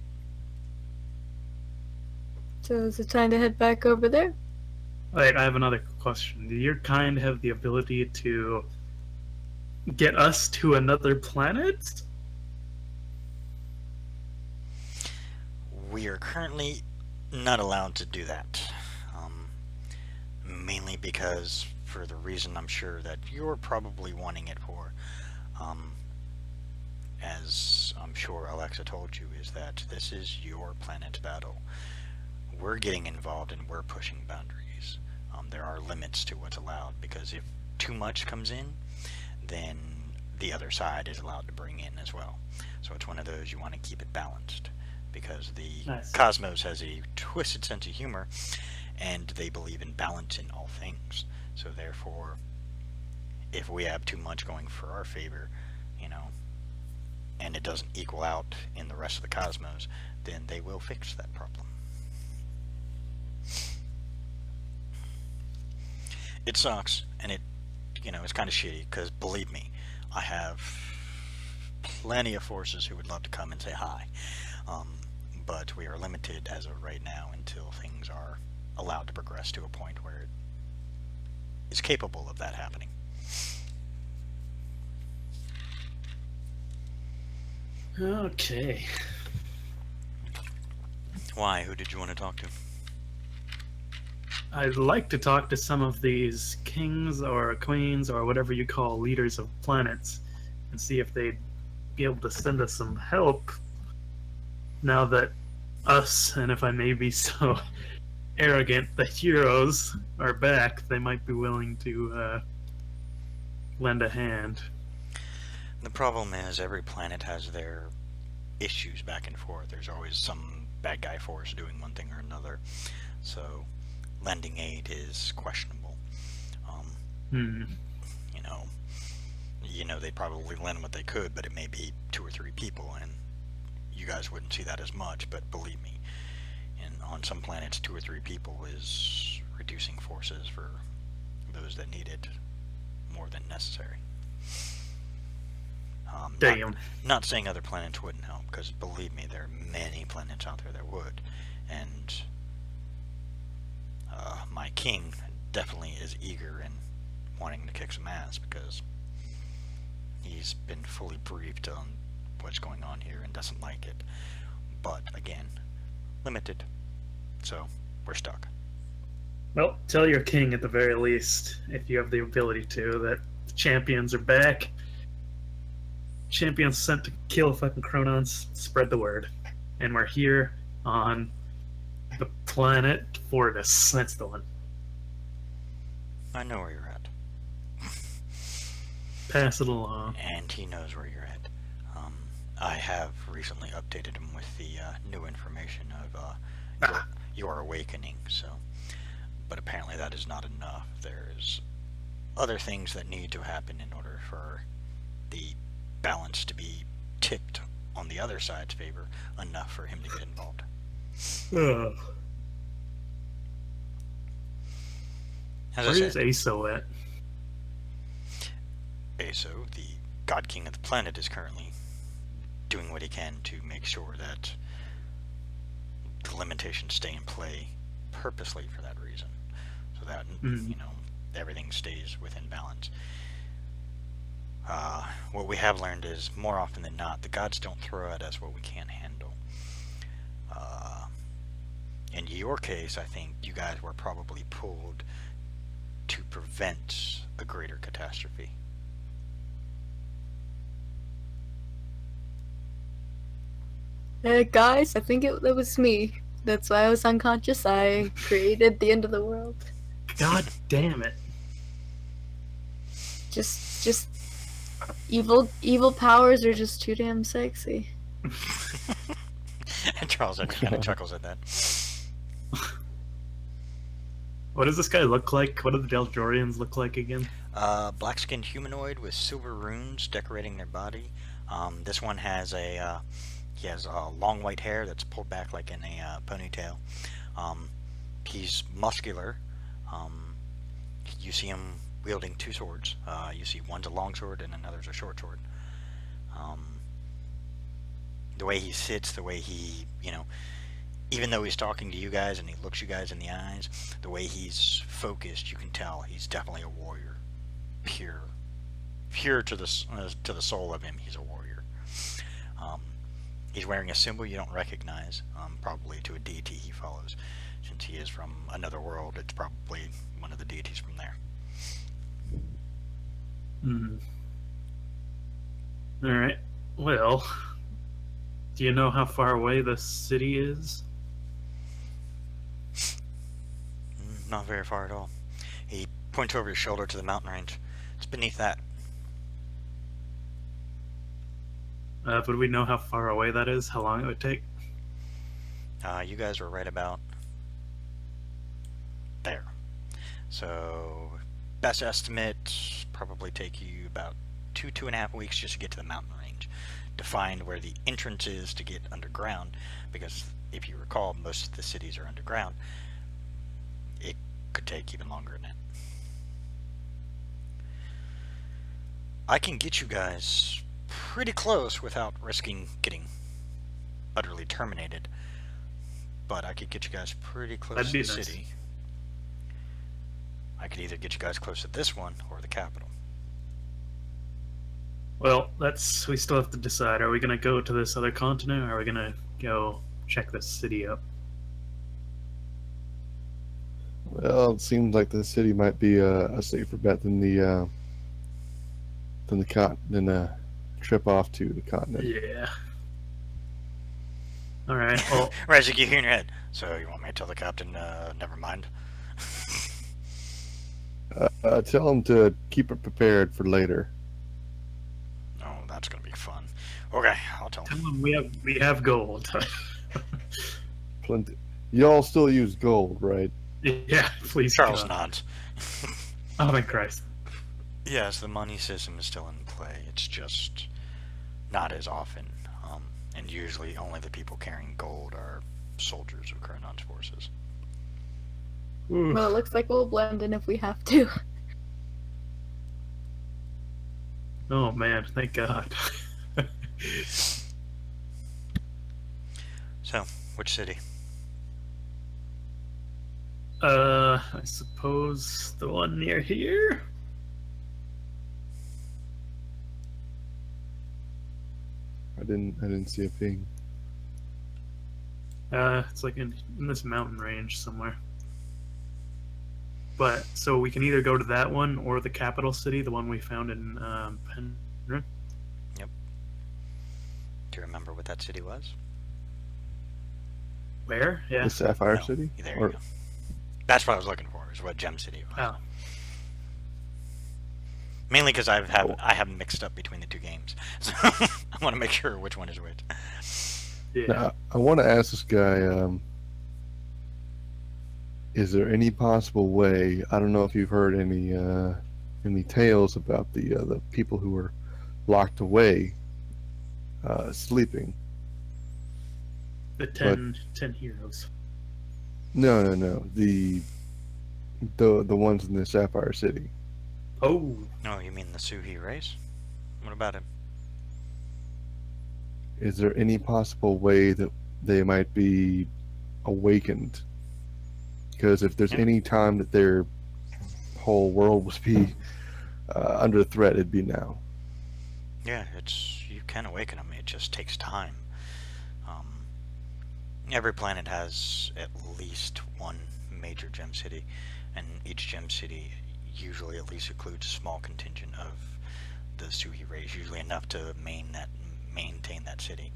So is it time to head back over there? Wait, I have another question. Do your kind have the ability to get us to another planet? We are currently not allowed to do that. Mainly because, for the reason I'm sure that you're probably wanting it for, as I'm sure Alexa told you, is that this is your planet's battle. We're getting involved and we're pushing boundaries. There are limits to what's allowed, because if too much comes in, then the other side is allowed to bring in as well. So it's one of those you want to keep it balanced, because the Nice. cosmos has a twisted sense of humor, and they believe in balance in all things. So therefore, if we have too much going for our favor, you know, and it doesn't equal out in the rest of the cosmos, then they will fix that problem. It sucks, and it's kind of shitty, because believe me, I have plenty of forces who would love to come and say hi. But we are limited as of right now until things are allowed to progress to a point where it's capable of that happening. Okay. Why? Who did you want to talk to? I'd like to talk to some of these kings or queens or whatever you call leaders of planets and see if they'd be able to send us some help now that us, and if I may be so arrogant, the heroes are back. They might be willing to lend a hand. The problem is every planet has their issues back and forth. There's always some bad guy force doing one thing or another. So lending aid is questionable. Hmm. They'd probably lend what they could, but it may be 2 or 3 people, and you guys wouldn't see that as much, but believe me, on some planets 2 or 3 people is reducing forces for those that need it more than necessary. Damn. Not saying other planets wouldn't help, because believe me, there are many planets out there that would, and my king definitely is eager and wanting to kick some ass, because he's been fully briefed on what's going on here and doesn't like it. But again, limited, so we're stuck. Well, tell your king at the very least, if you have the ability to, that the champions are back. Champions sent to kill fucking Chronons. Spread the word. And we're here on the planet Fortis. That's the one. I know where you're at, Pass it along. and he knows where you're at. I have recently updated him with the new information of your awakening. So, but apparently that is not enough. There's other things that need to happen in order for the balance to be tipped on the other side's favor enough for him to get involved. Ugh. As I Where is said, Aso at? Aso, the God King of the planet, is currently doing what he can to make sure that the limitations stay in play purposely for that reason, so that everything stays within balance. What we have learned is, more often than not, the gods don't throw at us what we can't handle. In your case, I think you guys were probably pulled to prevent a greater catastrophe. Guys, I think it was me. That's why I was unconscious. I created the end of the world. God damn it. Just evil powers are just too damn sexy. And Charles kind of chuckles at that. What does this guy look like? What do the Deljorians look like again? Black-skinned humanoid with silver runes decorating their body. This one has he has long white hair that's pulled back like in a ponytail. He's muscular. You see him wielding 2 swords. You see one's a long sword and another's a short sword. The way he sits, the way he, even though he's talking to you guys and he looks you guys in the eyes, the way he's focused, you can tell he's definitely a warrior. Pure to the soul of him, he's a warrior. He's wearing a symbol you don't recognize, probably to a deity he follows. Since he is from another world, it's probably one of the deities from there. Alright. Well, do you know how far away the city is? Not very far at all. He points over his shoulder to the mountain range. It's beneath that. Would we know how far away that is? How long it would take? You guys were right about there. So, best estimate, probably take you about 2.5 weeks just to get to the mountain range. To find where the entrance is to get underground, because if you recall, most of the cities are underground. It could take even longer than that. I can get you guys pretty close without risking getting utterly terminated. But I could get you guys pretty close That'd to be the nice. city. I could either get you guys close to this one or the capital. Well, we still have to decide. Are we going to go to this other continent, or are we going to go check this city up? Well, it seems like the city might be a safer bet than the trip off to the continent. Yeah. All right. Well, Razik, you hear in your head. So you want me to tell the captain, never mind? Tell him to keep it prepared for later. Oh, that's gonna be fun. Okay, I'll tell tell him. them we have gold. Plenty. Y'all still use gold, right? Yeah, please. Charles God. nods. Oh my Christ. Yes, the money system is still in play. It's just not as often. And usually only the people carrying gold are soldiers of Kurnon's forces. Ooh. Well, it looks like we'll blend in if we have to. Oh man, thank God. So, which city? I suppose the one near here. I didn't see a ping. It's like in this mountain range somewhere. But so we can either go to that one or the capital city, the one we found in Penryn. Do you remember what that city was? Where? Yeah. The Sapphire No, City? There Or- you go. That's what I was looking for. Is what gem city was. Oh. Mainly because I have mixed up between the two games, so I want to make sure which one is which. Yeah. Now, I want to ask this guy, is there any possible way, I don't know if you've heard any tales about the people who were locked away, sleeping. The 10 heroes. No. The ones in the Sapphire City. Oh. No, you mean the Suhi race? What about him? Is there any possible way that they might be awakened? Because if there's Yeah. any time that their whole world would be under threat, it'd be now. Yeah, you can awaken them. It just takes time. Every planet has at least one major gem city, and each gem city usually at least includes a small contingent of the Suhi race, usually enough to maintain that city.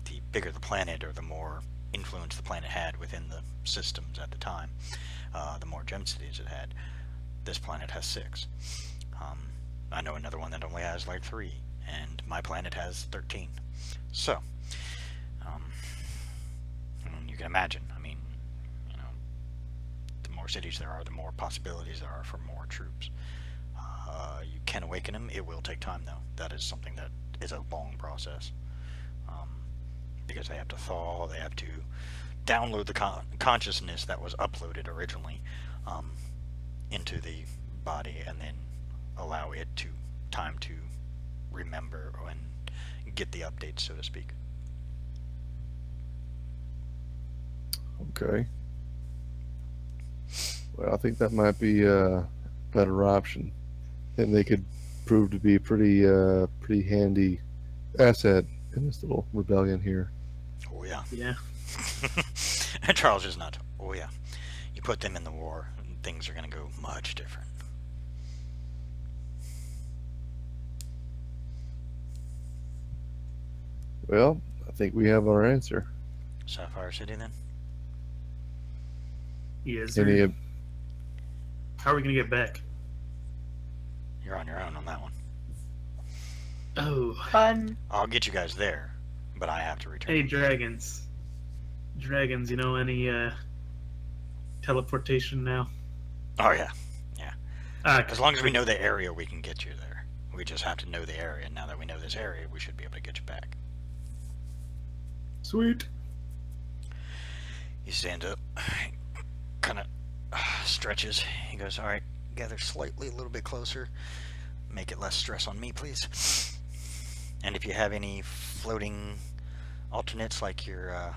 The bigger the planet, or the more influence the planet had within the systems at the time, the more gem cities it had. This planet has 6. I know another one that only has like 3, and my planet has 13. So, you can imagine. I mean, the more cities there are, the more possibilities there are for more troops. You can awaken them. It will take time, though. That is something that is a long process. Because they have to thaw, they have to download the consciousness that was uploaded originally into the body, and then allow it time to remember and get the updates, so to speak. Okay. Well, I think that might be a better option. And they could prove to be pretty handy asset in this little rebellion here. Oh yeah. Yeah. And Charles is not. Oh yeah. You put them in the war, and things are going to go much different. Well, I think we have our answer. Sapphire City, then? Yes. Any Sir. How are we gonna get back? You're on your own on that one. Oh, Fun. I'll get you guys there, but I have to return. hey, dragons. Dragons, you know any teleportation now? Oh yeah. Ah, As long as we know the area, we can get you there. We just have to know the area. Now that we know this area, we should be able to get you back. Sweet. He stands up, kind of stretches. He goes, "All right, gather slightly, a little bit closer. Make it less stress on me, please. And if you have any floating alternates like your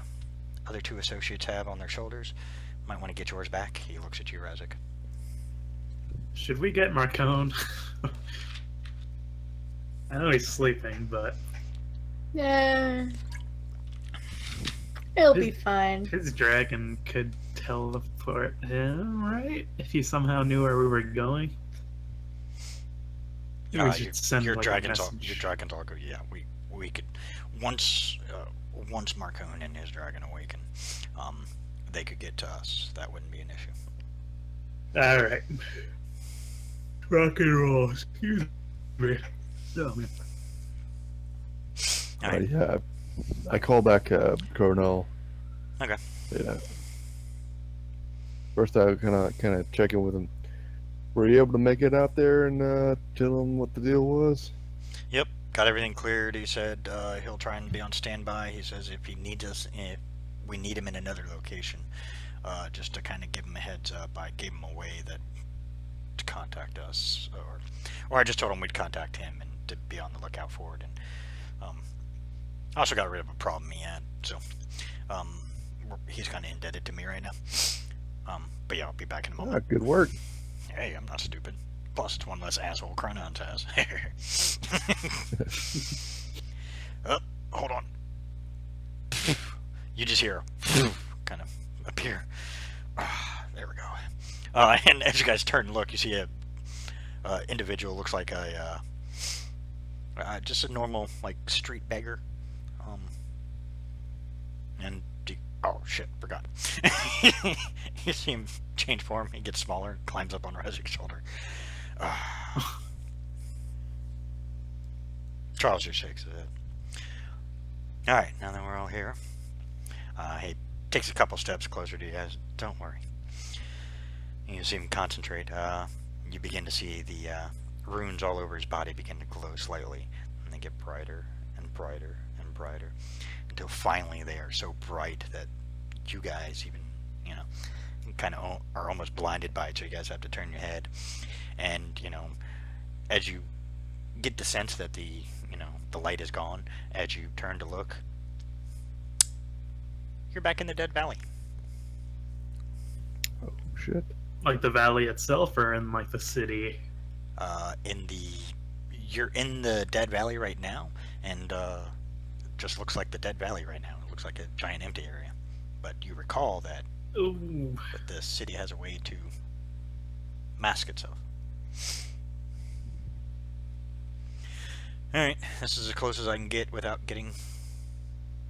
other two associates have on their shoulders, might want to get yours back." He looks at you, Razik. Should we get Marcone? I know he's sleeping, but Yeah. It'll be fine. his dragon could teleport him, right? If he somehow knew where we were going. Maybe we should send Your like, dragons, a all, message. your dragons all go. Yeah, we could once Marcone and his dragon awaken, they could get to us. That wouldn't be an issue. All right. Rock and roll. Excuse me. Oh, man. All right. Yeah, I call back Coronel. Okay. Yeah. First, I kind of check in with him. Were you able to make it out there and tell him what the deal was? Yep, got everything cleared. He said he'll try and be on standby. He says if he needs us, if we need him in another location, just to kind of give him a heads up. I gave him a way that to contact us, or I just told him we'd contact him and to be on the lookout for it. And I also got rid of a problem he had, so he's kind of indebted to me right now. But yeah, I'll be back in a Ah, moment. good work. Hey, I'm not stupid. Plus, it's one less asshole Chronons has. Oh, hold on. You just hear kind of appear. There we go. And as you guys turn and look, you see a individual looks like a just a normal like street beggar. Oh shit, forgot. You see him change form. He gets smaller, climbs up on Rezik's shoulder. Charles just shakes his head. All right, now that we're all here, he takes a couple steps closer to you guys. Don't worry. You see him concentrate. You begin to see the runes all over his body begin to glow slightly, and they get brighter and brighter and brighter, until finally they are so bright that you guys even, kind of are almost blinded by it, so you guys have to turn your head. And, as you get the sense that the light is gone, as you turn to look, you're back in the Dead Valley. Oh shit. Like the valley itself, or in like the city? You're in the Dead Valley right now, and it just looks like the Dead Valley right now. It looks like a giant empty area. But you recall that Ooh. the city has a way to mask itself. Alright, this is as close as I can get without getting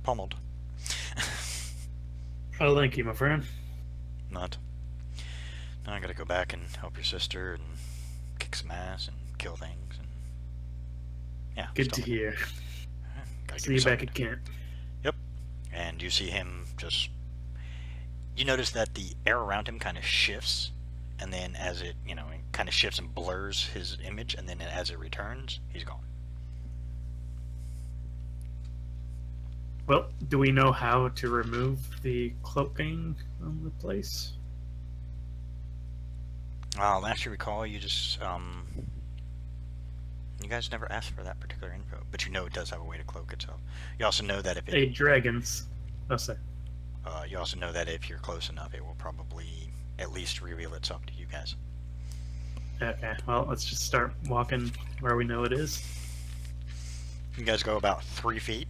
pummeled. Oh, thank you, my friend. Not. Now I gotta go back and help your sister and kick some ass and kill things and yeah. Good to stuff. hear. Gotta See give you some- back at camp. And you see him just. You notice that the air around him kind of shifts, and then as it, it kind of shifts and blurs his image, and then as it returns, he's gone. Well, do we know how to remove the cloaking on the place? Last you recall, you just you guys never asked for that particular info, but you know it does have a way to cloak itself. You also know that if it, Hey, dragons. Oh, sorry. you also know that if you're close enough, it will probably at least reveal itself to you guys. Okay, well, let's just start walking where we know it is. You guys go about 3 feet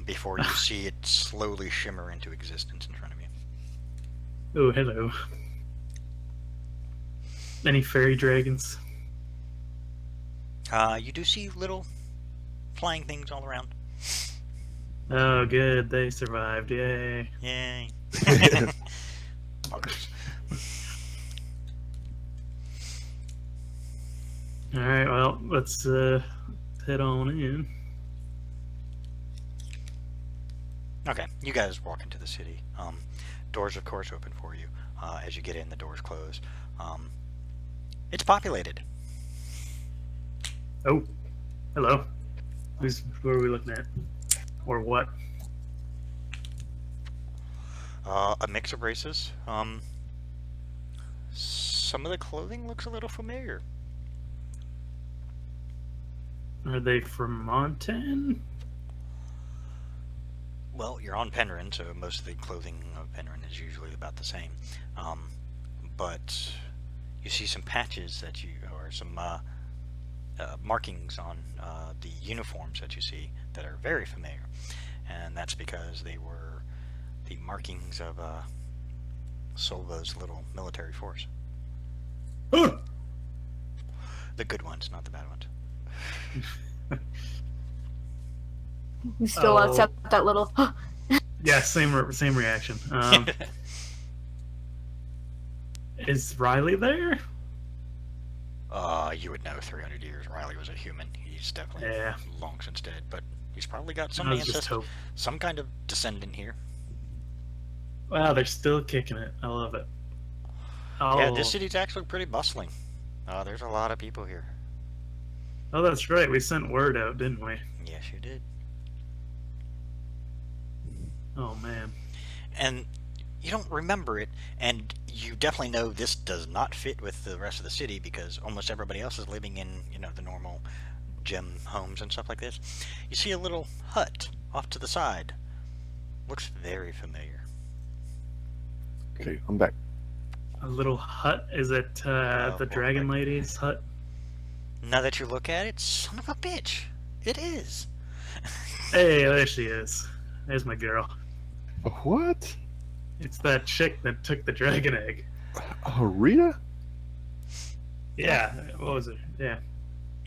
before you see it slowly shimmer into existence in front of you. Oh, hello. Any fairy dragons? You do see little flying things all around. Oh, good. They survived. Yay. Yay. Buggers. Alright, well, let's head head on in. Okay, you guys walk into the city. Doors, of course, open for you. As you get in, the doors close. It's populated. Oh, hello. Who are we looking at? Or what? A mix of races. Some of the clothing looks a little familiar. Are they from Montan? Well, you're on Penryn, so most of the clothing of Penryn is usually about the same. But you see some patches or some markings on the uniforms that you see that are very familiar. And that's because they were the markings of Solva's little military force. Oh! The good ones, not the bad ones. We still Oh. accept that little. Yeah, same reaction. Is Riley there? You would know 300 years. Riley was a human. He's definitely Yeah. long since dead, but he's probably got some I was just ancestor, hoping. some kind of descendant here. Wow, they're still kicking it. I love it. Oh, Yeah, this city's actually pretty bustling. There's a lot of people here. oh, that's right. We sent word out, didn't we? Yes, you did. Oh man. And you don't remember it, and you definitely know this does not fit with the rest of the city because almost everybody else is living in, the normal gem homes and stuff like this. You see a little hut off to the side. Looks very familiar. Okay, I'm back. A little hut? Is it the well, Dragon Lady's hut? Now that you look at it, son of a bitch, it is. Hey, there she is. There's my girl. What? It's that chick that took the dragon egg. Oh, Rita? Yeah. What was it? Yeah.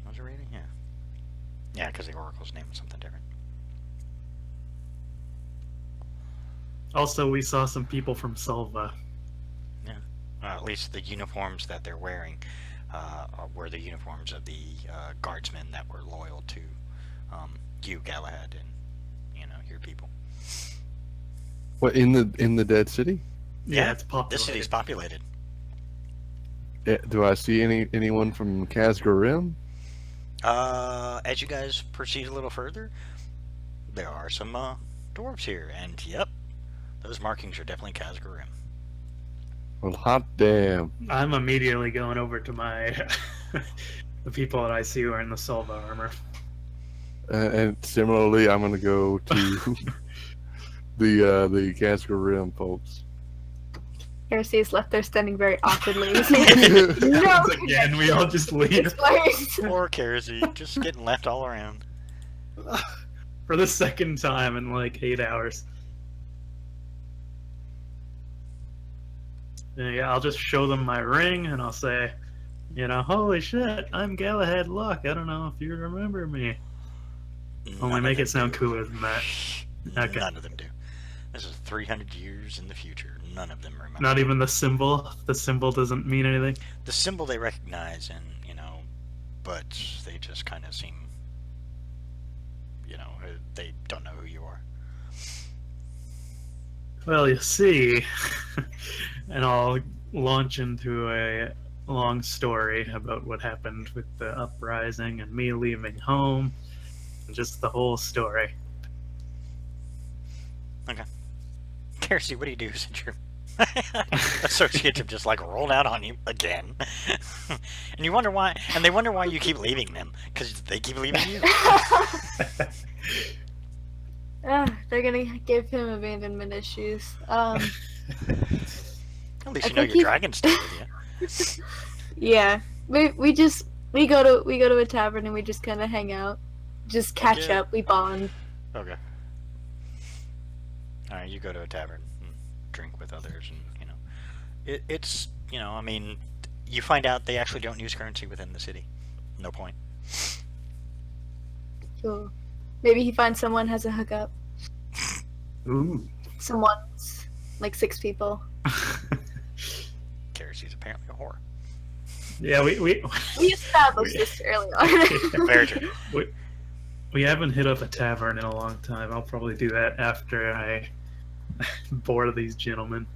Was it really? Yeah. Yeah, because the Oracle's name is something different. Also, we saw some people from Solva. At least the uniforms that they're wearing were the uniforms of the guardsmen that were loyal to you, Galahad, and your people. What, in the dead city? Yeah, it's populated. This city's populated. Do I see anyone from Khazgar Rim? As you guys proceed a little further, there are some dwarves here, and yep, those markings are definitely Khazgar Rim. Well, hot damn. I'm immediately going over to my the people that I see who are in the Solva armor. And similarly, I'm gonna go to the Khazgar Rim folks. Heresy's left there standing very awkwardly. No, Happens again, we all just leave. it's worse. Poor Kersey, just getting left all around. For the second time in like 8 hours. Yeah, I'll just show them my ring and I'll say, holy shit, I'm Galahad Luck. I don't know if you remember me. Only make it sound cooler than that. Okay. None of them do. This is 300 years in the future. None of them remember. Not even the symbol? The symbol doesn't mean anything? The symbol they recognize, and but they just kind of seem, they don't know who you are. Well, you see, and I'll launch into a long story about what happened with the uprising and me leaving home, and just the whole story. Kersey, what do you do since your associates have just rolled out on you again? And you wonder why, and they wonder why you keep leaving them, because they keep leaving you. They're gonna give him abandonment issues. At least I you know think your dragon's still with you. Yeah, we go to a tavern and we just kind of hang out, just catch Yeah. up, we bond. Okay. Alright, you go to a tavern and drink with others, and it's you find out they actually don't use currency within the city. No point. Cool. Maybe he finds someone has a hookup. Ooh. Someone's like 6 people. Kersey's apparently a whore. Yeah, we We established this early on. Very true. We haven't hit up a tavern in a long time. I'll probably do that after I board these gentlemen.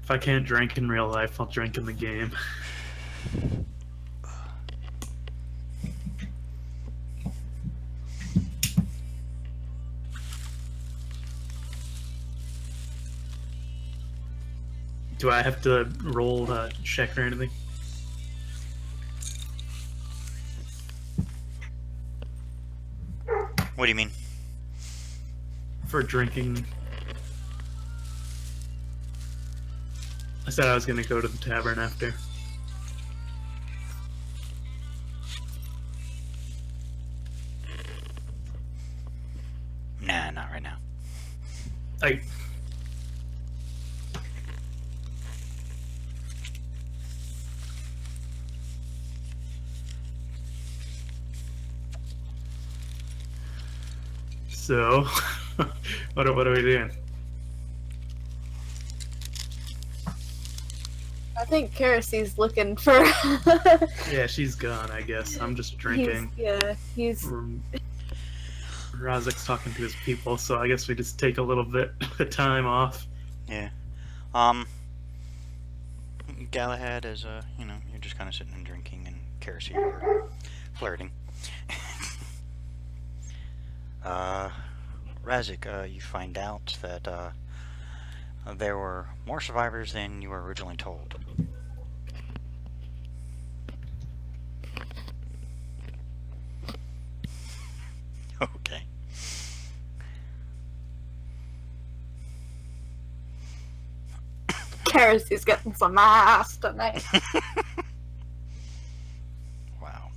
If I can't drink in real life, I'll drink in the game. Do I have to roll a check or anything? What do you mean? For drinking. I said I was gonna go to the tavern after. Nah, not right now. I. So, what are we doing? I think Keresy's looking for. Yeah, she's gone, I guess. I'm just drinking. He's. Razik's talking to his people, so I guess we just take a little bit of time off. Yeah. Galahad is, you're just kind of sitting and drinking, and Kersey, you're flirting. Razik, you find out that, there were more survivors than you were originally told. Okay. Keresy's getting some ass tonight. Wow.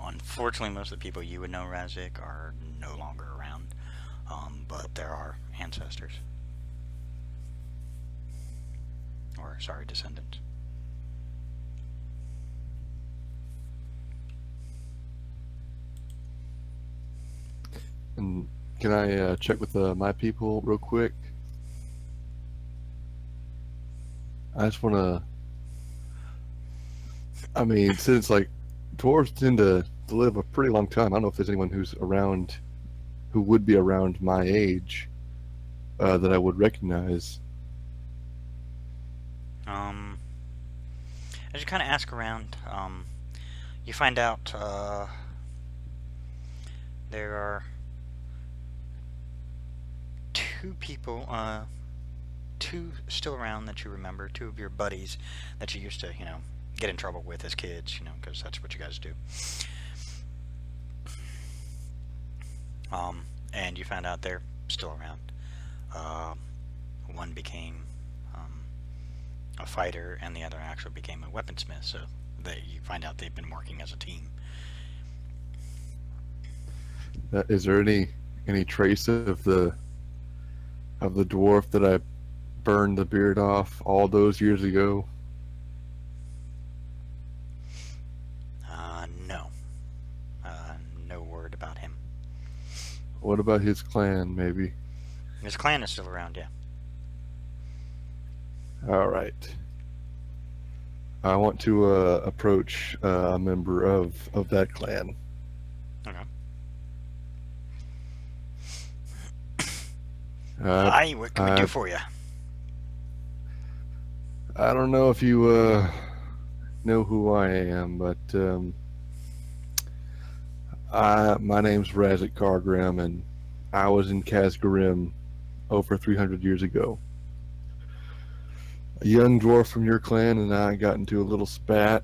Unfortunately, most of the people you would know, Razik, are no longer around. But there are ancestors. Or, sorry, descendants. And can I check with my people real quick? I just want to. I mean, since like dwarves tend to live a pretty long time, I don't know if there's anyone who's around, who would be around my age, that I would recognize. As you kind of ask around, you find out there are two people, two still around that you remember, two of your buddies that you used to, get in trouble with as kids, because that's what you guys do. And you found out they're still around. One became a fighter, and the other actually became a weaponsmith. So you find out they've been working as a team. Is there any trace of the dwarf that I burned the beard off all those years ago? No. No word about him. What about his clan, maybe? His clan is still around, yeah. All right. I want to approach a member of that clan. Okay. I What can we do for you? I don't know if you know who I am, but my name's Razik Kargrim, and I was in Kazgarim over 300 years ago. A young dwarf from your clan and I got into a little spat,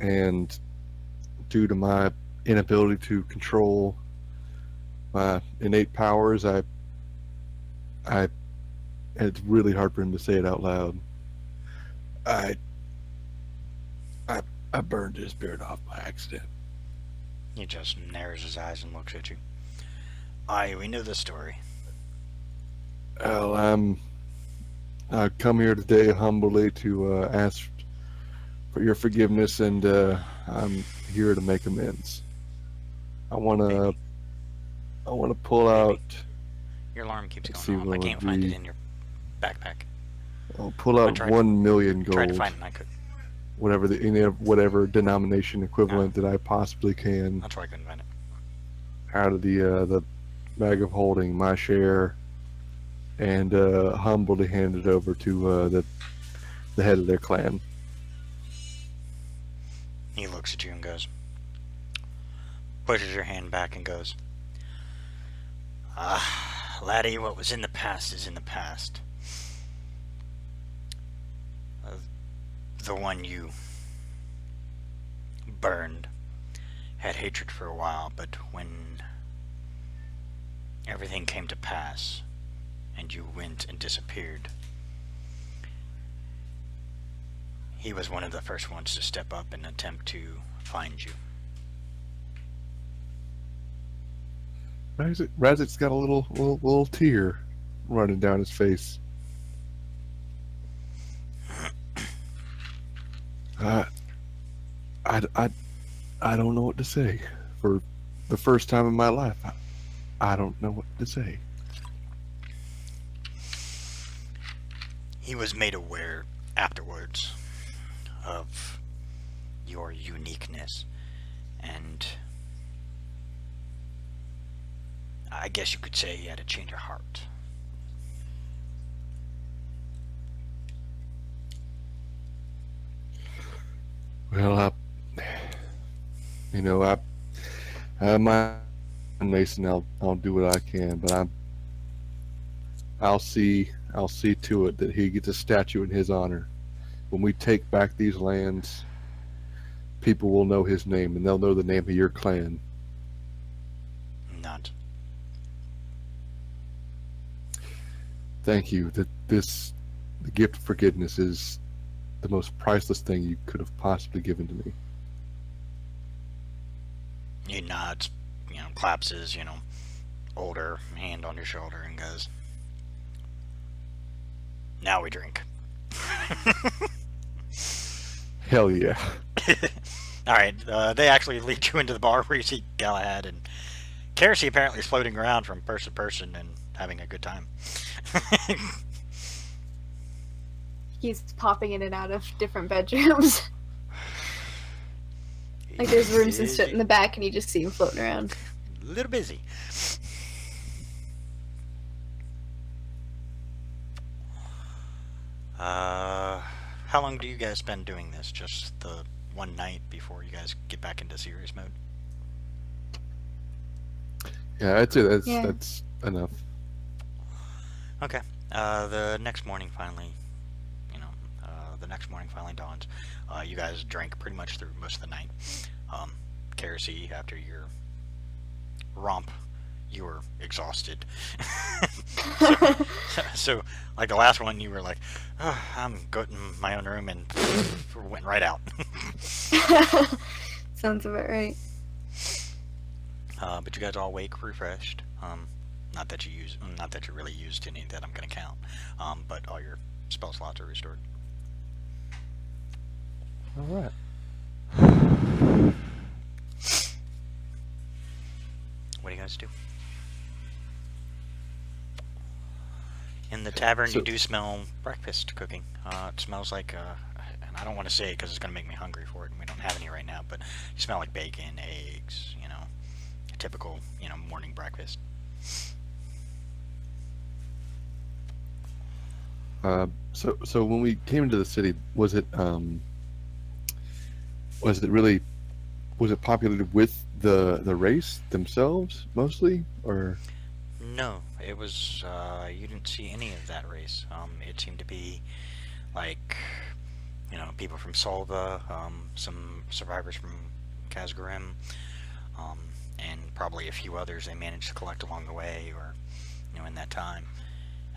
and due to my inability to control my innate powers, it's really hard for him to say it out loud. I burned his beard off by accident. He just narrows his eyes and looks at you. We know the story. Well, I've come here today humbly to ask for your forgiveness, and I'm here to make amends. I want to pull out. Your alarm keeps Let's going see off. I what can't would find it be- in your backpack. I'll pull I out tried- 1 million Tried to gold, find it and I could. whatever whatever denomination equivalent that I possibly can, That's why I couldn't find it. out of the bag of holding, my share, and humbly hand it over to the head of their clan. He looks at you and goes, pushes your hand back and goes, laddie, what was in the past is in the past. The one you burned had hatred for a while, but when everything came to pass and you went and disappeared, he was one of the first ones to step up and attempt to find you. Razik's got a little tear running down his face. I don't know what to say. For the first time in my life, I don't know what to say. He was made aware afterwards of your uniqueness, and I guess you could say he had a change of heart. Well, I'm Mason. I'll do what I can, but I'll see to it that he gets a statue in his honor. When we take back these lands, people will know his name, and they'll know the name of your clan. Not. Thank you. The gift of forgiveness is the most priceless thing you could have possibly given to me. He nods, claps his, older hand on your shoulder and goes, now we drink. Hell yeah. Alright, they actually lead you into the bar where you see Galahad, and Kersey apparently is floating around from person to person and having a good time. He's popping in and out of different bedrooms. Like there's rooms and shit in the back, and you just see him floating around. A little busy. How long do you guys spend doing this? Just the one night before you guys get back into serious mode? Yeah, I'd say that's Yeah. that's enough. Okay. The next morning finally, dawns. You guys drank pretty much through most of the night. Kersey, after your romp, you were exhausted. so, like the last one, you were like, oh, I'm going to my own room, and went right out. Sounds about right. But you guys all wake refreshed. Not that you really used any that I'm going to count. But all your spell slots are restored. All right. What do you guys do? In the tavern, So- you do smell breakfast cooking. It smells like, and I don't want to say it because it's going to make me hungry for it, and we don't have any right now, but you smell like bacon, eggs, a typical, morning breakfast. So when we came into the city, was it populated with the race themselves mostly, or? No, it was, you didn't see any of that race. It seemed to be like, people from Solva, some survivors from Kazgarim, and probably a few others they managed to collect along the way, or, in that time.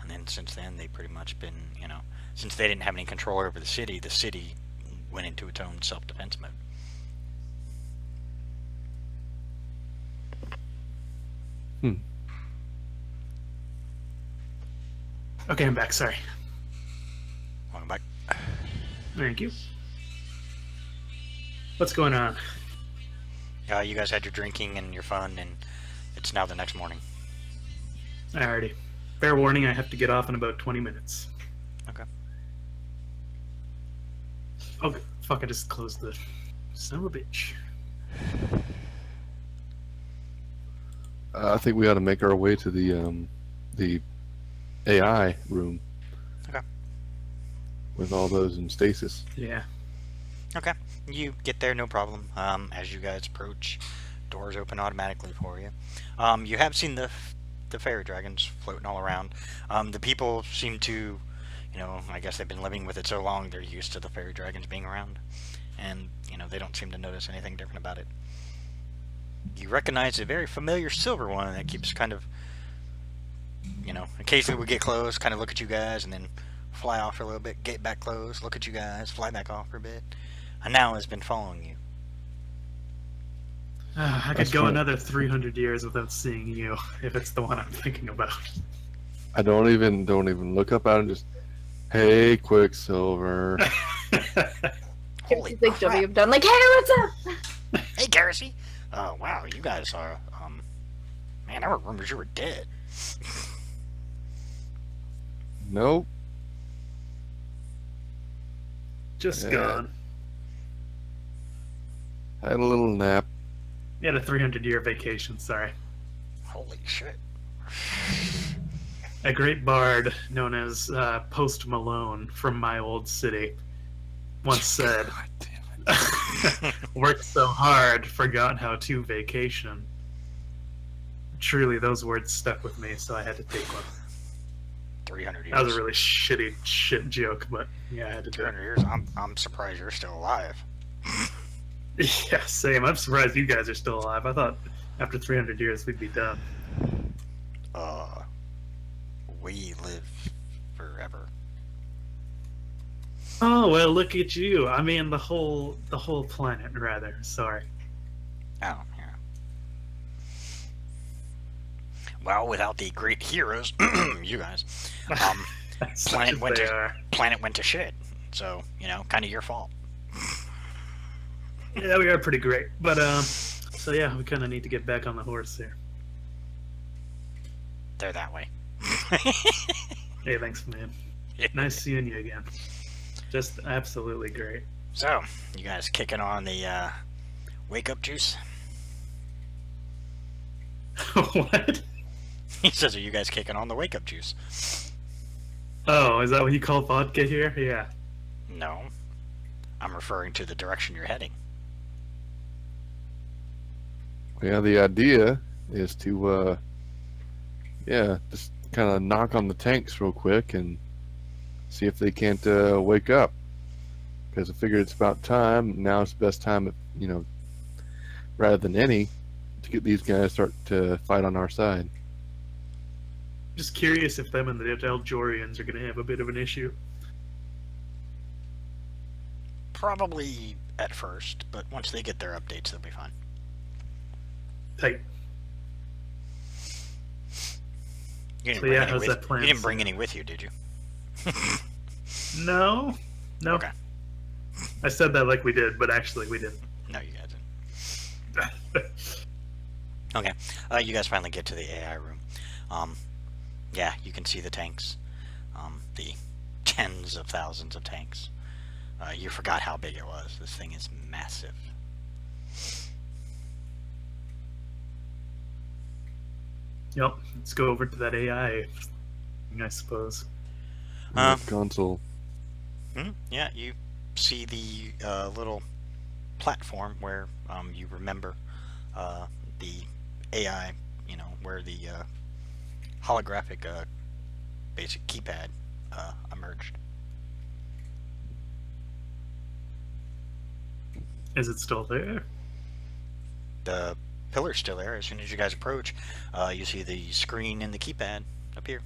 And then since then, they've pretty much been, since they didn't have any control over the city went into its own self-defense mode. Okay, I'm back. Sorry. Welcome back. Thank you. What's going on? You guys had your drinking and your fun, and it's now the next morning. Alrighty. Fair warning, I have to get off in about 20 minutes. Okay. Okay, fuck, I just closed the... Son of a bitch. I think we ought to make our way to the AI room. Okay. With all those in stasis. Yeah. Okay. You get there, no problem. As you guys approach, doors open automatically for you. You have seen the fairy dragons floating all around. The people seem to, I guess they've been living with it so long, they're used to the fairy dragons being around. And, they don't seem to notice anything different about it. You recognize a very familiar silver one that keeps kind of, occasionally would get close, kind of look at you guys, and then fly off for a little bit, get back close, look at you guys, fly back off for a bit, and now has been following you. I could That's go fine. another 300 years without seeing you, if it's the one I'm thinking about. I don't even look up at it. Just, hey, Quicksilver. Holy Like crap. W have done. Like, hey, what's up? Hey, Garrison. Wow, you guys are, man, I remember you were dead. Nope. Just Yeah. gone. Had a little nap. We had a 300-year vacation, sorry. Holy shit. A great bard known as Post Malone from my old city once said, God damn it. worked so hard, forgot how to vacation. Truly, those words stuck with me, so I had to take one. 300 years. That was a really shit joke, but yeah, I had to do it. 300 years. I'm surprised you're still alive. Yeah, same. I'm surprised you guys are still alive. I thought after 300 years we'd be done. We live forever. Oh well, look at you. I mean, the whole planet, rather. Sorry. Oh, yeah. Well, without the great heroes, you guys, Such planet as went they to are. planet went to shit. So, kind of your fault. Yeah, we are pretty great. But so yeah, we kind of need to get back on the horse here. They're that way. Hey, thanks, man. Nice seeing you again. Just absolutely great. So, you guys kicking on the wake up juice? What? He says, "Are you guys kicking on the wake up juice?" Oh, is that what you call vodka here? Yeah. No, I'm referring to the direction you're heading. Yeah, the idea is to, just kind of knock on the tanks real quick and see if they can't wake up. Because I figured it's about time. Now it's the best time, rather than any, to get these guys to start to fight on our side. Just curious if them and the Eldjorians are going to have a bit of an issue. Probably at first, but once they get their updates, they'll be fine. Tight. You didn't So bring yeah, any how's with, that plan you didn't bring sound? any with you, did you? No. No. Okay. I said that like we did, but actually we didn't. No, you guys didn't. Okay. You guys finally get to the AI room. Yeah, you can see the tanks. The tens of thousands of tanks. You forgot how big it was. This thing is massive. Yep. Let's go over to that AI thing, I suppose. Console. Yeah, you see the little platform where you remember the AI, where the holographic basic keypad emerged. Is it still there? The pillar's still there. As soon as you guys approach, you see the screen and the keypad appear.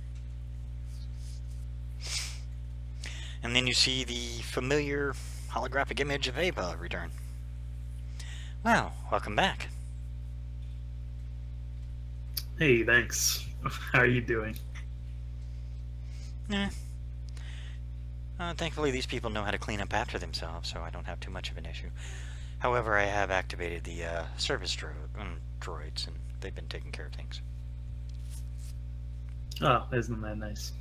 And then you see the familiar holographic image of Ava return. Well, welcome back. Hey, thanks. How are you doing? Thankfully, these people know how to clean up after themselves, so I don't have too much of an issue. However, I have activated the service droids, and they've been taking care of things. Oh, isn't that nice?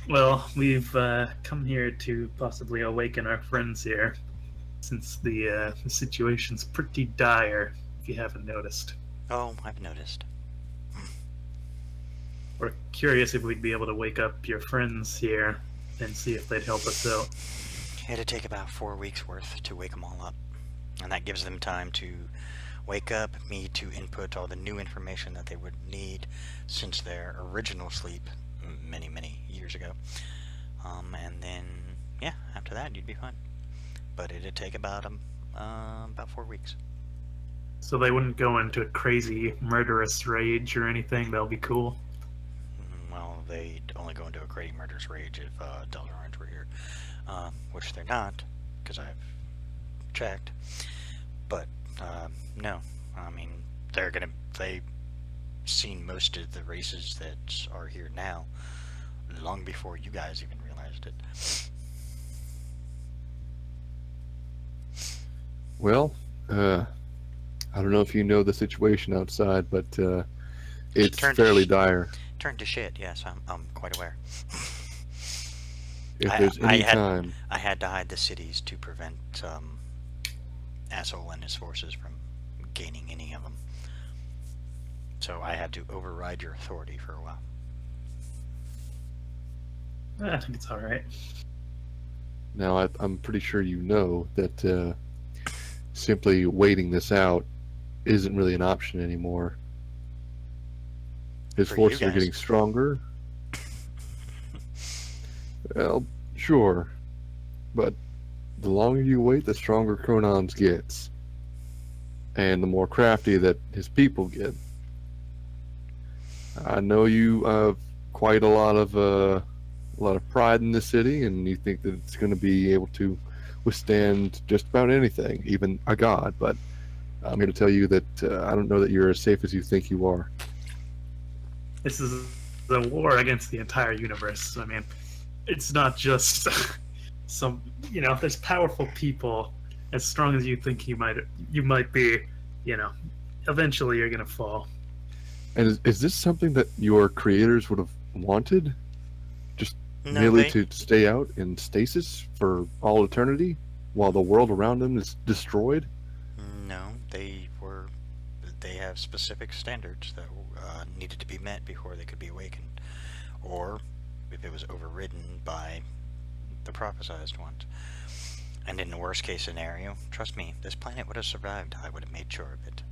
Well, we've come here to possibly awaken our friends here, since the situation's pretty dire, if you haven't noticed. Oh, I've noticed. We're curious if we'd be able to wake up your friends here and see if they'd help us out. It'd take about 4 weeks worth to wake them all up. And that gives them time to wake up, me to input all the new information that they would need since their original sleep many, many years ago. And then, yeah, after that, you'd be fine. But it'd take about 4 weeks. So they wouldn't go into a crazy murderous rage or anything. They'll be cool. Well, they'd only go into a crazy murderous rage if Delta Orange were here. Which they're not, because I've checked. But, no. I mean, they've seen most of the races that are here now long before you guys even realized it. Well, I don't know if you know the situation outside, but it's Turn to fairly sh- dire. Turn to shit, yes, I'm quite aware. If there's any time, I had to hide the cities to prevent Asshole and his forces from gaining any of them. So I had to override your authority for a while. I think it's all right. now I'm pretty sure you know that simply waiting this out isn't really an option anymore. His For you forces are guys. getting stronger. Well, sure. But the longer you wait, the stronger Kronons gets. And the more crafty that his people get. I know you have quite a lot of pride in the city, and you think that it's going to be able to withstand just about anything, even a god. But I'm here to tell you that I don't know that you're as safe as you think you are. This is a war against the entire universe. I mean, it's not just some. There's powerful people as strong as you think you might be. Eventually you're gonna fall. And is this something that your creators would have wanted? Just No, merely they, to stay out in stasis for all eternity while the world around them is destroyed? no, they have specific standards that needed to be met before they could be awakened, or if it was overridden by the prophesized ones. And in the worst case scenario, trust me, this planet would have survived. I would have made sure of it.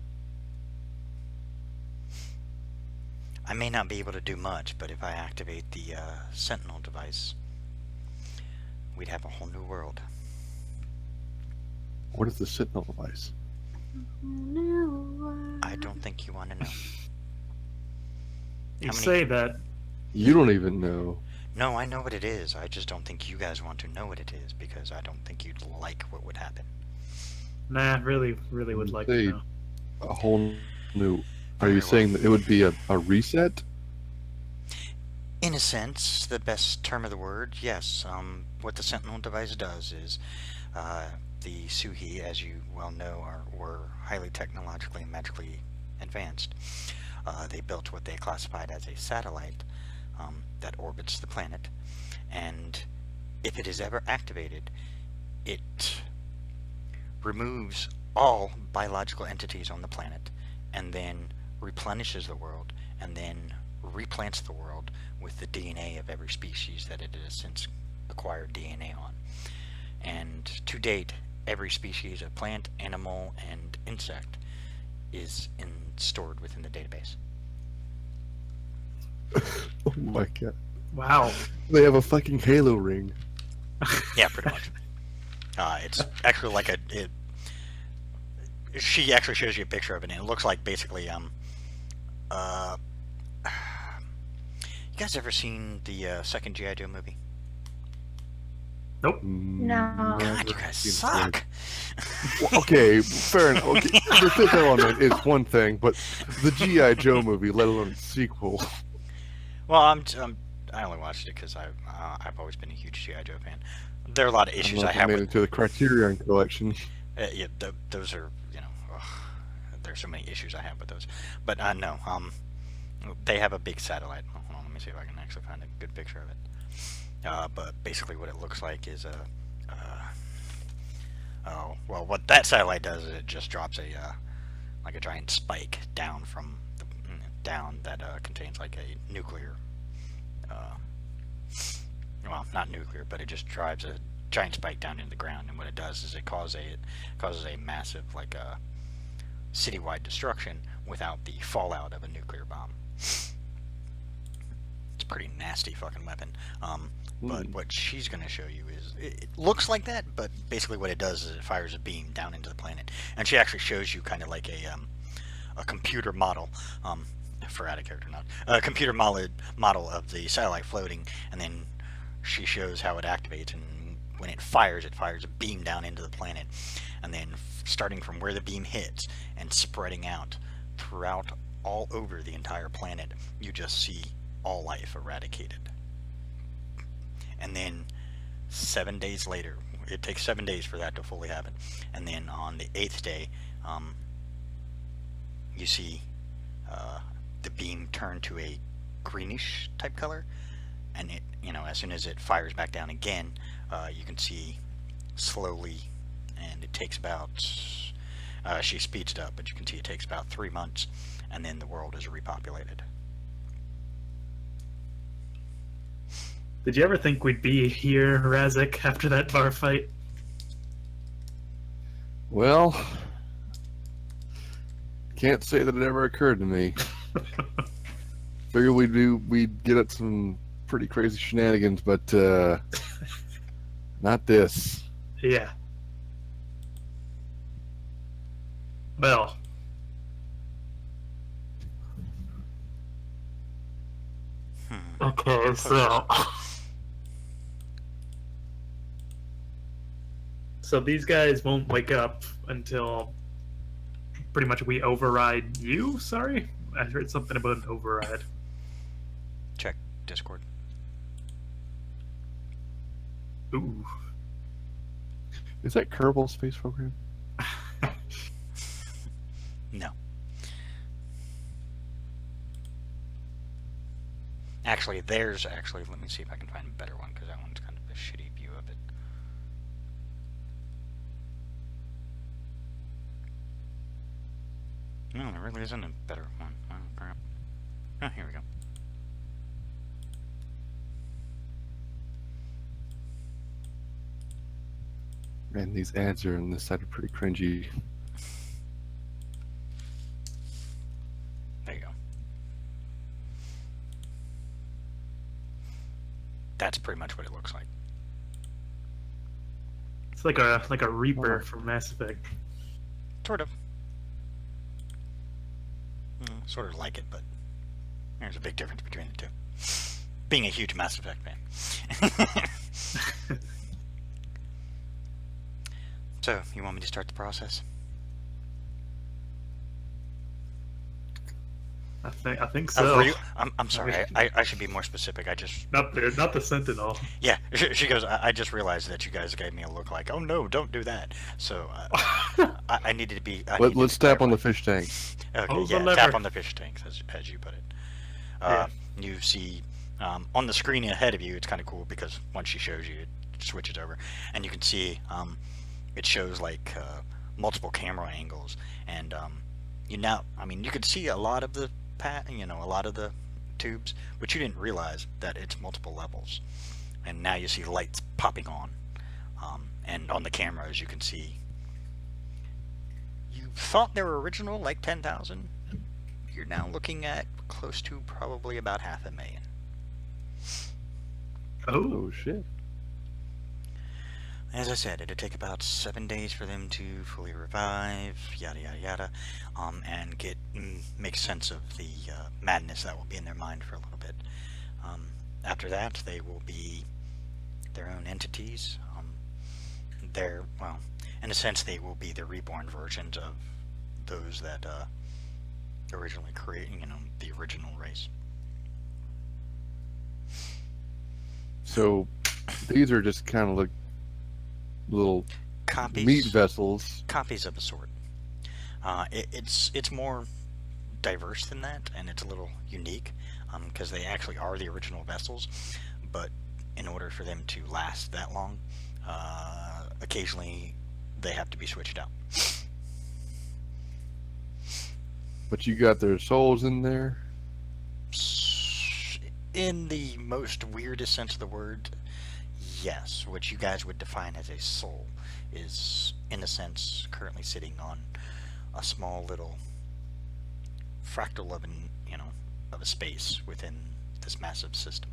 I may not be able to do much, but if I activate the Sentinel device, we'd have a whole new world. What is the Sentinel device? I don't think you want to know. You How many- say that. You don't even know. No, I know what it is. I just don't think you guys want to know what it is because I don't think you'd like what would happen. Nah, really would like Say- to know. A whole new. Are Very you well. saying that it would be a reset? In a sense, the best term of the word, yes. What the Sentinel device does is the Suhi, as you well know, were highly technologically and magically advanced. They built what they classified as a satellite that orbits the planet, and if it is ever activated, it removes all biological entities on the planet and then replenishes the world and then replants the world with the DNA of every species that it has since acquired DNA on. And to date, every species of plant, animal, and insect is stored within the database. Oh my god. Wow. They have a fucking Halo ring. Yeah, pretty much. It's actually like she actually shows you a picture of it, and it looks like basically you guys ever seen the second G.I. Joe movie? No. God, you guys suck. Well, okay, fair enough. Okay, the fifth element is one thing, but the G.I. Joe movie, let alone its sequel. Well, I only watched it because I've always been a huge G.I. Joe fan. There are a lot of issues I have made with it to the Criterion Collection. yeah, those are, there's so many issues I have with those. But no, They have a big satellite. Hold on, let me see if I can actually find a good picture of it. But basically, what it looks like is a. Oh well, what that satellite does is it just drops a like a giant spike down from the, down that contains like a nuclear. Well, not nuclear, but it just drives a giant spike down into the ground, and what it does is it causes a massive like a citywide destruction without the fallout of a nuclear bomb. It's a pretty nasty fucking weapon. But what she's going to show you is it looks like that, but basically what it does is it fires a beam down into the planet, and she actually shows you kind of like a computer model. For add a character, not a computer model of the satellite floating, and then she shows how it activates, and when it fires a beam down into the planet, and then starting from where the beam hits and spreading out throughout all over the entire planet, you just see all life eradicated. And then 7 days later, it takes 7 days for that to fully happen, and then on the 8th day, you see the beam turn to a greenish type color, and it, as soon as it fires back down again, you can see slowly, and it takes about she speeds it up, but you can see it takes about 3 months, and then the world is repopulated. Did you ever think we'd be here, Razik, after that bar fight? Well, can't say that it ever occurred to me. Figured we'd get at some pretty crazy shenanigans, but not this. Yeah. Well. Okay, so these guys won't wake up until pretty much we override you? Sorry? I heard something about an override. Check Discord. Ooh. Is that Kerbal Space Program? No. Actually, let me see if I can find a better one, because that one's kind of a shitty view of it. No, there really isn't a better one. Oh, crap. Oh, here we go. Man, these ads are on this side are pretty cringy. There you go. That's pretty much what it looks like. It's like a Reaper from Mass Effect. Sort of. Sort of like it, but there's a big difference between the two. Being a huge Mass Effect fan. So, you want me to start the process? I think so. I'm sorry. I should be more specific. I just not the Sentinel. Yeah. She goes. I just realized that you guys gave me a look like, oh no, don't do that. So I needed to be. Let's tap on the fish tank. Okay. Yeah. Tap on the fish tanks, as you put it. You see on the screen ahead of you. It's kind of cool because once she shows you, it switches over, and you can see it shows like multiple camera angles, and you could see a lot of the a lot of the tubes, but you didn't realize that it's multiple levels, and now you see lights popping on, and on the cameras you can see. You thought they were original, like 10,000. You're now looking at close to probably about 500,000. Oh shit. As I said, it'd take about 7 days for them to fully revive, yada yada yada, and make sense of the madness that will be in their mind for a little bit. After that, they will be their own entities. In a sense, they will be the reborn versions of those that originally created, the original race. So, these are just kind of like little Copies. meat vessels. Copies of a sort. It's more diverse than that, and it's a little unique because they actually are the original vessels, but in order for them to last that long, occasionally they have to be switched out. But you got their souls in there. In the most weirdest sense of the word, yes. What you guys would define as a soul is, in a sense, currently sitting on a small little fractal of of a space within this massive system.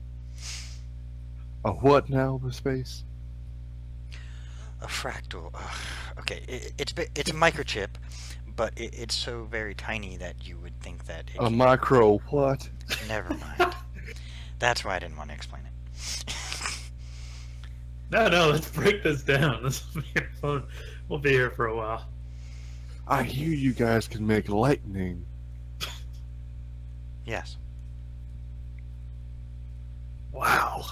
A what now? The space? A fractal. Okay, it's a microchip, but it's so very tiny that you would think that it A can- micro what? Never mind. That's why I didn't want to explain it. No, let's break this down. This will be fun. We'll be here for a while. I hear you guys can make lightning. Yes. Wow.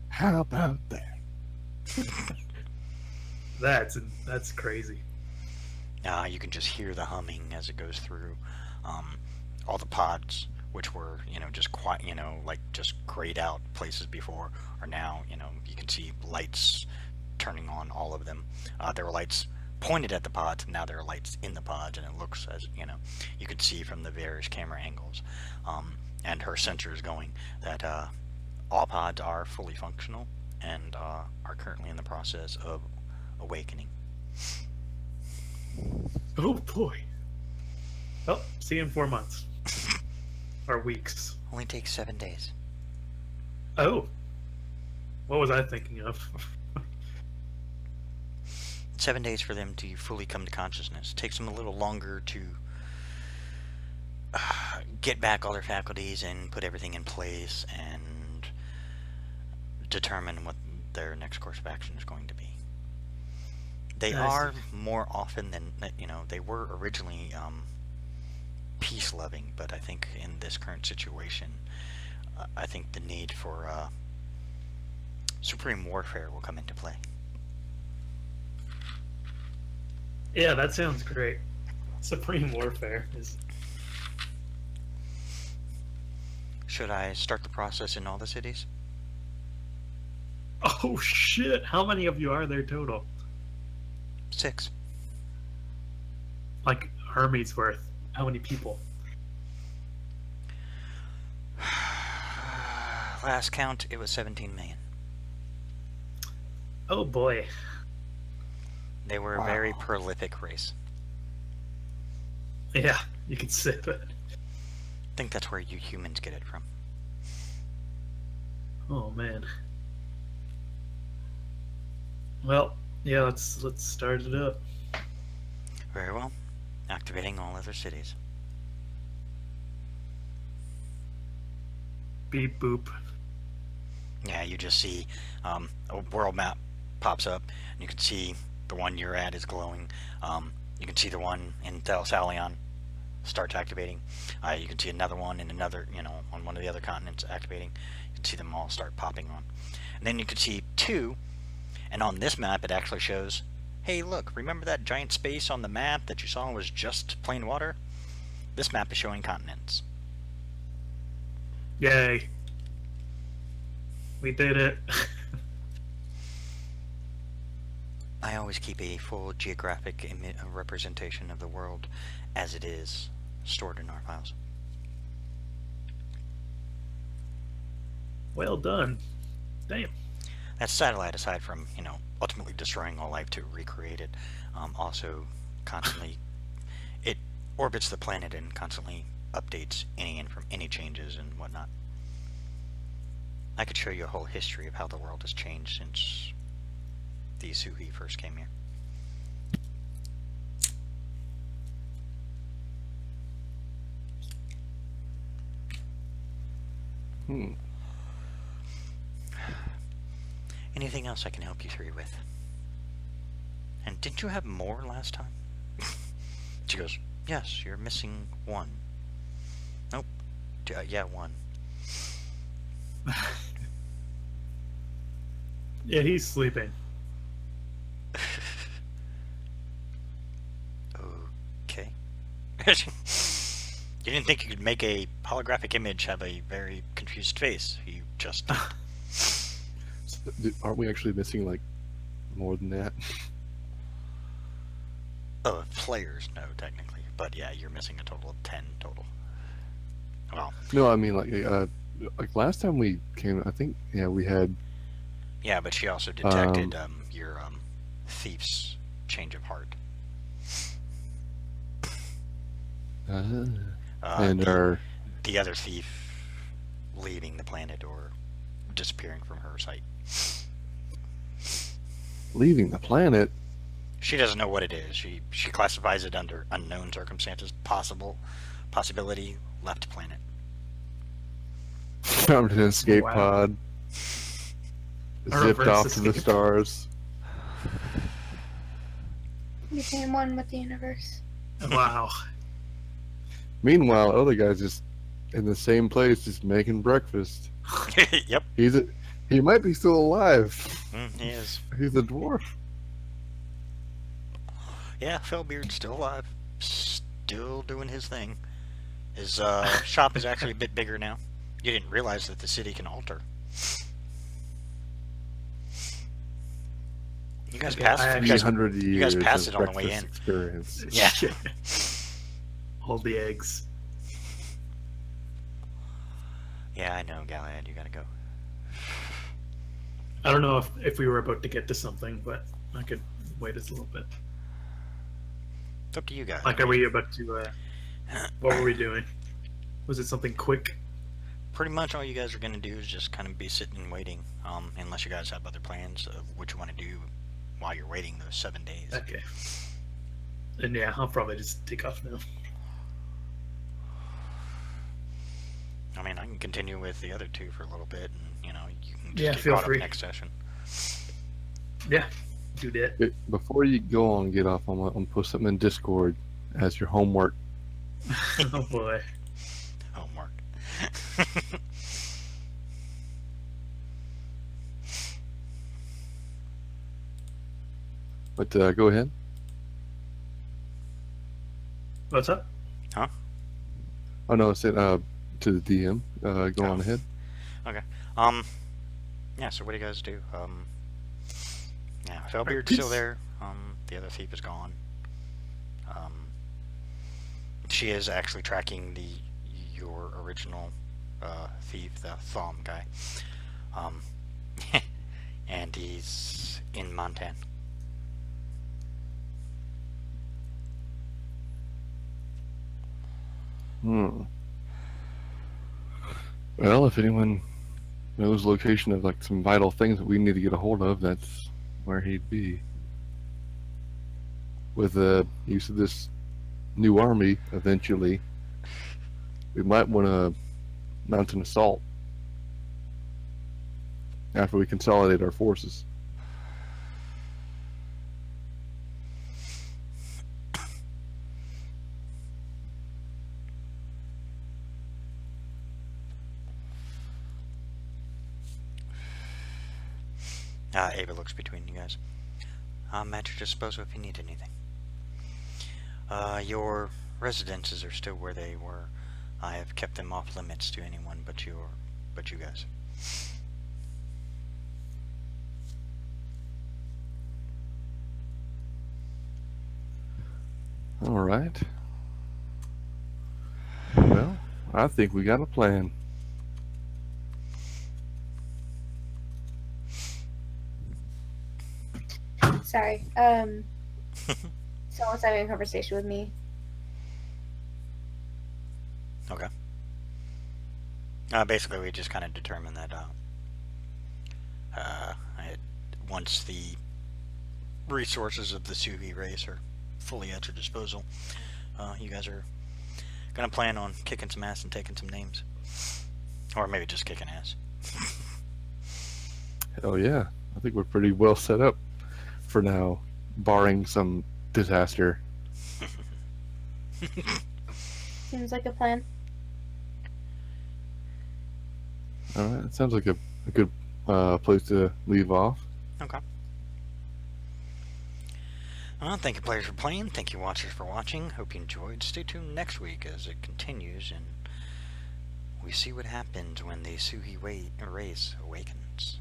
How about that? That's crazy. You can just hear the humming as it goes through. All the pods, which were, just quiet, like just grayed out places before, are now, you can see lights turning on all of them. There were lights pointed at the pods, and now there are lights in the pods, and it looks as, you can see from the various camera angles, and her sensors going that all pods are fully functional and are currently in the process of awakening. Oh boy. Well, see you in 4 months. Or weeks. Only takes 7 days. Oh. What was I thinking of? 7 days for them to fully come to consciousness. It takes them a little longer to get back all their faculties and put everything in place and determine what their next course of action is going to be. They I see. are more often than, they were originally peace-loving, but I think in this current situation, I think the need for supreme warfare will come into play. Yeah, that sounds great. Supreme Warfare is... Should I start the process in all the cities? Oh shit! How many of you are there total? 6. Like Hermes worth. How many people? Last count, it was 17 million. Oh boy. They were a very prolific race. Yeah, you could say that. I think that's where you humans get it from. Oh man. Well, yeah, let's start it up. Very well. Activating all other cities. Beep boop. Yeah, you just see a world map pops up, and you can see the one you're at is glowing. You can see the one in Thalassalion starts activating. You can see another one in another, on one of the other continents activating. You can see them all start popping on. And then you can see 2, and on this map it actually shows, hey look, remember that giant space on the map that you saw was just plain water? This map is showing continents. Yay. We did it. I always keep a full geographic representation of the world as it is stored in our files. Well done. Damn. That satellite, aside from, ultimately destroying all life to recreate it, also constantly, it orbits the planet and constantly updates any changes and whatnot. I could show you a whole history of how the world has changed since the Suhi first came here. Anything else I can help you three with? And didn't you have more last time? She goes, yes, you're missing 1. Nope. Yeah, 1. Yeah, he's sleeping. Okay. You didn't think you could make a holographic image have a very confused face. You just did. So, aren't we actually missing like more than that? Oh, players, no, technically. But yeah, you're missing a total of 10 total. Well, No, I mean like last time we came, I think we had. yeah, but she also detected your thief's change of heart. And The other thief leaving the planet or disappearing from her sight. leaving the planet. She doesn't know what it is. She classifies it under unknown circumstances, possibility, left planet. Found an escape Wow. pod. A Zipped reverse off to the escape. stars. Became one with the universe. Wow. Meanwhile, other guys just in the same place, just making breakfast. Yep, He might be still alive. he is. He's a dwarf. Yeah, Fellbeard's still alive. Still doing his thing. His shop is actually a bit bigger now. You didn't realize that the city can alter. You guys Okay, passed. I You actually- guys, 300 years. you guys passed of it on the way breakfast in. Experience. Yeah. Hold the eggs. yeah, I know, Galahad. You gotta go. I don't know if we were about to get to something, but I could wait a little bit. It's up to you guys. Like, are we about to? What were we doing? Was it something quick? Pretty much all you guys are gonna do is just kind of be sitting and waiting. Unless you guys have other plans of what you want to do while you're waiting those 7 days. Okay. And yeah, I'll probably just take off now. I mean, I can continue with the other two for a little bit, and you can just Yeah, get feel caught free. up next session. Yeah, do that. Before you go on and get off, I'm gonna put something in Discord as your homework. Oh boy. Homework. But go ahead. What's up? Oh no, I said to the DM. Go on ahead. Yeah. So what do you guys do? Yeah, Fellbeard's Peace. still there. The other thief is gone. She is actually tracking your original thief, the Thom guy. And he's in Montan. Well, if anyone knows the location of like some vital things that we need to get a hold of, that's where he'd be. With the use of this new army, eventually, we might want to mount an assault after we consolidate our forces. Ava looks between you guys. I'm at your disposal if you need anything. Your residences are still where they were. I have kept them off limits to anyone but you guys. All right. Well, I think we got a plan. Sorry. Someone's having a conversation with me. Okay. Basically, we just kind of determined that once the resources of the Suhi race are fully at your disposal, you guys are gonna plan on kicking some ass and taking some names, or maybe just kicking ass. Hell yeah. I think we're pretty well set up for now, barring some disaster. Seems like a plan. All right. That sounds like a good place to leave off. Okay. Well, thank you players for playing, thank you watchers for watching, hope you enjoyed. Stay tuned next week as it continues and we see what happens when the Suhi race awakens.